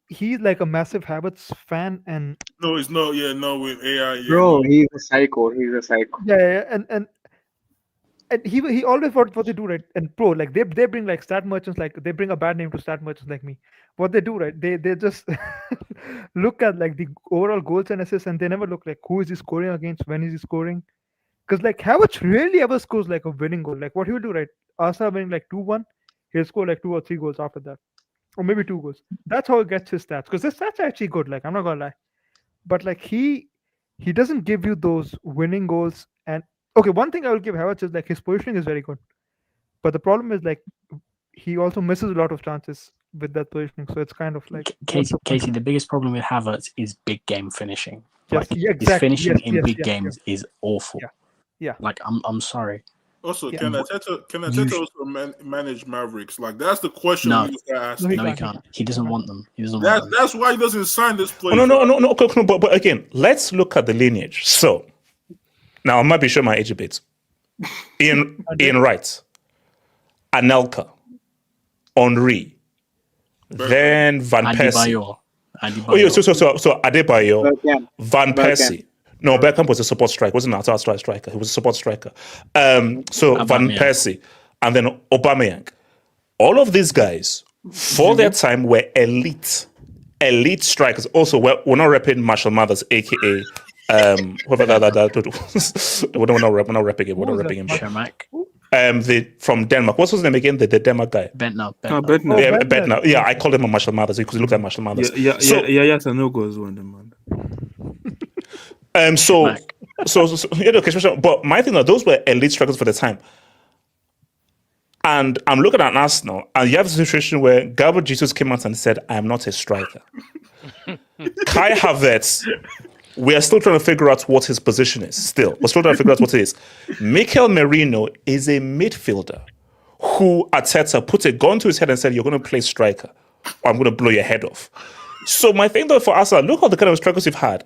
he's like a massive Havertz fan, and no, it's not. Yeah, no, with AI. Yeah, bro, he's a psycho. Yeah, and he always what they do, right? And pro, like they bring like stat merchants, like they bring a bad name to stat merchants like me. What they do, right? They just look at like the overall goals and assists, and they never look like who is he scoring against, when is he scoring? Because like Havertz rarely ever scores like a winning goal. Like what he will do, right? Arsenal winning like 2-1, he'll score like 2 or 3 goals after that, or maybe 2 goals. That's how he gets his stats. Because his stats are actually good. Like I'm not gonna lie, but like he doesn't give you those winning goals. And okay, one thing I will give Havertz is like his positioning is very good, but the problem is like he also misses a lot of chances with that positioning. So it's kind of like Casey, the biggest problem with Havertz is big game finishing. Yes, like, exactly. His finishing in big yes, games is awful. Yeah. Like I'm sorry. Also, can Arteta also manage Mavericks? Like that's the question we just asked. No, he can't. He doesn't want them. He doesn't. That's why he doesn't sign this player. No. But again, let's look at the lineage. So now I might be showing my age a bit. Ian Wright, Anelka, Henry, then Van Persie. Oh yeah, so Adebayo, Van Persie. No, Bergkamp was a support striker. Wasn't an outside striker. He was a support striker. So Van Persie and then Aubameyang. All of these guys, for their time, were elite strikers. Also, we're not repping Marshall Mathers, aka whoever that we're not repping him. Shermack. From Denmark. What's his name again? The Denmark guy. Bentner. Bentner. Yeah, I called him a Marshall Mathers because he looked like Marshall Mathers. Yes, I know goes one man. But my thing is, those were elite strikers for the time. And I'm looking at Arsenal, and you have a situation where Gabriel Jesus came out and said, I am not a striker. Kai Havertz, we are still trying to figure out what his position is. We're still trying to figure out what it is. Mikel Merino is a midfielder who Arteta put a gun to his head and said, you're going to play striker, or I'm going to blow your head off. So my thing though for Arsenal, look at the kind of strikers you've had.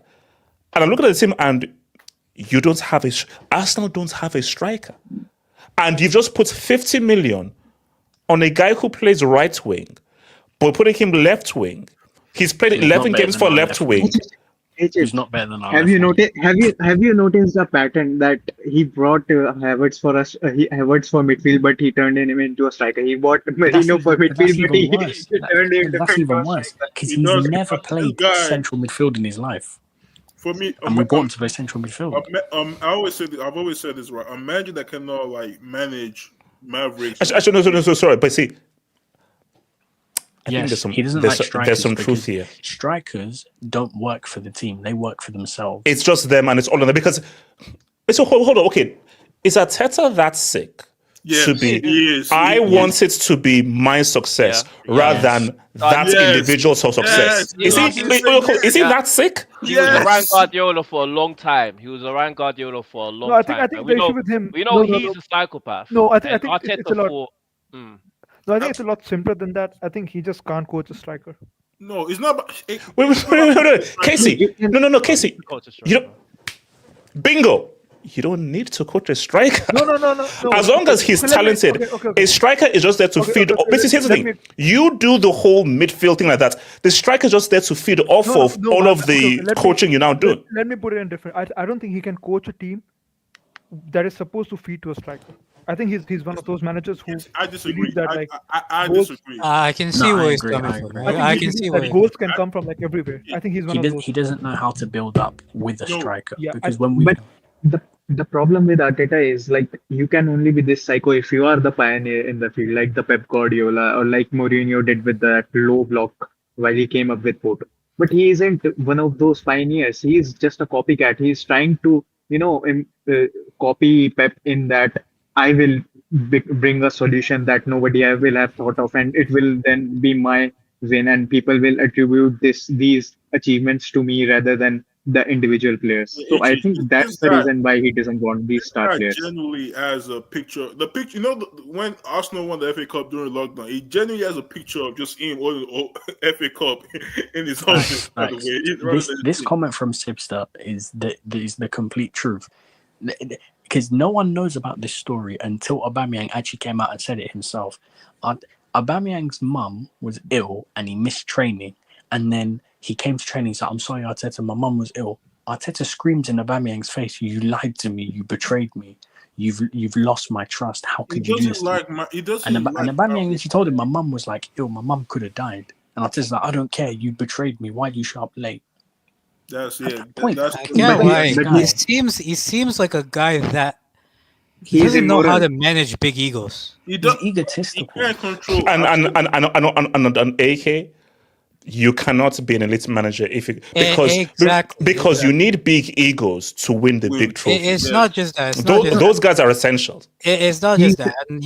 And I'm looking at the team, and you don't have Arsenal don't have a striker. And you've just put 50 million on a guy who plays right wing, but putting him left wing. He's played 11 games for left wing. He's not better than Have you noticed the pattern that he brought Havertz for us? Havertz for midfield, but he turned him into a striker. He bought Merino for midfield, but he turned him into a striker. That's even worse because he's never played central midfield in his life. For me, and we brought him to play central midfield. I've always said this, right? A manager that cannot like manage Mavericks. Actually, no, sorry, but see, I think he doesn't like strikers. There's some truth here. Strikers don't work for the team; they work for themselves. It's just them, and it's all of them. Because so hold on, okay, is Arteta that sick to be. Yes, I want it to be my success rather than that individual's success. Is he that sick? He was around Guardiola for a long time. He was around Guardiola for a long I time. think We the issue know, with him. we know he's a psychopath. No, I think and it's Arteta a lot. thought. No, I think it's a lot simpler than that. I think he just can't coach a striker. No, it's not. Wait. Casey. No, Casey. Bingo. You don't need to coach a striker. No. As long as he's talented, a striker is just there to feed. Here's the thing: you do the whole midfield thing like that. The striker is just there to feed off of all of the coaching you now do. Let me put it in different. I don't think he can coach a team that is supposed to feed to a striker. I think he's one of those managers who. I disagree. That, like, I disagree. I can see where he's coming from. I can see where goals can come from like everywhere. I think he's one of those. He doesn't know how to build up with a striker because the problem with Arteta is like you can only be this psycho if you are the pioneer in the field, like the Pep Guardiola or like Mourinho did with that low block while he came up with Porto. But he isn't one of those pioneers. He's just a copycat. He's trying to, copy Pep in that I will bring a solution that nobody will have thought of, and it will then be my win, and people will attribute these achievements to me rather than the individual players. So I think that's the reason why he doesn't want these star players. Genuinely has a picture. The picture, when Arsenal won the FA Cup during lockdown, he genuinely has a picture of just him holding the FA Cup in his office. By the way, this comment from Sipster is the complete truth, because no one knows about this story until Aubameyang actually came out and said it himself. Aubameyang's mum was ill and he missed training, and then he came to training and said, "I'm sorry, Arteta, my mum was ill." Arteta screams in Aubameyang's face, "You lied to me. You betrayed me. You've lost my trust. How could you do this?" And Aubameyang, she told him, "My mum was like ill. My mum could have died." And Arteta's like, "I don't care. You betrayed me. Why do you show up late?" That's He seems like a guy that he doesn't know how to manage big egos. He's egotistical. He can't control. And AK. You cannot be an elite manager because you need big egos to win the big trophies. It's not just that. Those guys are essential. It's not just that. And,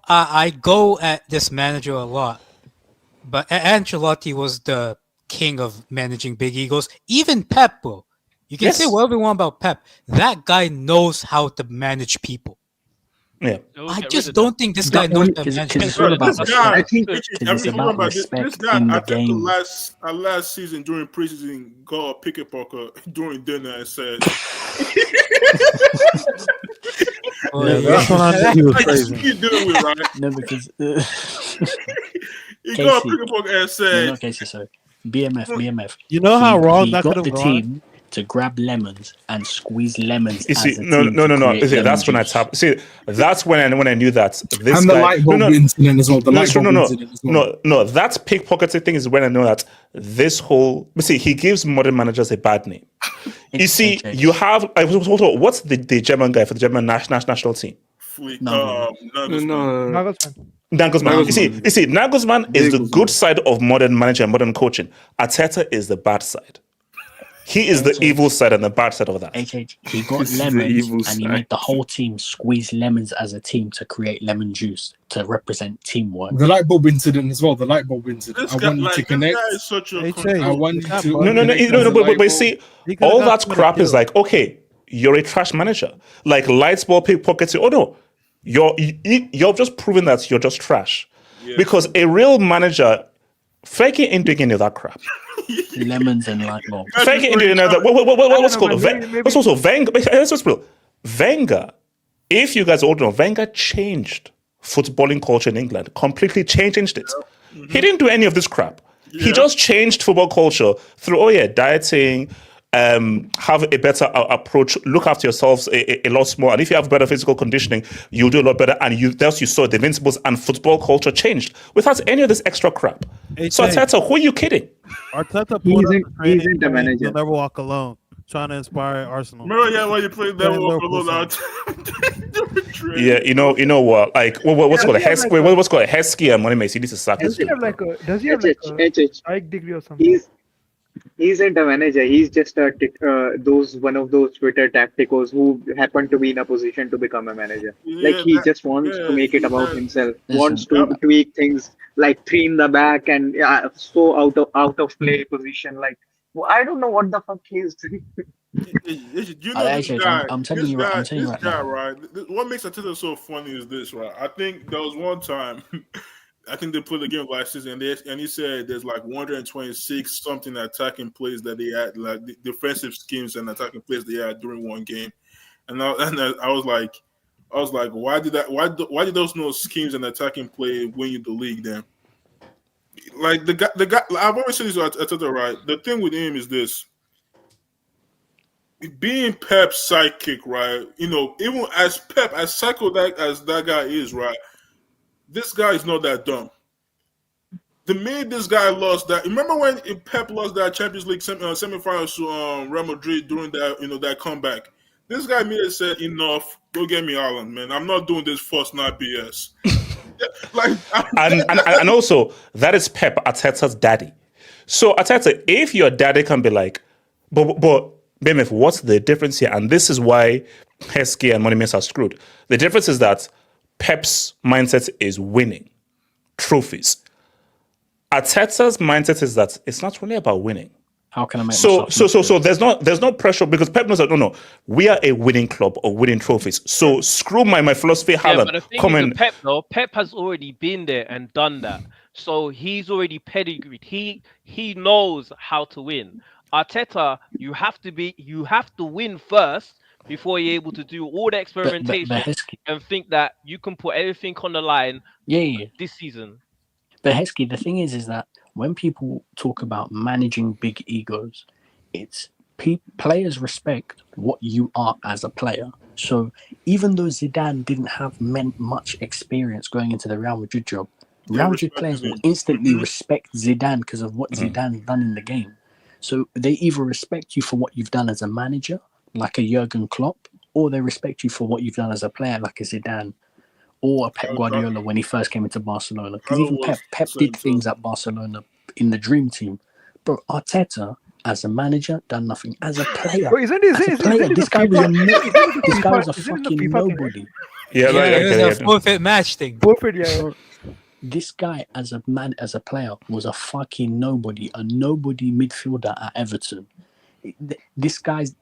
I go at this manager a lot, but Ancelotti was the king of managing big egos. Even Pep, bro. You can say whatever you want about Pep. That guy knows how to manage people. Yeah, I just don't think this guy knows how to manage people. I think last season during preseason, got a pickpocket during dinner and said, that's when I knew he was crazy. You doing with right? No, because he got a pickpocket and said, "Okay, so BMF. You know how wrong that could have gone? Team to grab lemons and squeeze lemons. You see, no. That's when I tap. See, that's when I knew that this and guy. The light bulb incident as well. No. That pickpocketing thing is when I know that this whole. See, he gives modern managers a bad name. You see, you have. What's the German guy for the German national team? Nagelsmann. You see, Nagelsmann is the good side of modern manager and modern coaching. Arteta is the bad side. He is the evil side and the bad side of that. He got lemons and he made the whole team squeeze lemons as a team to create lemon juice to represent teamwork. The light bulb incident as well. The light bulb incident. I want you to connect. I want you to. But see, all that crap is like, okay, you're a trash manager. Like lights bulb pickpockets. Oh no, you're just proving that you're just trash. Yeah. Because a real manager, faking ain't doing any of that crap. Lemons and light bulbs. Fake it into that. What's called? What's also Wenger? Let's just put Wenger. If you guys all know, Wenger changed footballing culture in England. Completely changed it. Mm-hmm. He didn't do any of this crap. Yeah. He just changed football culture through dieting. Have a better approach. Look after yourselves a lot more. And if you have better physical conditioning, you'll do a lot better. And you saw the Invincibles and football culture changed without any of this extra crap. So Arteta, who are you kidding? Arteta he's the manager. You'll never walk alone. Trying to inspire Arsenal. Remember, when you played Never Walk Alone out. Yeah, you know what? Like what's called a Heskey? What's called a Heskey and Money Macy? This is sack. Does he have like a psych degree or something? He's not a manager. He's just one of those Twitter tacticos who happen to be in a position to become a manager. Like he just wants to make it about himself. Wants to tweak things like three in the back and so out of play position. Like I don't know what the fuck he's doing. You know this guy. I'm telling you right now. Right? What makes Arteta so funny is this, right? I think there was one time. I think they played the game last season, and he said there's like 126 something attacking plays that they had, like defensive schemes and attacking plays they had during one game, and I was like, why did those no schemes and attacking play win you the league then? Like the guy, I've always said this at Arteta, right? The thing with him is this: being Pep's sidekick, right? You know, even as psycho as that guy is, right? This guy is not that dumb. The minute this guy lost that, remember when Pep lost that Champions League semifinals to Real Madrid during that comeback? This guy immediately said, "Enough, go get me Haaland, man. I'm not doing this first night BS." and also that is Pep, Arteta's daddy. So Arteta, if your daddy can be like, but BMF, what's the difference here? And this is why Heskey and Moneymates are screwed. The difference is that Pep's mindset is winning trophies. Arteta's mindset is that it's not really about winning. How can I make so there's no pressure because Pep knows that no, we are a winning club or winning trophies. So screw my philosophy. Yeah, but the thing is, Pep though, Pep has already been there and done that. So he's already pedigreed. He knows how to win. Arteta, you have to win first before you're able to do all the experimentation and think that you can put everything on the line this season. But Heskey, the thing is that when people talk about managing big egos, it's players respect what you are as a player. So even though Zidane didn't have much experience going into the Real Madrid job, Real Madrid players will instantly respect Zidane because of what Zidane's done in the game. So they either respect you for what you've done as a manager, like a Jurgen Klopp, or they respect you for what you've done as a player, like a Zidane, or a Pep Guardiola when he first came into Barcelona. Because even Pep did things at Barcelona in the dream team. Bro, Arteta, as a manager, done nothing. As a player, this guy was a fucking nobody. Yeah, a forfeit match thing. Bro, this guy, as a player, was a fucking nobody, a nobody midfielder at Everton. This guy's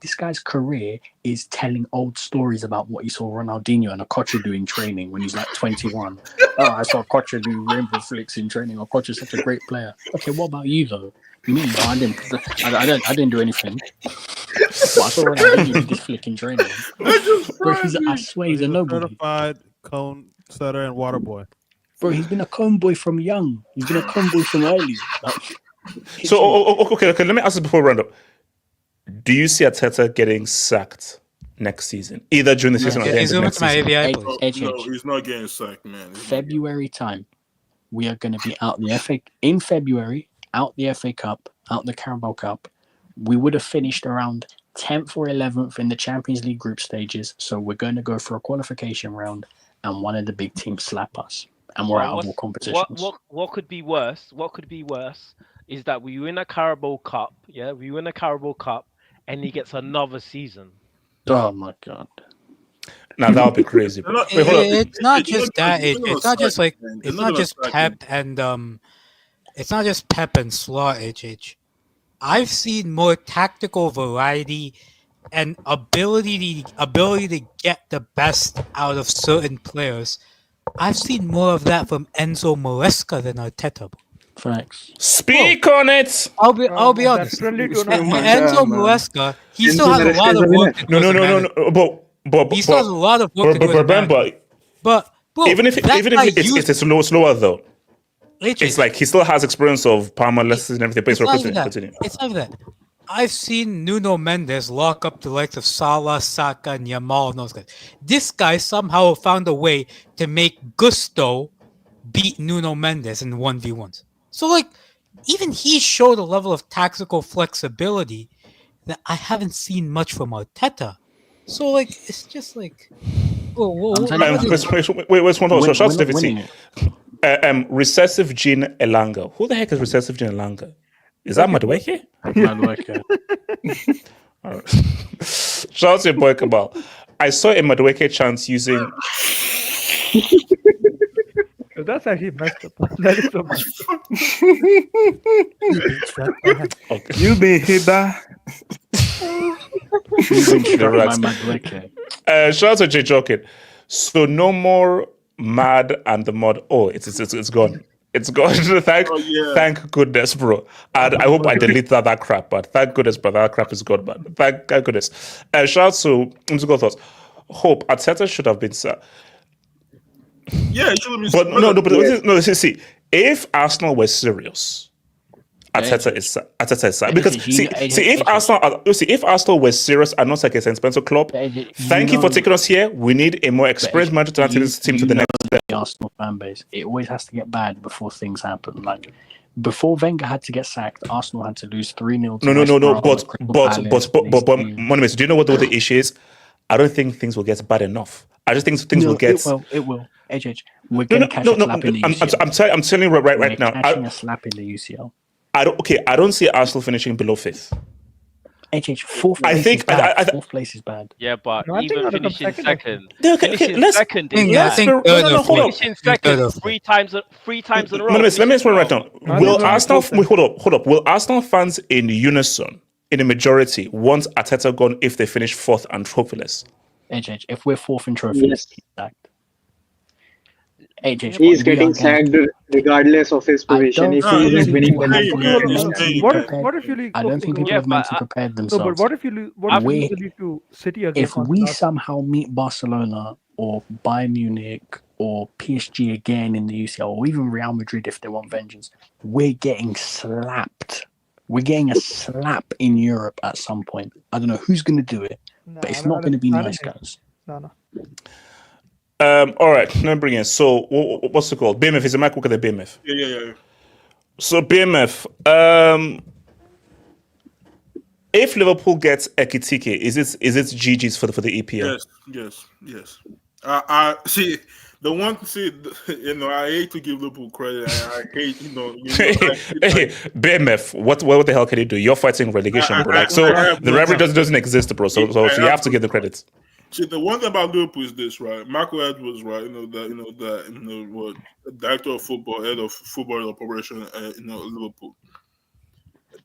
career is telling old stories about what he saw Ronaldinho and Okocha do in training when he's like 21. I saw Okocha do rainbow flicks in training. Okocha's such a great player. Okay, what about you though? Me, no, I didn't do anything. But I saw Ronaldinho do this flick in training. Bro, I swear he's a nobody. Certified cone setter and water boy. Bro, he's been a cone boy from young. He's been a cone boy from early. So okay, let me ask this before we round up. Do you see Arteta getting sacked next season, either during the season or the end of next season? No, he's not getting sacked, man. February time, we are going to be out the FA in February, out the FA Cup, out the Carabao Cup. We would have finished around 10th or 11th in the Champions League group stages. So we're going to go for a qualification round, and one of the big teams slap us, and we're out of all competitions. What could be worse? What could be worse is that we win a Carabao Cup. Yeah, we win a Carabao Cup. And he gets another season. Oh my god! Now that would be crazy. It's not just that. It's not just like it's not just Pep and it's not just Pep and Slaw. I've seen more tactical variety and ability to get the best out of certain players. I've seen more of that from Enzo Maresca than Arteta. Facts. Speak on it. I'll be honest. Enzo Maresca, he still has a lot of work to do. No. But he still has a lot of work to do. Remember, but even if it's slower though, it's like he still has experience of Parma lessons and everything. It's not that. I've seen Nuno Mendes lock up the likes of Salah, Saka, and Yamal and those guys. This guy somehow found a way to make Gusto beat Nuno Mendes in 1v1s. So, like, even he showed a level of tactical flexibility that I haven't seen much from Arteta. So, like, it's just like... Wait, shout to David. Recessive Gene Elanga. Who the heck is Recessive Gene Elanga? Is that Madueke? Madueke. All right. Shout out to your boy Kabal. I saw a Madueke chance using. That's actually messed up. That is so messed up. Okay. You been hit by. Shout out to Jay Jokin. So no more Mad and the Mod. Oh, it's gone. It's gone. Thank goodness, bro. And I hope I delete that crap, but thank goodness, bro. That crap is gone, man. Thank goodness. Shout out to Mzuko Thoughts. Hope Arteta should have been sir. Yeah, it should have been. But no. See, if Arsenal were serious, Arteta is because if Arsenal were serious and not like a sentimental club, thank you for taking us here. We need a more experienced manager to take this team to the next level. The Arsenal fan base, it always has to get bad before things happen. Like before Wenger had to get sacked, Arsenal had to lose 3-0. No. But Monimus, do you know what the issue is? I don't think things will get bad enough. I just think things will get. It will. We're going to catch a slap in the UCL. I'm telling you right now. We're catching a slap in the UCL. I don't see Arsenal finishing below 5th. Fourth place is bad. Yeah, but No, I think even that'll come finishing second. second, finishing second is bad. Finishing second three times in a row. Let me explain right now. Will Arsenal hold up? Will Arsenal fans in unison, in a majority, want Arteta gone if they finish 4th and trophyless? If we're 4th in trophies, he's sacked. He's getting sacked regardless of his position. If he is winning the league. What if you leave? I don't think people have mentally prepared themselves. No, but what if you lose? What if you leave to City again? If we somehow meet Barcelona or Bayern Munich or PSG again in the UCL, or even Real Madrid if they want vengeance, we're getting slapped. We're getting a slap in Europe at some point. I don't know who's going to do it, but it's not going to be nice, guys. No. All right, let me bring in. So, what's it called? BMF. Is it Mike? Look at the BMF. Yeah. So, BMF. If Liverpool gets Ekitike, is it GG's for the EPL? Yes. I see. The one I hate to give Liverpool credit. I hate, Hey, BMF, what the hell can you do? You're fighting relegation, bro. The referee doesn't exist, bro. So you have to give the credit. See, the one thing about Liverpool is this, right? Michael Edwards, right? Director of football, head of football operation, Liverpool.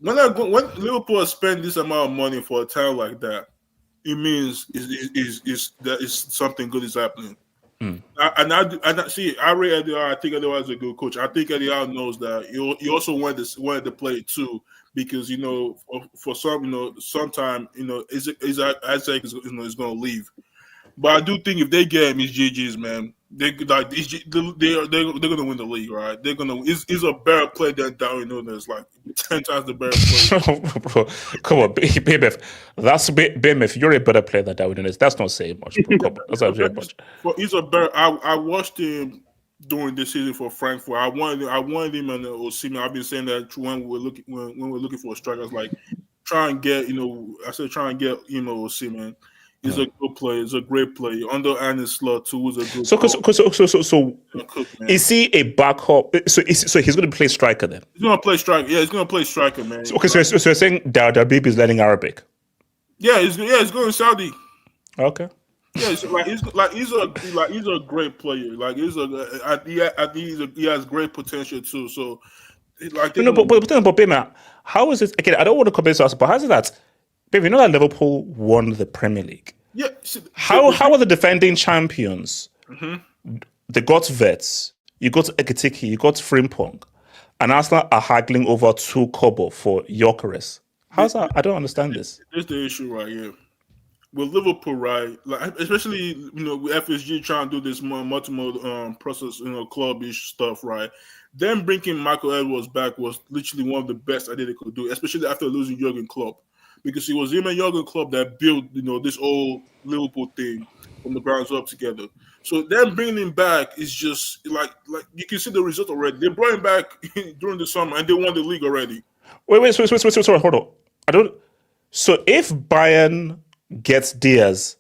When Liverpool has spent this amount of money for a town like that, it means that something good is happening. I rate Eddie Howe. I think Eddie Howe is a good coach. I think Eddie Howe knows that. He also wanted to play it too, because for sometime Isak is going to leave. But I do think if they get him, it's GG's, man. They're going to win the league, right? They're going to. He's a better player than Darwin Núñez, like 10 times the better player. Bro, come on, BMF. That's BMF. You're a better player than Darwin Núñez. That's not saying much. Bro. Come on, that's not saying much. He's a better. I watched him during this season for Frankfurt. I wanted him and Osimhen. I've been saying that when we're looking for a striker, I was like, try and get Osimhen. He's a good player. He's a great player. Under Arne Slot too was a good. So is he a backup? So he's going to play striker then? He's going to play striker. Yeah, he's going to play striker, man. So you're saying Darbibi is learning Arabic? Yeah, he's going to Saudi. Okay. Yeah, he's a great player. Like he has great potential too. So but Bima, how is it? Again, I don't want to compare to us, but how is it that? Baby, you know that Liverpool won the Premier League. Yeah. How are the defending champions? Mm-hmm. They got Vets. You got Ekitike. You got Frimpong, and Arsenal are haggling over 2 kobo for Gyökeres. How's that? I don't understand this. That's the issue right here with Liverpool, right? Like especially with FSG trying to do this multiple process, clubbish stuff, right? Them bringing Michael Edwards back was literally one of the best ideas they could do, especially after losing Jurgen Klopp. Because it was him and Jurgen Klopp that built, this old Liverpool thing from the ground up together. So them bringing him back is just like you can see the result already. They brought him back during the summer and they won the league already. Wait, sorry, hold on. So if Bayern gets Diaz,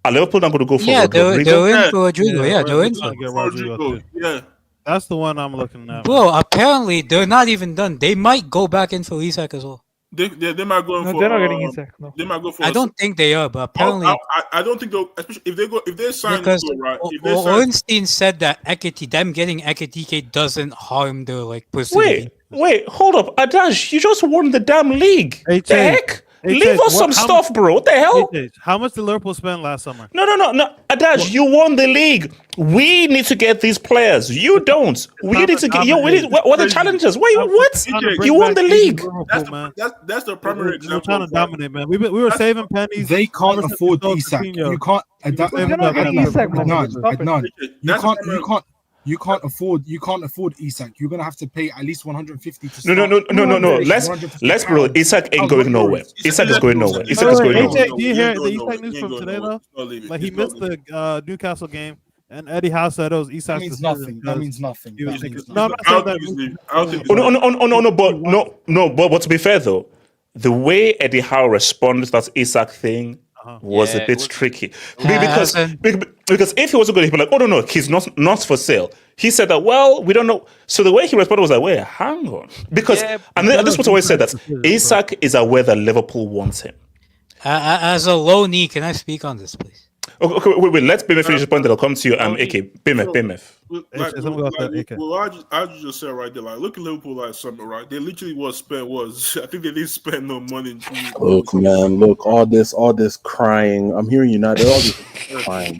are Liverpool not going to go for Rodrigo? They're in for Rodrigo. Yeah, they're in for Rodrigo. Yeah. That's the one I'm looking at. Bro, apparently they're not even done. They might go back in for Isak as well. They might go No, for. they're not getting Isak. No. They might go for. I don't think they are, but apparently I don't think they'll. Especially if they sign because Nico, right? If they sign, Ornstein said that them getting Ekitike doesn't harm their like perceived. Wait, hold up, Adash, you just won the damn league. The heck? Leave us some stuff, bro. What the hell? How much did Liverpool spend last summer? No. Adash, you won the league. We need to get these players. You don't. We need to get. What are the challenges? Wait, what? You won the league. That's the primary example. We're trying to dominate, man. We were saving pennies. They can't afford Isak. You can't. You can't afford Isak. You're gonna have to pay at least 150 to start. No. Let's bro. Isak ain't going nowhere. Isak is going nowhere. Isak is going nowhere. Do you hear the Isak news from today though? Like he missed the Newcastle game, and Eddie Howe said it was Isak. That means nothing. That means nothing. No, But to be fair though, the way Eddie Howe responded to that Isak thing was a bit tricky because if he wasn't going to be like, oh no, he's not for sale. He said that, well, we don't know. So the way he responded was like, wait, hang on, because and this was always said that Isak is aware that Liverpool wants him. As a low knee, can I speak on this, please? Okay, wait. Let Bimef finish the point. That I'll come to you. AK, Bimef. I just said right there, like, look at Liverpool last summer, right? They literally I think they didn't spend no money. Look, man, all this crying. I'm hearing you now. They're all just crying.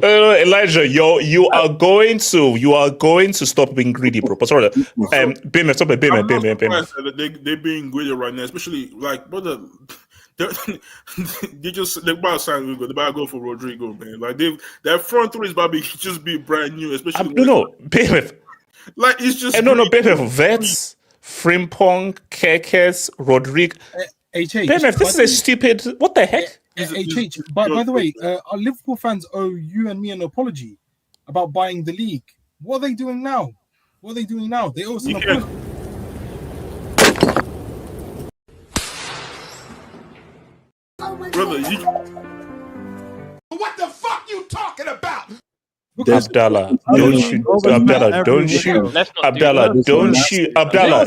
Elijah, you are going to stop being greedy, bro. But sorry, Bimef, stop it, Bimef. They're being greedy right now, especially like, brother. They about to sign Rodrigo. They about to go for Rodrigo, man. Like that front three is about to just be brand new, especially Bimef. Like it's just Bimef. Vets, Frimpong, Kekes, Rodrigo. Bimef, this is a stupid. What the heck? By the way, our Liverpool fans owe you and me an apology about buying the league. What are they doing now? They owe us an apology. Brother, what the fuck you talking about? Abdallah, don't shoot. Abdallah, don't shoot. Abdallah, don't shoot. Abdallah,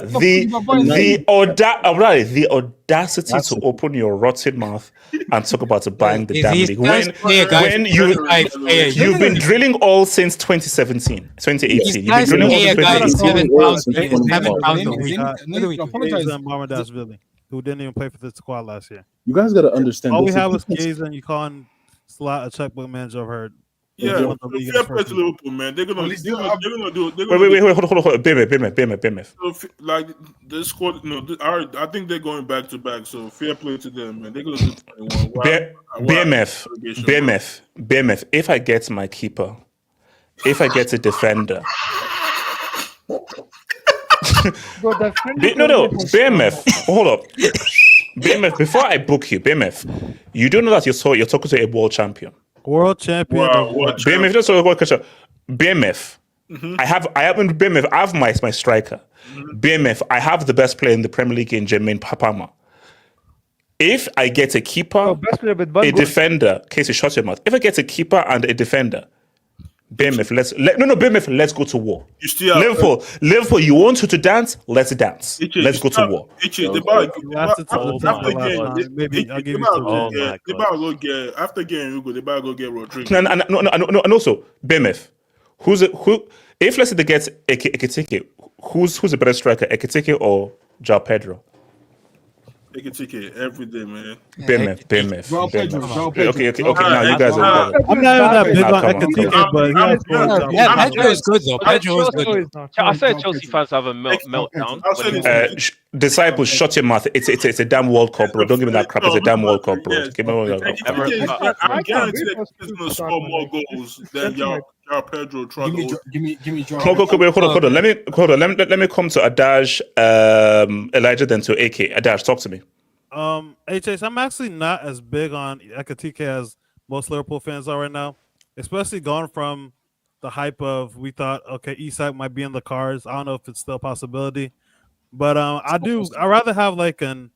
the audacity to open your rotten mouth and talk about buying the damn league. When you've been drilling all since 2017, 2018. You've been drilling all since 2018. Who didn't even play for the squad last year. You guys got to understand. All we have is Gaze, and you can't slot a checkbook manager. I've heard. Yeah, fair play to Liverpool, man. They're gonna do. Wait, hold on. Bimef. Like the squad, I think they're going back to back. So fair play to them, man. They're gonna do 21. BMF. If I get my keeper, if I get a defender. BMF. Hold up. BMF, before I book you, BMF, you do know that you're talking to a world champion. World champion. BMF, just so BMF. I have BMF. I have my striker. BMF. I have the best player in the Premier League in Jermaine Papama. If I get a keeper, a defender, Casey, shut your mouth. If I get a keeper and a defender, BMF, let's go to war. Liverpool, you want to dance? Let's dance. Let's go to war. After getting Hugo, they better go get Rodrigo. And also, BMF, if let's say they get Ekitike, who's the better striker, Ekitike or João Pedro? Ekitike every day, man. BMF. Okay. Now you guys are. I'm not even that big on Ekitike, but Pedro is good though. Pedro is good. I said Chelsea fans have a meltdown. Disciples, shut your mouth. It's a damn World Cup, bro. Don't give me that crap. It's a damn World Cup, bro. Give me World Cup. I guarantee he's gonna score more goals than João Pedro. Give me John. Hold on. Let me come to Adash, Elijah, then to AK. Adash, talk to me. HS, I'm actually not as big on Ekitike as most Liverpool fans are right now, especially going from the hype of we thought, okay, Isak might be in the cards. I don't know if it's still a possibility, but I'd rather have like a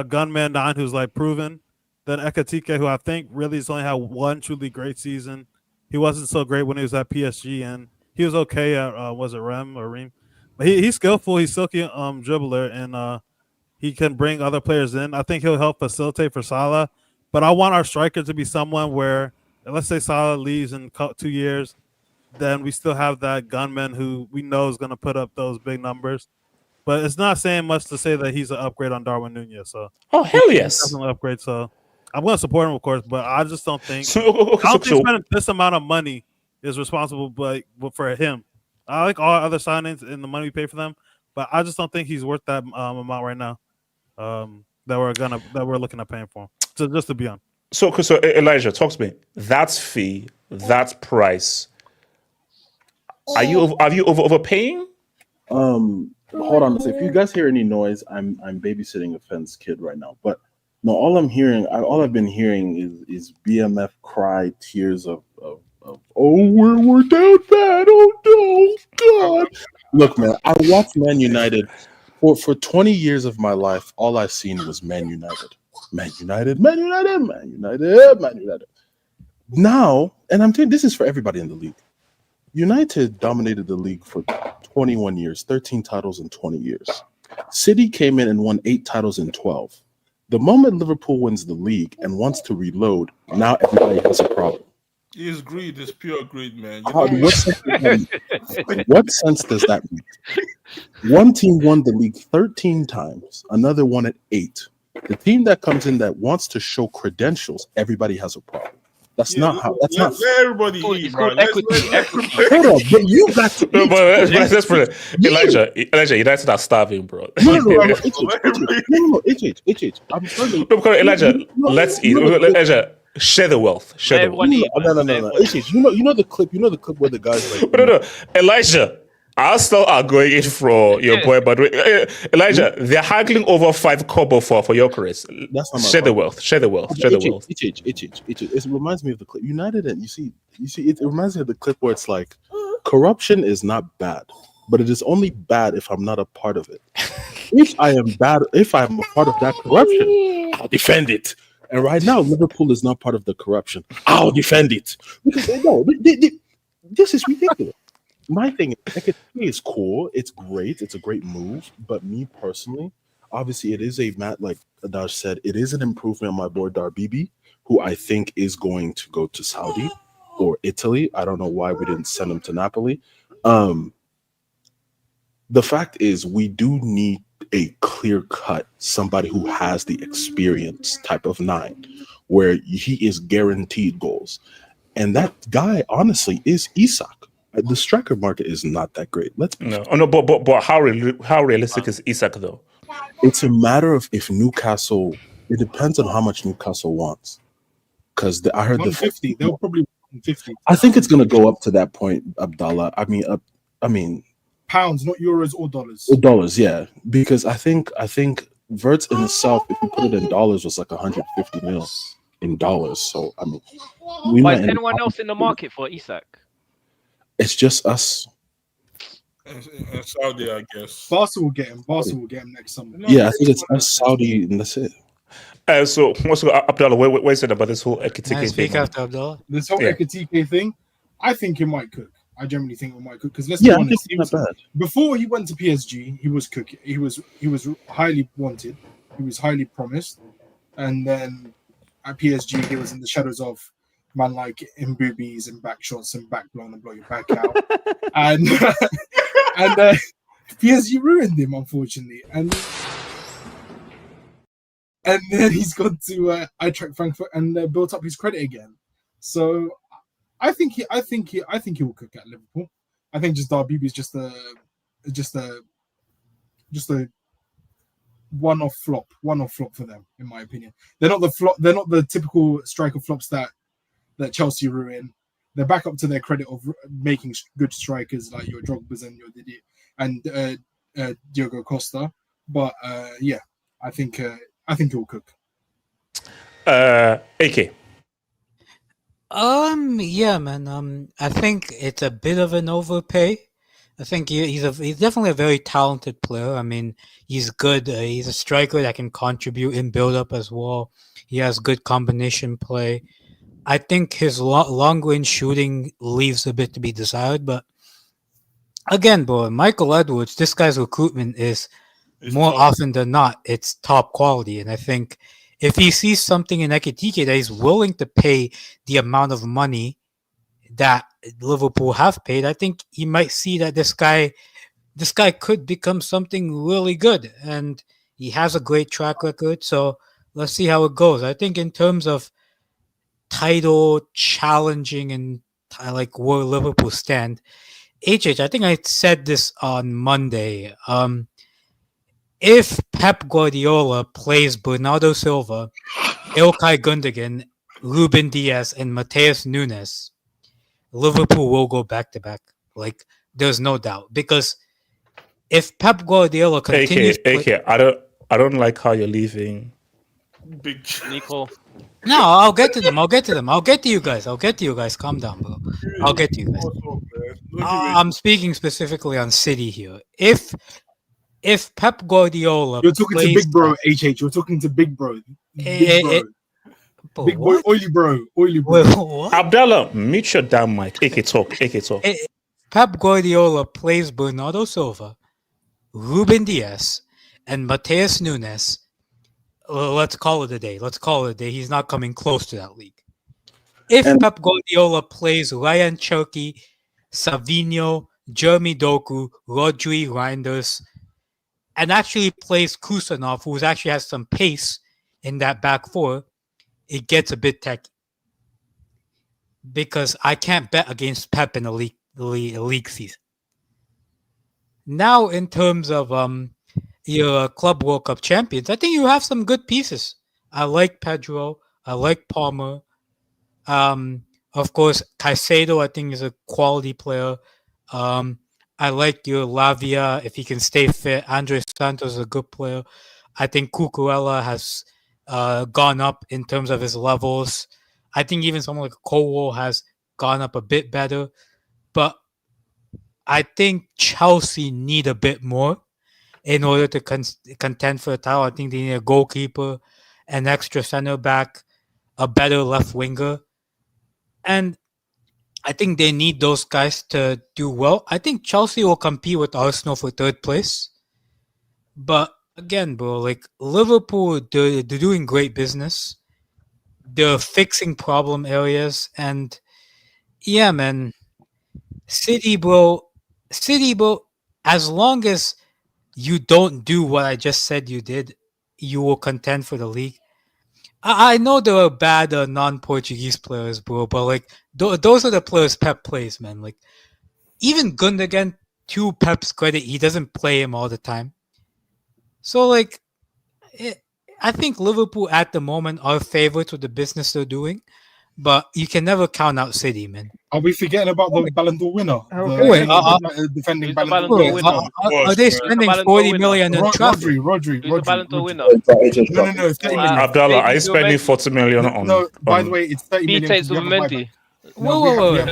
gunman 9 who's like proven than Ekitike, who I think really has only had one truly great season. He wasn't so great when he was at PSG, and he was okay at was it Rem or Reem? But he's skillful. He's silky dribbler, and he can bring other players in. I think he'll help facilitate for Salah. But I want our striker to be someone where, let's say Salah leaves in 2 years, then we still have that gunman who we know is going to put up those big numbers. But it's not saying much to say that he's an upgrade on Darwin Nunez. So hell yes, definitely upgrade. So I'm going to support him, of course, but I just don't think spending this amount of money is responsible, but for him. I like all other signings and the money we pay for them, but I just don't think he's worth that amount right now that we're looking at paying for him. So just to be honest. So Elijah, talk to me. That's fee. That's price. Are you overpaying? Hold on a second. If you guys hear any noise, I'm babysitting a fence kid right now. But no, all I've been hearing is BMF cry tears of we're down bad. Oh no, God. Look, man, I watched Man United for 20 years of my life. All I've seen was Man United. Man United, Man United, Man United, Man United. Now, and I'm telling you, this is for everybody in the league. United dominated the league for 21 years, 13 titles in 20 years. City came in and won 8 titles in 12. The moment Liverpool wins the league and wants to reload, now everybody has a problem. It's greed. It's pure greed, man. What sense does that make? One team won the league 13 times. Another won it 8. The team that comes in that wants to show credentials, everybody has a problem. That's not how. That's not. Let everybody eat, it's called equity. Hold on, but you got to. No, but let's put it. Elijah, United are starving, bro. No, HH. I'm struggling. No, because Elijah, let's eat. Elijah, share the wealth. Share the wealth. No. HH, you know the clip. You know the clip where the guys like. No. Elijah, Arsenal are going in for your boy, but Elijah, they're haggling over 5 kobo for Gyökeres. Share the wealth. Share the wealth. Share the wealth. It reminds me of the clip. United, and you see, it reminds me of the clip where it's like, corruption is not bad, but it is only bad if I'm not a part of it. If I'm a part of that corruption, I'll defend it. And right now, Liverpool is not part of the corruption. I'll defend it because this is ridiculous. My thing is cool. It's great. It's a great move. But me personally, obviously, it is like Adash said, it is an improvement on my boy Darbibi, who I think is going to go to Saudi or Italy. I don't know why we didn't send him to Napoli. The fact is, we do need a clear-cut somebody who has the experience type of 9, where he is guaranteed goals. And that guy, honestly, is Isak. The striker market is not that great. But how realistic is Isak though? It's a matter of if Newcastle. It depends on how much Newcastle wants. Because I heard 150. They'll probably 150. I think it's going to go up to that point, Abdallah. I mean, pounds, not euros or dollars. Dollars, yeah. Because I think Verts in itself, if you put it in dollars, was like 150 mil in dollars. So I mean, is anyone else in the market for Isak? It's just us. And Saudi, I guess. Barca will get him. Next summer. Yeah, I think it's us, Saudi, and that's it. So, Abdullah, what is it about this whole Ekitike thing? After Abdullah. This whole Ekitike thing, I think it might cook. I generally think it might cook because let's be honest. Before he went to PSG, he was cooking. He was highly wanted. He was highly promised, and then at PSG, he was in the shadows of man like Mbubis and back shots and back blown and blow your back out. and PSG ruined him, unfortunately. And then he's gone to Eintracht Frankfurt and built up his credit again. So I think he will cook at Liverpool. I think just Darbibi is just a one-off flop for them, in my opinion. They're not the typical striker flops that Chelsea ruin. They're back up to their credit of making good strikers like your Drogbas and your Didier and Diogo Costa. But I think it will cook. AK. Yeah, man. I think it's a bit of an overpay. I think he's definitely a very talented player. I mean, he's good. He's a striker that can contribute in build-up as well. He has good combination play. I think his long-range shooting leaves a bit to be desired, but again, bro, Michael Edwards, this guy's recruitment is more often than not, it's top quality. And I think if he sees something in Ekitike that he's willing to pay the amount of money that Liverpool have paid, I think he might see that this guy could become something really good. And he has a great track record. So let's see how it goes. I think in terms of title challenging and like where Liverpool stand, HH, I think I said this on Monday. If Pep Guardiola plays Bernardo Silva, Ilkay Gundogan, Ruben Diaz, and Mateus Nunes, Liverpool will go back to back. Like, there's no doubt. Because if Pep Guardiola continues, AK, I don't like how you're leaving. Big Nico. No, I'll get to them. I'll get to you guys. Calm down, bro. I'll get to you guys. I'm speaking specifically on City here. If Pep Guardiola, you're talking to big bro, HH. You're talking to big bro, big boy, oily bro. Abdallah, mute your damn mic. AK talk. Pep Guardiola plays Bernardo Silva, Ruben Diaz, and Mateus Nunes. Let's call it a day. He's not coming close to that league. If Pep Guardiola plays Ryan Cherky, Savinho, Jeremy Doku, Rodri, Reinders, and actually plays Kusanov, who actually has some pace in that back four, it gets a bit techy. Because I can't bet against Pep in a league season. Now, in terms of your Club World Cup champions, I think you have some good pieces. I like Pedro. I like Palmer. Of course, Caicedo, I think, is a quality player. I like your Lavia if he can stay fit. Andre Santos is a good player. I think Cucurella has gone up in terms of his levels. I think even someone like Colwell has gone up a bit better. But I think Chelsea need a bit more in order to contend for the title. I think they need a goalkeeper, an extra center back, a better left winger. And I think they need those guys to do well. I think Chelsea will compete with Arsenal for third place. But again, bro, like Liverpool, they're doing great business. They're fixing problem areas. And yeah, man, City, bro, as long as you don't do what I just said you did, you will contend for the league. I know there are bad non-Portuguese players, bro, but like those are the players Pep plays, man. Like even Gundogan, to Pep's credit, he doesn't play him all the time. So like, I think Liverpool at the moment are favorites with the business they're doing, but you can never count out City, man. Are we forgetting about the Ballon d'Or winner? Defending Ballon d'Or winner. Are they spending 40 million in traffic? Rodri. Who's the Ballon d'Or winner? No, 30 million. Abdallah, are you spending 40 million on? No, by the way, it's 30 million. He takes with Mendy. Whoa.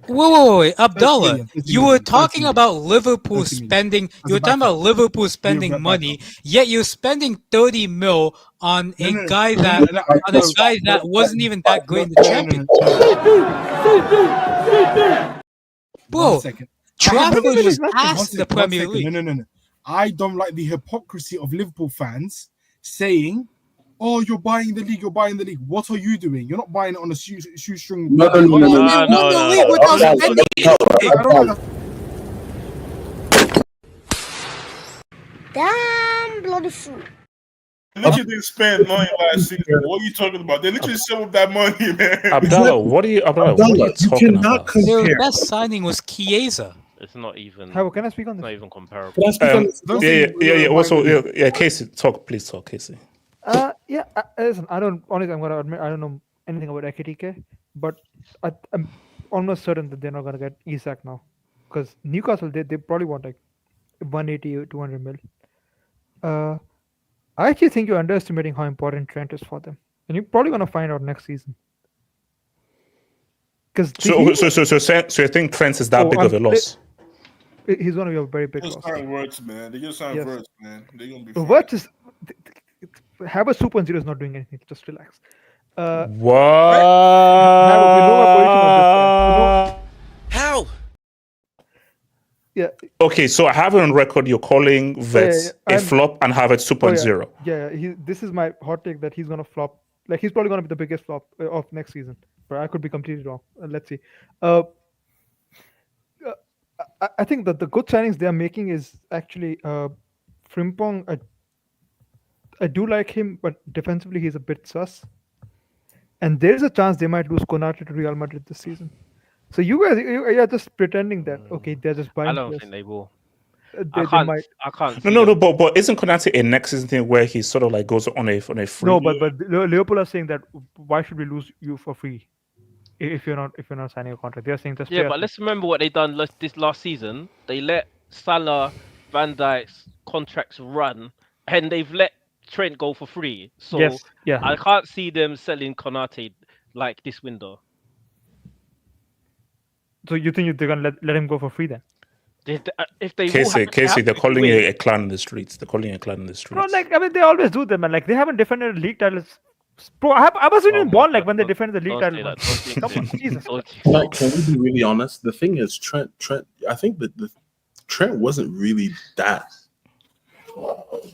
Wait, Abdallah, you were talking about Liverpool spending. You were talking about Liverpool spending money, yet you're spending 30 mil on a guy that wasn't even that great in the Championship. Bro, Trafford was ass the Premier League. No. I don't like the hypocrisy of Liverpool fans saying, "Oh, you're buying the league. What are you doing? You're not buying it on a shoestring." No. Damn bloody fool. They literally didn't spend money last season. What are you talking about? They literally sold that money, man. Abdallah, what are you talking about? Their best signing was Chiesa. It's not even. How can I speak on this? Not even comparable. Yeah. Also, Casey, please talk, Casey. Listen, I'm gonna admit I don't know anything about Ekitike, but I'm almost certain that they're not gonna get Isak now, because Newcastle they probably want like 180 or 200 mil. I actually think you're underestimating how important Trent is for them, and you're probably gonna find out next season. So you think Trent is that big of a loss? He's gonna be a very big loss. Sign Wirtz, man. They just signed Wirtz, man. They're gonna be. Wirtz is. Have a 2.0 is not doing anything. Just relax. What? You know my position on this one. You know, How? yeah. Okay, so I have it on record. You're calling Vets a flop and have it 2.0. This is my hot take that he's gonna flop. Like he's probably gonna be the biggest flop of next season. But I could be completely wrong. Let's see. I think that the good signings they are making is actually Frimpong. I do like him, but defensively he's a bit sus. And there is a chance they might lose Konate to Real Madrid this season. So you guys, you are just pretending that okay, they're just buying. I don't players. think they will. They might. I can't. No, but isn't Konate a next season thing where he sort of like goes on a free? No, but Liverpool are saying that why should we lose you for free if you're not signing a contract? They're saying just but let's remember what they done this last season. They let Salah, Van Dijk's contracts run, and they've let Trent go for free. So Yes, yeah. I can't see them selling Konate like this window. So you think they're gonna let him go for free then? If they Casey, they're calling you a clan in the streets. They're calling you a clan in the streets. Bro, like I mean, they always do them, man. Like they haven't defended league titles. Bro, I was even born like when they defended the league title. Come on, Jesus. Like, can we be really honest? The thing is, Trent. I think that Trent wasn't really that.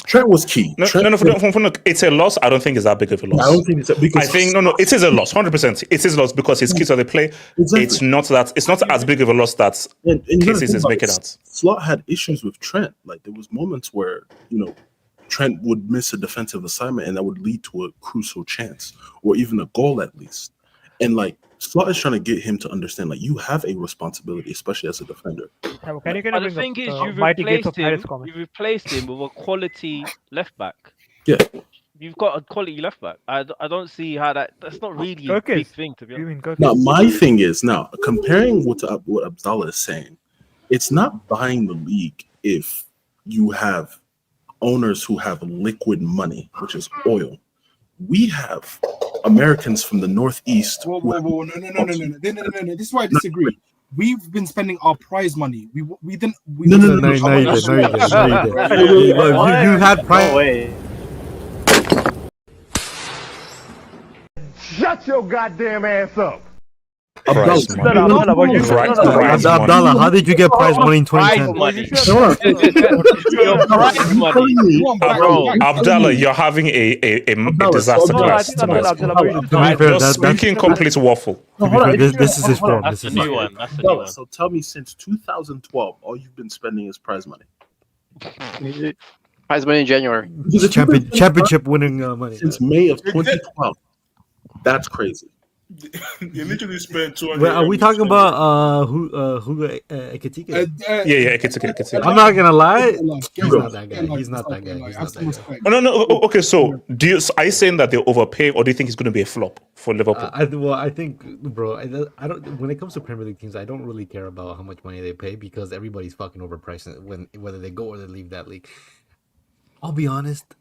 Trent was key. No, it's a loss. I don't think it's that big of a loss. I don't think it's because I think it is a loss. 100%. It is a loss because his kids are they play. Exactly. It's not as big of a loss that Casey is making out. Slot had issues with Trent. Like there was moments where Trent would miss a defensive assignment and that would lead to a crucial chance or even a goal at least. And like Slot is trying to get him to understand like you have a responsibility, especially as a defender. But the thing is, you've replaced him with a quality left back. Yeah. You've got a quality left back. I don't see how that's not really a big thing to be honest. Now, my thing is now comparing what Abdallah is saying, it's not buying the league if you have owners who have liquid money, which is oil. We have Americans from the Northeast. No. This is why I disagree. We've been spending our prize money. We didn't. No, you did. You had prize. Shut your goddamn ass up. Abdallah, how did you get prize money in 2010? Abdallah, you're having a disaster class tonight. You're speaking complete waffle. This is his form. That's a new one. That's a new one. So tell me, since 2012, all you've been spending is prize money. Prize money in January. Championship winning money. Since May of 2012. That's crazy. You literally spent 200. Wait, are we talking about Ekitike? Yeah, Ekitike. I'm not gonna lie. He's not that guy. No. Okay, so are you saying that they overpay, or do you think it's going to be a flop for Liverpool? I think, bro, I don't. When it comes to Premier League teams, I don't really care about how much money they pay because everybody's fucking overpriced whether they go or they leave that league. I'll be honest.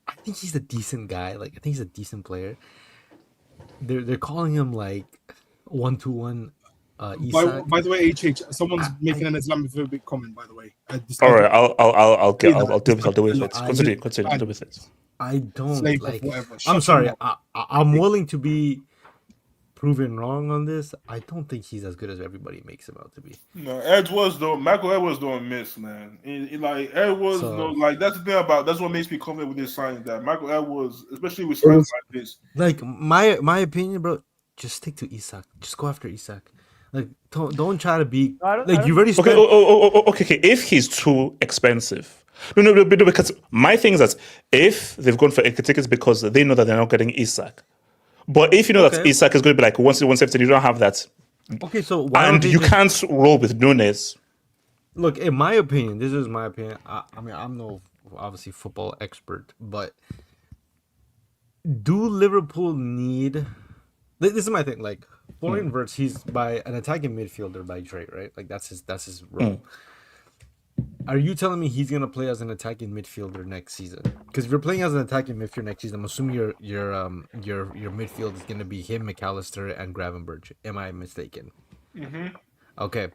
I think he's a decent guy. Like I think he's a decent player. They're calling him like 1-2-1 Isak. By the way, HH, someone's making an Islamophobic comment. By the way, all right, I'll deal with it. Continue. Deal with it. I don't like. I'm sorry. I'm willing to be proven wrong on this. I don't think he's as good as everybody makes him out to be. No, Michael Edwards don't miss, man. Edwards, that's the thing about that's what makes me confident with this signing. That Michael Edwards, especially with signings like this, like my opinion, bro. Just stick to Isak. Just go after Isak. Like don't try to be like you've already. Spent... Okay. If he's too expensive. No, because my thing is that if they've gone for Ekitike, it's because they know that they're not getting Isak. But if you know that Isak is going to be like 170, you don't have that. Okay, so and you can't roll with Nunes. Look, in my opinion, this is my opinion. I mean, I'm no obviously football expert, but do Liverpool need? This is my thing. Like Florian Wirtz, he's by an attacking midfielder by trade, right? Like that's his role. Are you telling me he's gonna play as an attacking midfielder next season? Because if you're playing as an attacking midfielder next season, I'm assuming your midfield is gonna be him, McAllister, and Gravenberch. Am I mistaken? Mm-hmm. Okay.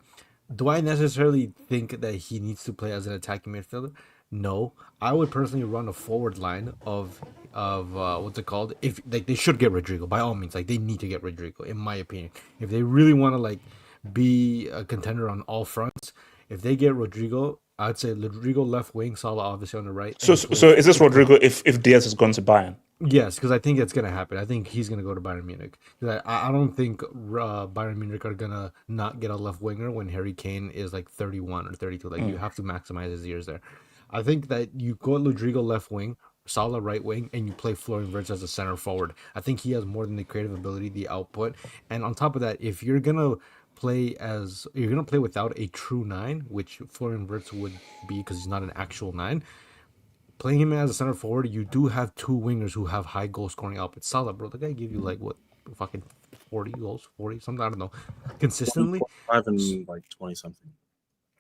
Do I necessarily think that he needs to play as an attacking midfielder? No, I would personally run a forward line of what's it called? If like they should get Rodrigo by all means. Like they need to get Rodrigo, in my opinion. If they really want to like be a contender on all fronts, if they get Rodrigo, I'd say Rodrigo left wing, Salah obviously on the right. So is this Rodrigo if Diaz is going to Bayern? Yes, because I think it's gonna happen. I think he's gonna go to Bayern Munich. I don't think Bayern Munich are gonna not get a left winger when Harry Kane is like 31 or 32. Like you have to maximize his years there. I think that you go Rodrigo left wing, Salah right wing, and you play Florian Wirtz as a center forward. I think he has more than the creative ability, the output, and on top of that, if you're gonna play without a true 9, which Florian Wirtz would be because he's not an actual 9. Playing him as a center forward, you do have 2 wingers who have high goal scoring output. Salah, bro, the guy give you like what, fucking 40 goals, 40 something, I don't know, consistently. 45 and like 20 something.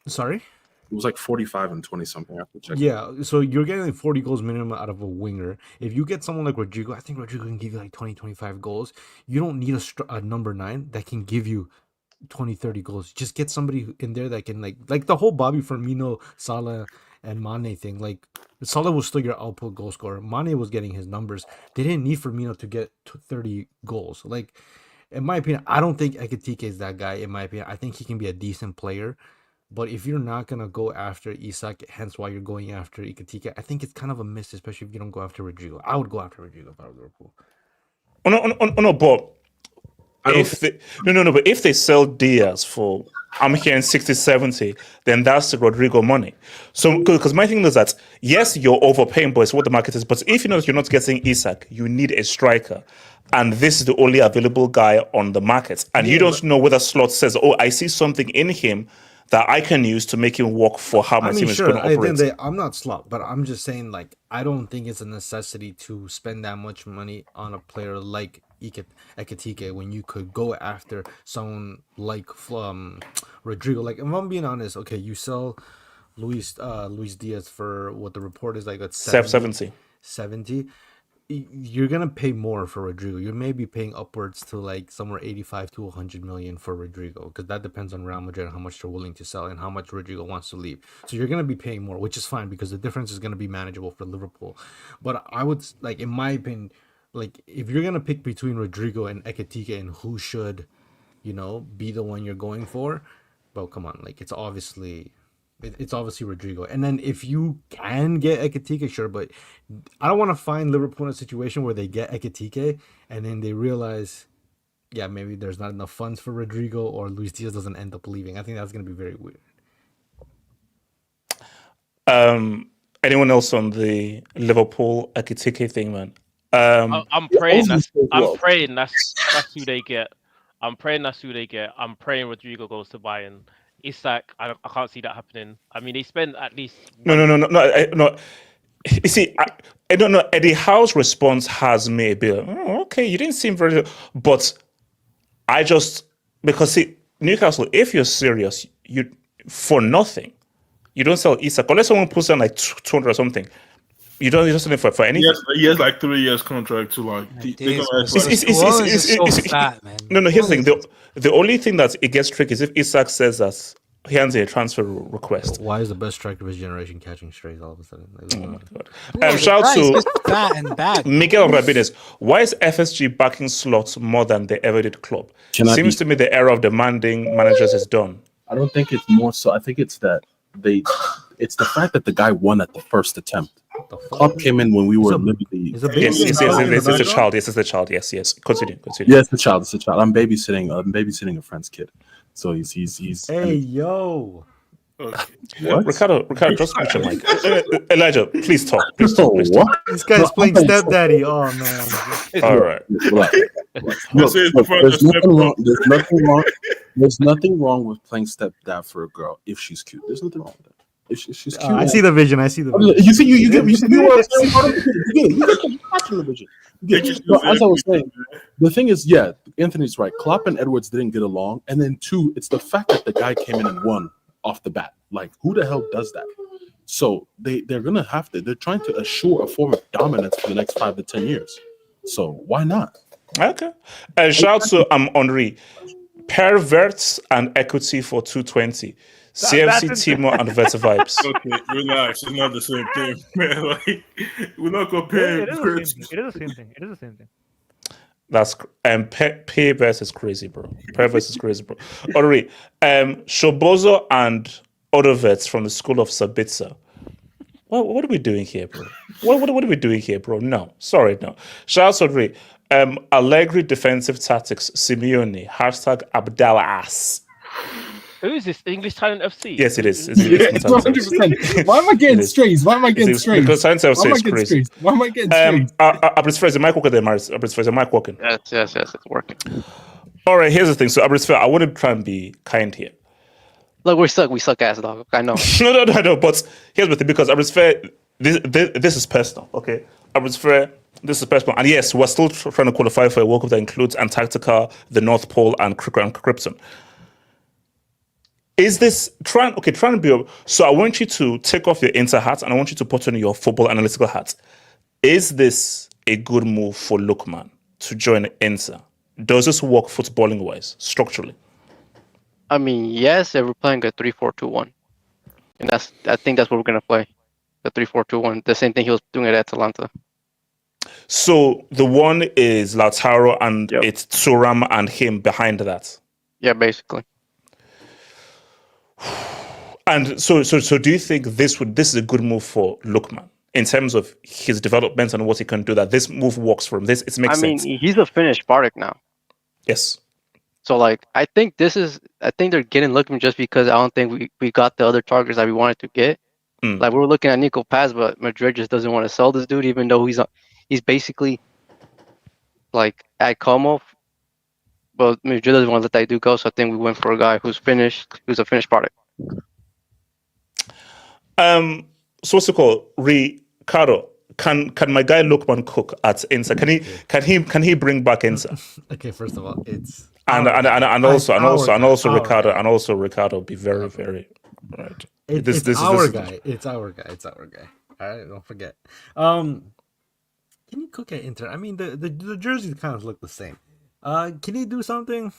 Sorry, it was like 45 and 20 something. Yeah, so you're getting like 40 goals minimum out of a winger. If you get someone like Rodrigo, I think Rodrigo can give you like 20, 25 goals. You don't need a number 9 that can give you 20, 30 goals. Just get somebody in there that can like the whole Bobby Firmino, Salah, and Mane thing. Like Salah was still your output goal scorer. Mane was getting his numbers. They didn't need Firmino to get 30 goals. Like, in my opinion, I don't think Ekitike is that guy. In my opinion, I think he can be a decent player. But if you're not gonna go after Isak, hence why you're going after Ekitike, I think it's kind of a miss, especially if you don't go after Rodrigo. I would go after Rodrigo if I was Liverpool. No, but but if they sell Diaz for, I'm hearing 60, 70, then that's the Rodrigo money. So, because my thing is that, yes, you're overpaying, but it's what the market is. But if you know that you're not getting Isak, you need a striker. And this is the only available guy on the market. And you don't know whether Slot says, oh, I see something in him that I can use to make him work for how my team is going to operate. I'm not Slot, but I'm just saying, like, I don't think it's a necessity to spend that much money on a player like Ekitike when you could go after someone like Rodrigo. Like, if I'm being honest, okay, you sell Luis Diaz for what the report is like at 70. You're gonna pay more for Rodrigo. You may be paying upwards to like somewhere 85 to 100 million for Rodrigo, because that depends on Real Madrid and how much they're willing to sell and how much Rodrigo wants to leave. So you're gonna be paying more, which is fine because the difference is gonna be manageable for Liverpool. But I would, like, in my opinion, like, if you're gonna pick between Rodrigo and Ekitike and who should, be the one you're going for, well, come on, like, it's obviously Rodrigo. And then if you can get Ekitike, sure, but I don't want to find Liverpool in a situation where they get Ekitike and then they realize, yeah, maybe there's not enough funds for Rodrigo, or Luis Diaz doesn't end up leaving. I think that's going to be very weird. Anyone else on the Liverpool Ekitike thing, man? I'm praying that's who they get. I'm praying praying Rodrigo goes to Bayern. Isak, I can't see that happening. I mean, they spend at least... No. You see, I don't know. Eddie Howe's response has me a bit, okay, you didn't seem very... But I just... Because, see, Newcastle, if you're serious, for nothing, you don't sell Isak. Unless someone puts down like 200 or something, you don't sell him for anything. He has like 3 years contract to like... It's fat, man. No, here's the thing. The only thing that it gets tricky is if Isak says that he hands a transfer request. Why is the best striker of his generation catching strays all of a sudden? Oh my God. Shout out to Miguel Rabines. Why is FSG backing Slots more than they ever did Klopp? Seems to me the era of demanding managers is done. I don't think it's more so. I think it's that it's the fact that the guy won at the first attempt. Klopp came in when we were literally... Yes, it's a child. Yes, it's a child. Yes. Continue. Yes, it's a child. I'm babysitting a friend's kid. So he's Hey, yo. Okay. What? Ricardo, just mute your mic. Elijah, please talk. What? This guy's playing stepdaddy. Oh, man. All right. There's nothing wrong with playing stepdad for a girl if she's cute. There's nothing wrong with that. If she's cute. I see the vision. You see what I'm saying? As I was saying, the thing is, yeah, Anthony's right. Klopp and Edwards didn't get along, and then 2, it's the fact that the guy came in and won off the bat. Like, who the hell does that? So they're gonna have to. They're trying to assure a form of dominance for the next 5 to 10 years. So why not? Okay. Shout out to Henri. Perverts and equity for 220. CFC Timo and Veta vibes. Okay, relax. It's not the same thing, man. Like, we're not It comparing. is the same thing. It is the same thing. It is the same thing. That's Perverts is crazy, bro. Perverts is crazy, bro. Alright, Shobozo and other vets from the school of Sabitzer. What are we doing here, bro? What are we doing here, bro? No, sorry, no. Shout out to Allegri defensive tactics. Simeone #Abdallah. Who is this? English Talent FC? Yes, it is. It's 100%. Why am I getting strays? Why am I getting strays? Because Talent FC is crazy. Why am I getting strays? Abris Fraser, Mike Walker there, Maris. Abris Fraser, Mike Walker. Yes, it's working. All right, here's the thing. So, Abris Fraser, I want to try and be kind here. Look, we suck ass, dog. I know. No. But here's the thing, because Abris Fraser, this is personal, okay? Abris Fraser, this is personal. And yes, we're still trying to qualify for a World Cup that includes Antarctica, the North Pole, and Krypton. Is this trying to be? So I want you to take off your Inter hat and I want you to put on your football analytical hat. Is this a good move for Lookman to join Inter? Does this work footballing wise, structurally? I mean, yes, we're playing a 3-4-2-1, and I think that's what we're gonna play, the 3-4-2-1. The same thing he was doing at Atalanta. So the one is Lautaro and it's Thuram and him behind that. Yeah, basically. And so do you think this is a good move for Lookman in terms of his development and what he can do? That this move works for him. It makes sense. I mean, he's a finished product now. Yes. So I think they're getting Lookman just because I don't think we got the other targets that we wanted to get. Like we were looking at Nico Paz, but Madrid just doesn't want to sell this dude, even though he's basically like at Como. But Madrid doesn't want to let that dude go, so I think we went for a guy who's a finished product. So what's it called? Ricardo, can my guy Lookman cook at Inter? Can he bring back Inter? Okay, first of all, it's and also Ricardo be very, very right. It's our guy. It's our guy. All right, don't forget. Can he cook at Inter? I mean, the jerseys kind of look the same. Can he do something?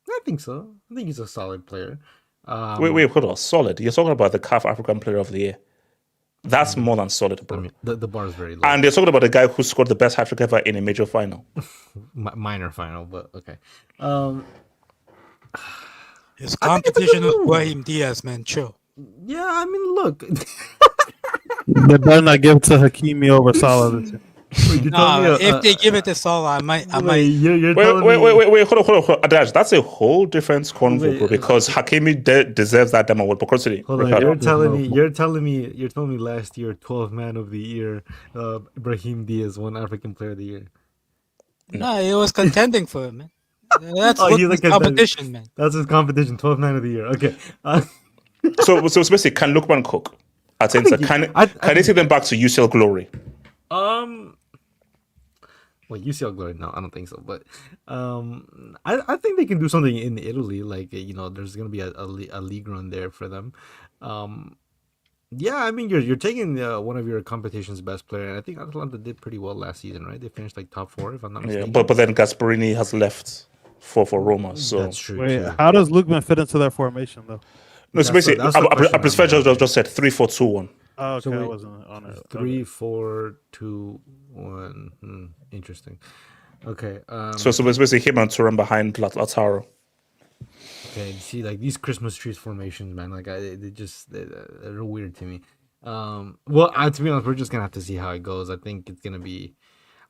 I think so. I think he's a solid player. Wait, hold on. Solid. You're talking about the CAF African Player of the Year. That's more than solid, bro. I mean, the bar is very low. And you're talking about the guy who scored the best hat-trick ever in a major final. Minor final, but okay. His competition with Brahim Diaz, man. Chill. Yeah, I mean, look. They better not give it to Hakimi over Salah this year. If they give it to Salah, I might. Wait, hold on. Adaj, that's a whole different convo, bro, because Hakimi deserves that damn award. Hold on, you're telling me last year 12 man of the year, Brahim Diaz won African Player of the Year. No, he was contending for it, man. That's his competition, man. That's his competition, 12 man of the year. Okay. So basically, can Lookman cook at Inter? Can they take them back to UCL glory? Well, UCL glory? No, I don't think so. But I think they can do something in Italy. Like there's gonna be a league run there for them. Yeah, I mean you're taking one of your competition's best player, and I think Atalanta did pretty well last season, right? They finished like top 4, if I'm not mistaken. Yeah, but then Gasperini has left for Roma. So that's true. Wait, how does Lookman fit into their formation though? No, so basically, I prefer just said 3-4-2-1. Oh, okay, so I wasn't on it. 3-4-2-1. Interesting. Okay. So it's basically him and Thuram behind Lautaro. Okay, see, like these Christmas trees formations, man. Like they're weird to me. Well, to be honest, we're just gonna have to see how it goes. I think it's gonna be.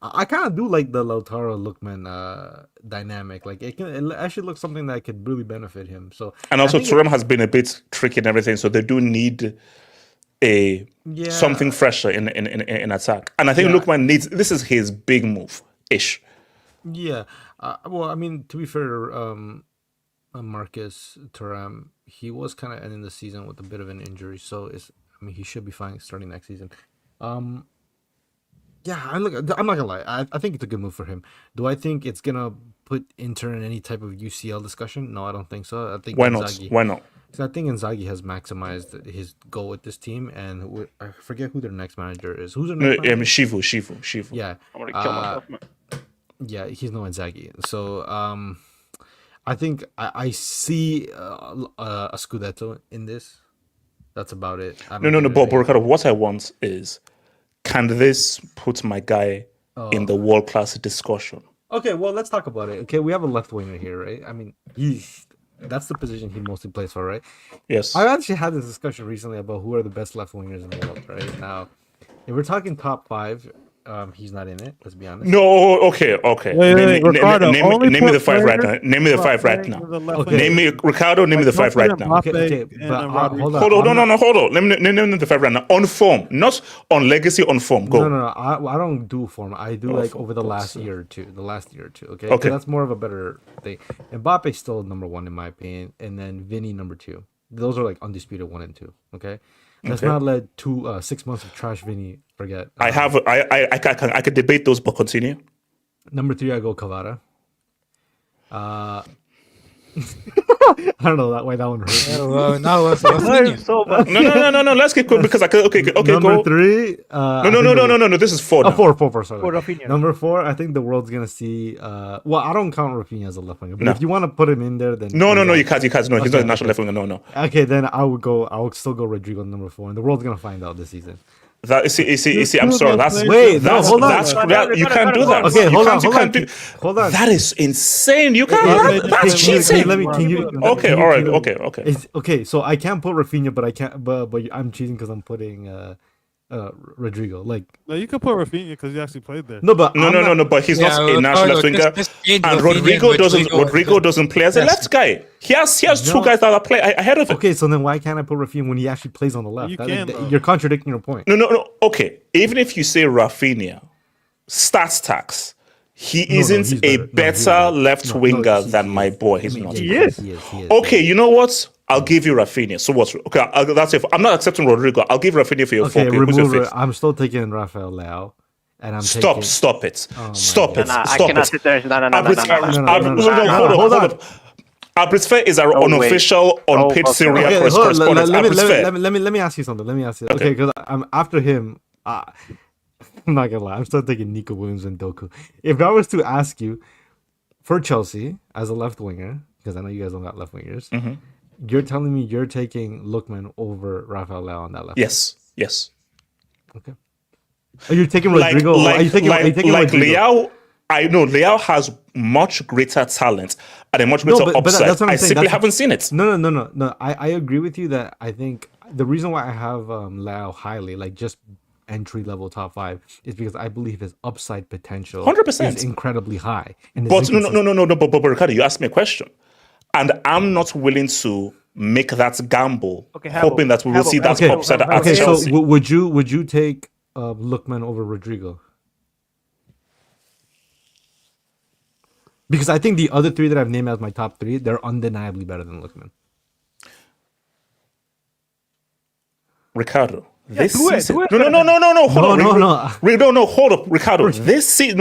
I kind of do like the Lautaro Lookman dynamic. Like it actually looks something that could really benefit him. So and also Thuram has been a bit tricky and everything, so they do need something fresher in attack. And I think Lookman needs. This is his big move ish. Yeah. Well, I mean, to be fair, Marcus Thuram, he was kind of ending the season with a bit of an injury, so he should be fine starting next season. Yeah, I'm not gonna lie. I think it's a good move for him. Do I think it's gonna put Inter in any type of UCL discussion? No, I don't think so. I think Why not? Because I think Inzaghi has maximized his goal with this team, and I forget who their next manager is. Who's their next manager? Shivu. Yeah. I want to kill myself, man. Yeah, he's no Inzaghi. So I think I see a Scudetto in this. That's about it. No, Bob Ricardo, what I want is, can this put my guy in the world-class discussion? Okay, well, let's talk about it. Okay, we have a left winger here, right? I mean, that's the position he mostly plays for, right? Yes. I actually had this discussion recently about who are the best left wingers in the world, right? Now, if we're talking top 5, he's not in it, let's be honest. No, okay. Name me the 5 right now. Name me the 5 right now. Okay. Name me Ricardo. Name me the 5 right now. Okay, but hold on. Hold on. Name me the 5 right now. On form, not on legacy. On form. Go. No. I don't do form. I do like over the last year or two. Okay. Okay. That's more of a better thing. Mbappe's still number 1 in my opinion, and then Vinny number 2. Those are like undisputed 1 and 2. Okay. Let's not let 6 months of trash Vinny forget. I could debate those, but continue. Number 3, I go Cavara. I don't know why that one hurt. No, no. Let's get quick because I could. Okay, Number go. 3. No. This is 4. Now. 4. Sorry. For Rafinha. Number 4, I think the world's gonna see. Well, I don't count Rafinha as a left winger, but No. if you want to put him in there, then No, you can't. No, he's not a national left winger. No. Okay, then I would still go Rodrigo number 4, and the world's gonna find out this season. You see, I'm sorry. Hold on. You can't do that. Okay, hold on. That is insane. You can't. That's cheating. Okay, all right. Okay. Okay, so I can't put Rafinha, but I can't. But I'm cheating because I'm putting Rodrigo. Like, no, you could put Rafinha because he actually played there. No, but but he's not a national left winger. And Rodrigo doesn't play as a left guy. He has 2 guys that play ahead of him. Okay, so then why can't I put Rafinha when he actually plays on the left? You're contradicting your point. No. Okay, even if you say Rafinha, stats tax, he isn't a better left winger than my boy. He's not. He is. Okay, you know what? I'll give you Rafinha. So what's okay? That's it. I'm not accepting Rodrigo. I'll give Rafinha for your 4K. Remove. I'm still taking Rafael Leao, and I'm stop it. Stop it. I cannot sit there. No. Hold on. Abrisfe is our unofficial unpaid Serie correspondent. Let me ask you something. Okay, because I'm after him. I'm not gonna lie. I'm still taking Nico Williams and Doku. If I was to ask you for Chelsea as a left winger, because I know you guys don't got left wingers. Mm-hmm. You're telling me you're taking Lookman over Rafael Leao on that left? Yes. Okay. Are you taking Rodrigo? Are you taking Rodrigo? Leao? I know Leao has much greater talent and a much better upside. I simply haven't seen it. No. I agree with you that I think the reason why I have Leao highly, like just entry level top 5, is because I believe his upside potential 100% is incredibly high. But but Ricardo, you asked me a question. And I'm not willing to make that gamble, hoping that we will see that upside at Chelsea. So would you take Lookman over Rodrigo? Because I think the other 3 that I've named as my top 3, they're undeniably better than Lookman. Ricardo, this season. No. Hold up, Ricardo. This season,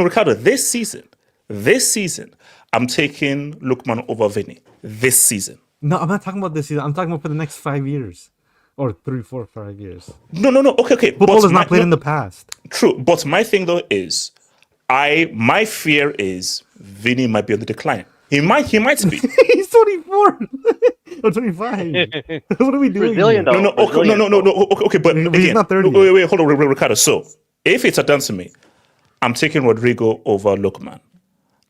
I'm taking Lookman over Vinny. This season. No, I'm not talking about this season. I'm talking about for the next 5 years. Or 3, 4, 5 years. No. Okay. Football is not played in the past. True. But my thing though is, my fear is Vinny might be on the decline. He might be. He's 24 or 25. What are we doing? Brazilian, no. Okay, but he's not 30. Wait, hold on, Ricardo. So if it's done to me, I'm taking Rodrigo over Lookman.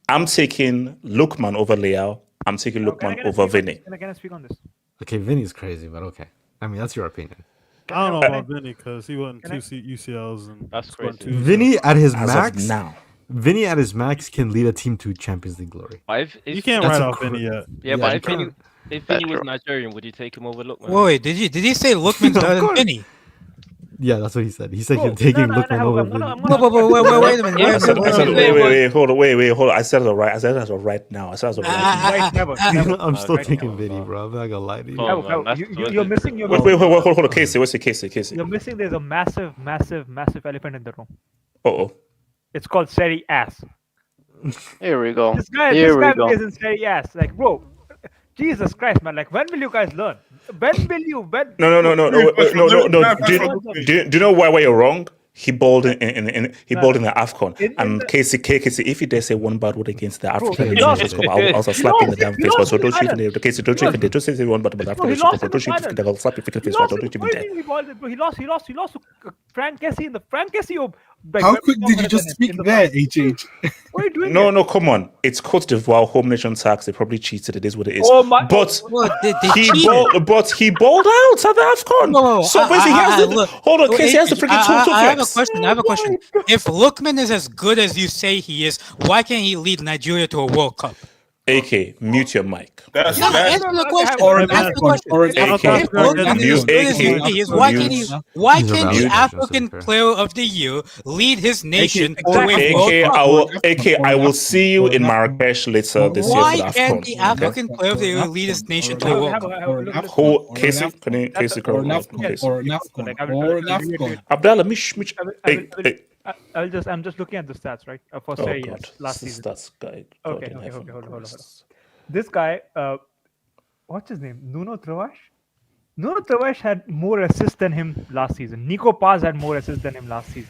I'm taking Lookman over Leao. I'm taking Lookman over Vinny. Can I speak on this? Okay, Vinny's crazy, but okay. I mean, that's your opinion. I don't know about Vinny because he won 2 UCLs and that's crazy. Vinny at his max now. Vinny at his max can lead a team to Champions League glory. You can't write off Vinny yet. Yeah, but if Vinny was Nigerian, would you take him over Lookman? Wait, did he say Lookman's better than Vinny? Yeah, that's what he said. He said he's taking Lookman over Vinny. Wait a minute. Hold on. I said it right. I said it as of right now. I said it as of right now. I'm still taking Vinny, bro. I'm not gonna lie to you. You're missing your. Wait. Hold on. Casey. What's the Casey? You're missing. There's a massive elephant in the room. Uh-oh. It's called Serie ass. Here we go. This guy plays in Serie ass. Like, bro, Jesus Christ, man. Like, when will you guys learn? When will you? No. Do you know why you're wrong? He bowled in the AFCON. And Casey, if you dare say one bad word against the African Nations Cup, I'll also slap you in the damn face. So don't you even dare, Casey, don't you even dare. Just say one bad word about the African Nations Cup. Don't you even dare. I'll slap you in the face. Don't you even dare. He lost to Frank Kessie in the Frank Kessie. How quick did you just speak there, HH? What are you doing? No, come on. It's Cote d'Ivoire home nation tax. They probably cheated. It is what it is. Oh my! But he bowled out at the AFCON. No, so basically, hold on, Casey has the freaking tool to flex. I have a question. If Lookman is as good as you say he is, why can't he lead Nigeria to a World Cup? AK, mute your mic. Answer the question. Why can't the African Player of the Year lead his nation to a World Cup? I will see you in Marrakesh later this year for the Why AFCON. can't the African Player of the Year lead his nation to a World Cup? Who, Casey? Casey, Abdallah, I'm just looking at the stats, right? For Serie last season. Stats guy. Okay, hold on. This guy, what's his name? Nuno Tavares? Nuno Tavares had more assists than him last season. Nico Paz had more assists than him last season.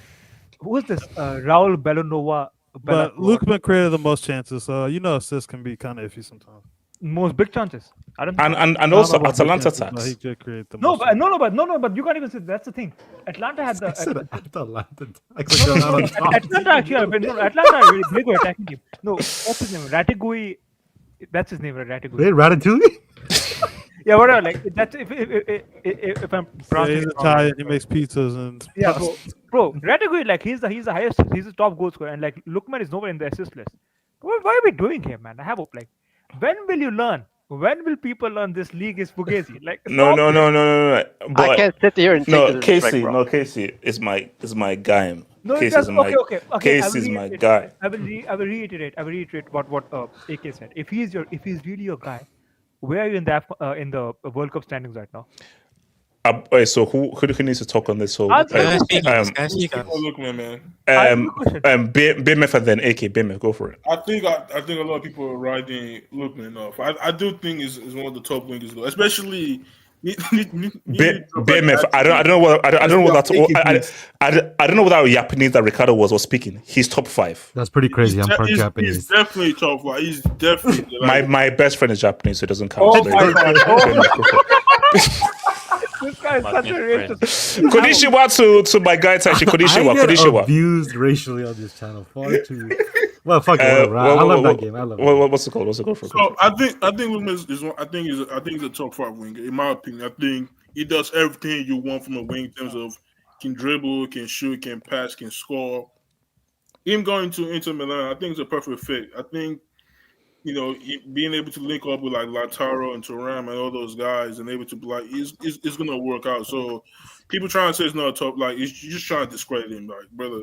Who is this? Raul Bellanova. But Lookman created the most chances, so assists can be kind of iffy sometimes. Most big chances. I don't. And also Atalanta tax. He did create the No, most. but you can't even say that's the thing. Atlanta had the. Atalanta tax. Atlanta actually, Atlanta really big attacking team. No, what's his name? Ratigui. That's his name, Ratigui. Wait, Ratatouille? Yeah, whatever. Like that's if I'm pronouncing he's it Italian. He makes pizzas and. Yeah, bro. Ratigui, like he's the highest. He's the top goal scorer, and like Lookman is nowhere in the assist list. What are we doing here, man? I have hope. Like, when will you learn? When will people learn this league is fugazi? Like, No. But I can't sit here and take Casey, is my guy. No, Casey is my Casey is my guy. I will reiterate what AK said. If he's really your guy, where are you in the World Cup standings right now? So who needs to talk on this? So Lookman, man. BMF and then AK. BMF, go for it. I think a lot of people are riding Lookman off. I do think is one of the top wingers though, especially. BMF. I don't know what that Japanese that Ricardo was speaking. He's top 5. That's pretty crazy. I'm part Japanese. He's definitely top 5. He's definitely my best friend is Japanese, so it doesn't count. Oh my God. This guy is such a racist. Konnichiwa to my guy Taishi. Konnichiwa. Abused racially on this channel. Far too. Well, fuck it. I love that game. I love it. What's the call? So I think Lookman is one. I think he's a top 5 winger in my opinion. I think he does everything you want from a wing in terms of can dribble, can shoot, can pass, can score. Him going to Inter Milan, I think it's a perfect fit. I think being able to link up with like Lautaro and Thuram and all those guys and able to be like, it's gonna work out. So people trying to say it's not a top, like he's just trying to discredit him, like brother.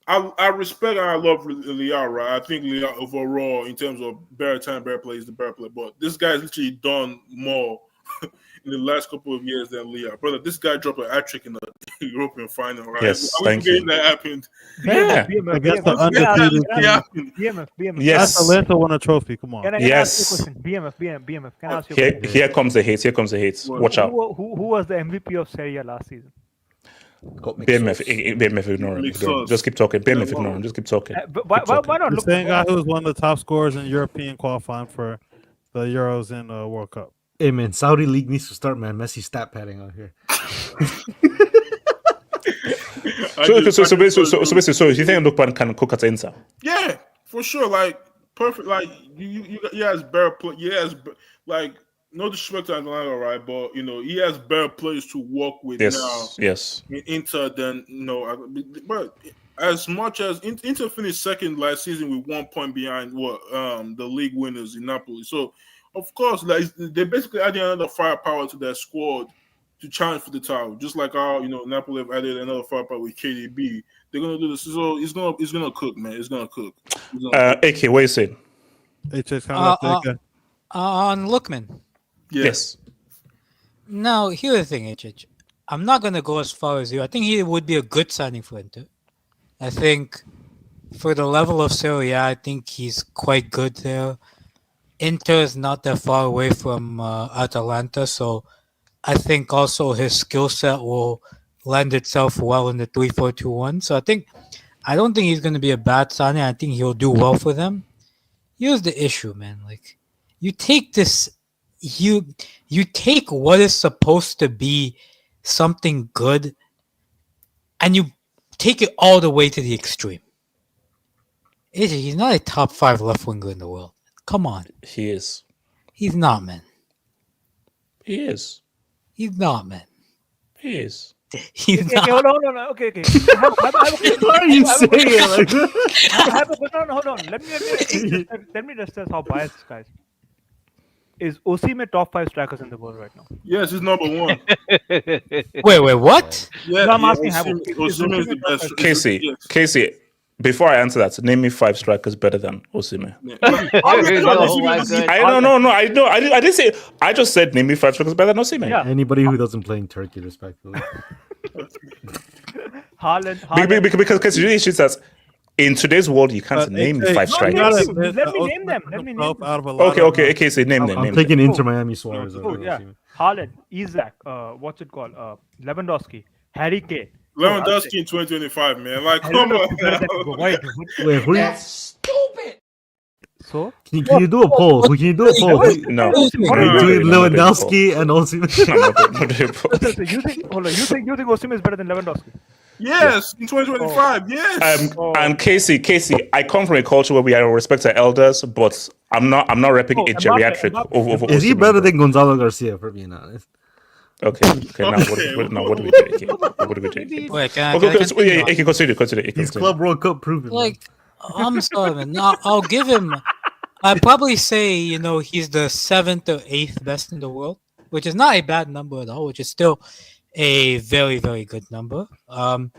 I respect and I love Leao, right? I think Leao overall in terms of better time, better play is the better player. But this guy's literally done more in the last couple of years than Leao, brother. This guy dropped an hat-trick in the European final, right? Yes, thank you. That happened. Yeah, against the undefeated. BMF. Yes, Atalanta won a trophy. Come on. Can I ask you a question? BMF. Can I ask you a question? Here comes the hate. Watch out. Who was the MVP of Serie last season? BMF, ignore him. Just keep talking. BMF, ignore him. Just keep talking. Why not The look? same guy who was one of the top scorers in European qualifying for the Euros and World Cup. Hey man, Saudi League needs to start, man. Messi stat padding out here. So you think Lookman can cook at Inter? Yeah, for sure. Like perfect. Like you has better play. Like no disrespect to Atalanta, right? But he has better players to work with now. Yes. In Inter than but as much as Inter finished second last season with 1 point behind the league winners in Napoli. So of course, like they're basically adding another firepower to their squad to challenge for the title, just like how Napoli have added another firepower with KDB. They're gonna do this. So it's gonna cook, man. It's gonna cook. AK, what you saying? On Lookman. Yes. Now, here's the thing, HH. I'm not going to go as far as you. I think he would be a good signing for Inter. I think for the level of Serie, I think he's quite good there. Inter is not that far away from Atalanta, so I think also his skill set will lend itself well in the 3-4-2-1. So I don't think he's going to be a bad signing. I think he'll do well for them. Here's the issue, man. Like, you take what is supposed to be something good, and you take it all the way to the extreme. He's not a top 5 left winger in the world. Come on. He is. He's not, man. He is. He's not, man. He is. He's Okay, not. hold on. Okay. Why are you saying it like that? Hold on. Let me just tell how biased this guy is. Is Osimhen top 5 strikers in the world right now? Yes, he's number 1. Wait, what? Yeah, No, I'm asking Osimhen is the best. Casey, before I answer that, name me 5 strikers better than Osimhen. I didn't say. I just said name me 5 strikers better than Osimhen. Yeah. Anybody who doesn't play in Turkey, respectfully. Haaland. Because really shit says in today's world you can't name 5 strikers. Let me name them. Okay, Casey, name them. I'm taking Inter Miami Suarez. Yeah, Haaland, Isak, what's it called? Lewandowski, Harry Kane. Lewandowski in 2025, man. Like, come on. Wait, who? That's stupid. So can you do a poll? Can you do a poll? No. Between Lewandowski and Osimhen. You think Osimhen is better than Lewandowski? Yes, in 2025, yes. And Casey, I come from a culture where we respect our elders, but I'm not repping a geriatric over Is he Osimhen, better than Gonzalo Garcia, for being honest? Okay. Now what do we do? What do we do? Wait, continue. He's Club World Cup proven. Like, I'm sorry, man. I'll give him. I'd probably say, he's the 7th or 8th best in the world, which is not a bad number at all, which is still a very, very good number. I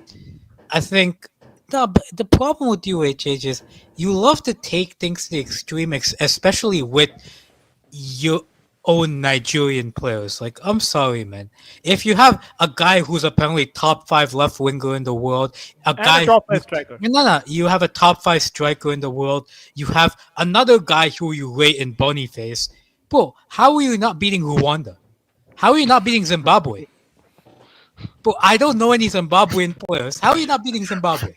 think but the problem with you, HH, is you love to take things to the extreme, especially with your own Nigerian players. Like, I'm sorry, man. If you have a guy who's apparently top 5 left winger in the world, a top 5 striker. No, you have a top 5 striker in the world. You have another guy who you rate in Boniface. Bro, how are you not beating Rwanda? How are you not beating Zimbabwe? But I don't know any Zimbabwean players. How are you not beating Zimbabwe?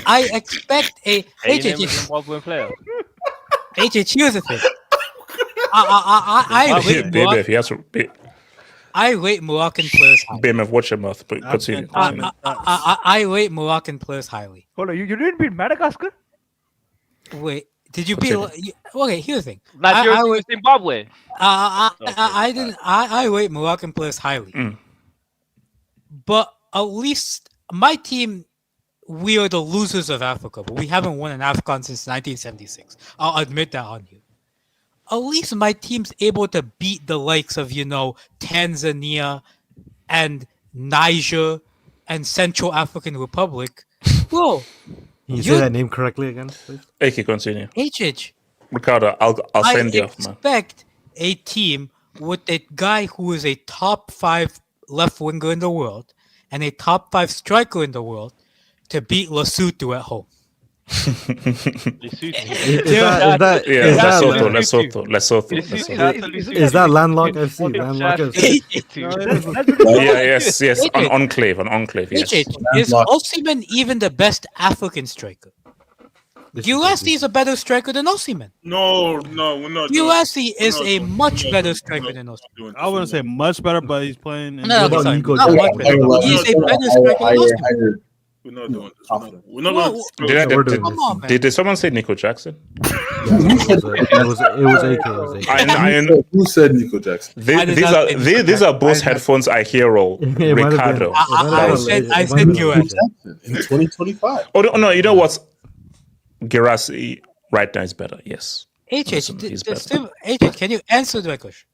I expect a Zimbabwean player. HH, here's the thing. I rate Moroccan players highly. BMF, watch your mouth. But continue. I rate Moroccan players highly. Hold on, you didn't beat Madagascar? Wait, did you beat? Okay, here's the thing. Nigeria, Zimbabwe. I didn't. I rate Moroccan players highly. But at least my team, we are the losers of Africa, but we haven't won an AFCON since 1976. I'll admit that on you. At least my team's able to beat the likes of, Tanzania and Niger and Central African Republic. Bro. Can you say that name correctly again, please? Okay, continue. HH. Ricardo, I'll send you off, man. I expect a team with a guy who is a top 5 left winger in the world and a top 5 striker in the world to beat Lesotho at home. Lesotho. Is that landlocked FC? Landlocked FC. Yes. An enclave. Yes. Is Osimhen even the best African striker? Gulassi is a better striker than Osimhen. No, we're not. Gulassi is a much better striker than Osimhen. I wouldn't say much better, but he's playing. He's a better striker than Osimhen. We're not doing this. We're not going Did someone say Nico Jackson? It was AK. Who said Nico Jackson? These are both headphones I hear roll. Ricardo. I said you in 2025. Oh no, you know what? Guirassy right now is better. Yes. HH, can you answer the question?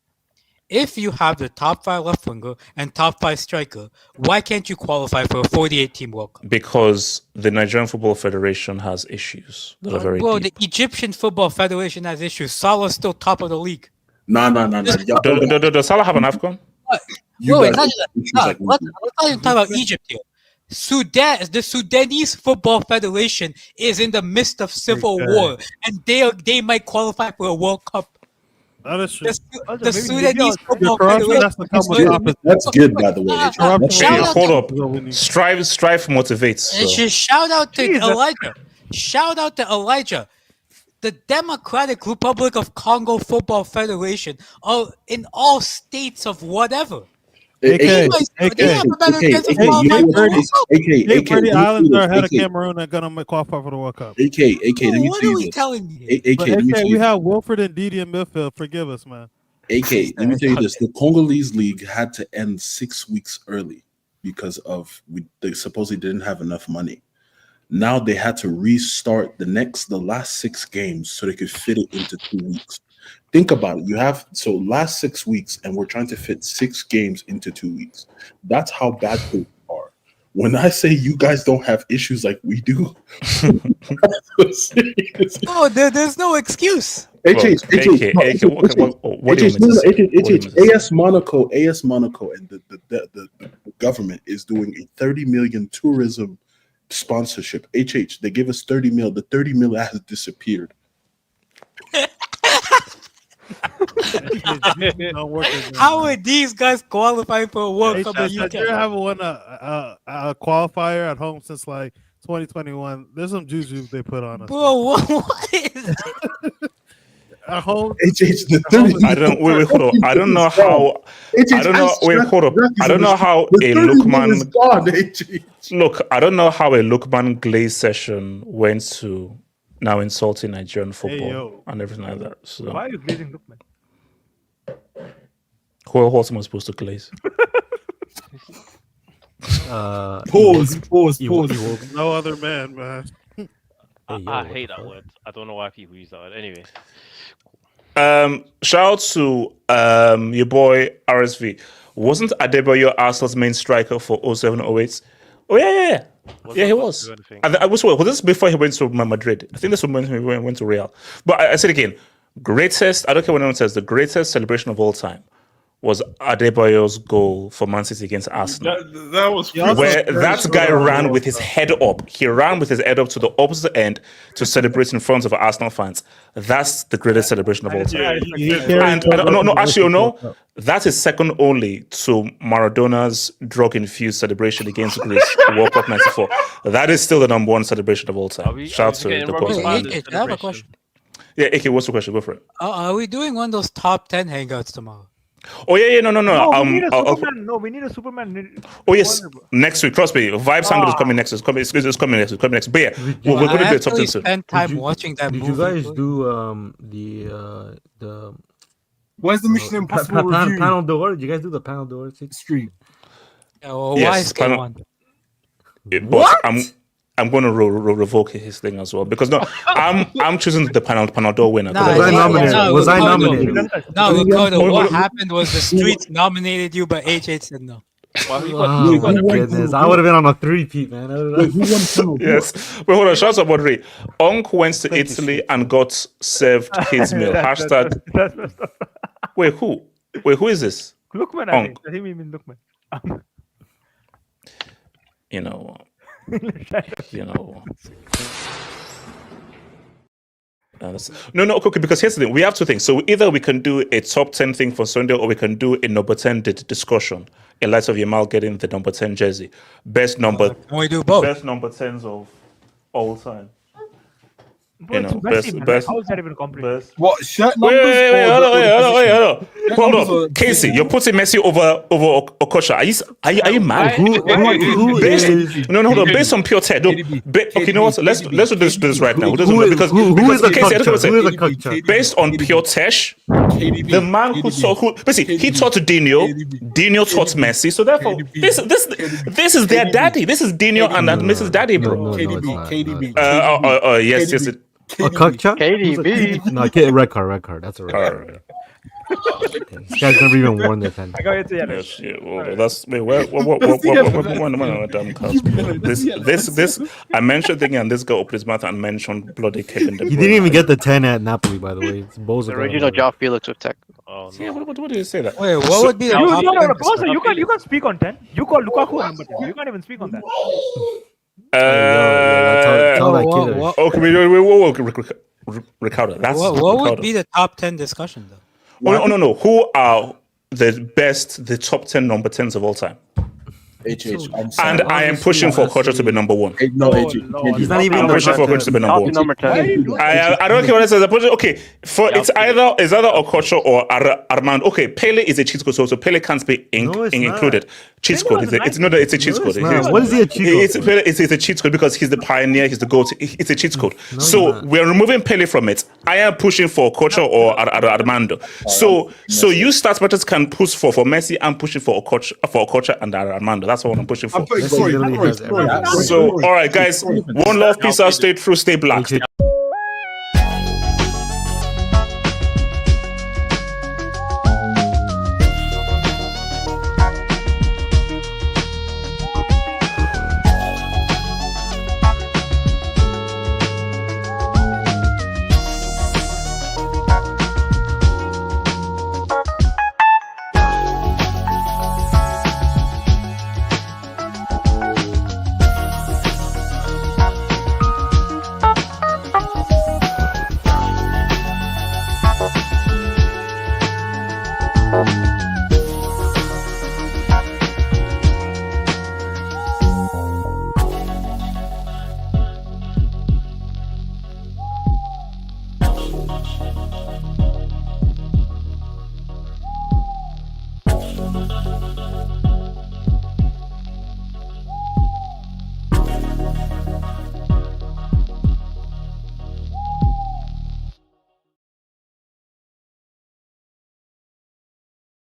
If you have the top 5 left winger and top 5 striker, why can't you qualify for a 48-team World Cup? Because the Nigerian Football Federation has issues that are very deep. The Egyptian Football Federation has issues. Salah's still top of the league. No. Does Salah have an AFCON? Let's not even talk about Egypt here. The Sudanese Football Federation is in the midst of civil war, and they might qualify for a World Cup. That is true. The Sudanese Football corruption has to come with opposition. That's good, by the way. Hold up. Strive motivates. So. Shout out to Elijah. Shout out to Elijah. The Democratic Republic of Congo Football Federation in all states of whatever. AK, Islands are ahead of Cameroon and gonna qualify for the World Cup. AK, let me tell you this. Telling me? We have Wilfred and Didi in midfield. Forgive us, man. AK, let me tell you this: the Congolese league had to end 6 weeks early because they supposedly didn't have enough money. Now they had to restart the last 6 games so they could fit it into 2 weeks. Think about it. Last 6 weeks, and we're trying to fit 6 games into 2 weeks. That's how bad things are. When I say you guys don't have issues like we do, there's no excuse. AS Monaco, and the government is doing a 30 million tourism sponsorship. They give us 30 mil. The 30 mil has disappeared. How are these guys qualifying for a World Cup? You haven't won a qualifier at home since like 2021. There's some juju they put on us. Bro, what is it? At home, I don't. Wait, hold on. I don't know how. I don't know. Wait, hold on. I don't know how a Lookman. Look, I don't know how a Lookman Glaze session went to now insulting Nigerian football and everything like that. So why are you glazing Lookman? Who else am I supposed to glaze? Pause. No other man. I hate that word. I don't know why people use that word. Anyway. Shout out to your boy RSV. Wasn't Adebayo Arsenal's main striker for 07-08? Oh yeah. Yeah, he was. I was this before he went to Madrid. I think this was when he went to Real. But I said again, greatest. I don't care what anyone says. The greatest celebration of all time was Adebayo's goal for Man City against Arsenal. That was where that guy ran with his head up. He ran with his head up to the opposite end to celebrate in front of Arsenal fans. That's the greatest celebration of all time. That is second only to Maradona's drug-infused celebration against Greece, World Cup '94. That is still the number one celebration of all time. Shout to the boys. I have a question. Yeah, Ike, what's the question? Go for it. Are we doing one of those top 10 hangouts tomorrow? Oh yeah, no. We need a Superman. Oh yes, next week. Trust me, Vibes Hangout is coming next. It's coming next. But yeah, we're going to do a top 10 soon. Spend time watching that movie. Did you guys do the? Where's the Mission Impossible review? Panel d'Or? Did you guys do the Panel d'Or stream? Yes, but I'm going to revoke his thing as well because I'm choosing the Panel d'Or winner. Was I nominated? No, Ricardo, what happened was the streets nominated you, but HH said no. Oh my goodness! I would have been on a 3-peat, man. Yes. Wait, hold on. Shout out Rodri. Onk went to Italy and got served kids meal. Hashtag. Wait, who? Who is this? Lookman. I think he mean Lookman. You know. No, okay, because here's the thing. We have two things. So either we can do a top 10 thing for Sunday or we can do a number 10 discussion in light of Yamal getting the number 10 jersey. Best number. Can we do both? Best number 10s of all time. Best. How is that even complicated? What shirt numbers? Wait, hold on. Casey, you're putting Messi over Okocha. Are you mad? Who hold on. Based on pure tech. Okay, you know what? Let's do this right now. Who is Casey, based on pure tech, the man who basically he taught Dino taught Messi. So therefore, this is their daddy. This is Dino and Mrs. Daddy, bro. KDB. Yes. KDB. No, red card. That's a red card. This guy's never even worn their pen. I got it. That's this. I mentioned thing, and this guy opened his mouth and mentioned bloody Kevin. He didn't even get the 10 at Napoli, by the way. It's Bozo. The original Joao Felix with tech. Oh no! What did you say that? Wait, what would be the top 10? You can't speak on 10. You call Lukaku number 10. You can't even speak on that. Okay, Ricardo. What would be the top 10 discussion though? No. Who are the top 10 number 10s of all time? HH. And I am pushing for Kocha to be number 1. No, he's not even I'm pushing for Kocha to be number 1. Number 10. I don't care what it says. Okay, it's either Okocha or Armando. Okay, Pele is a cheat code, so Pele can't be included. Cheat code. It's a cheat code. What is he a cheat code? It's a cheat code because he's the pioneer. He's the GOAT. It's a cheat code. So we're removing Pele from it. I am pushing for Okocha or Armando. So you start batters can push for Messi. I'm pushing for Okocha and Armando. That's what I'm pushing for. So, all right, guys. One love, peace out, stay true, stay black.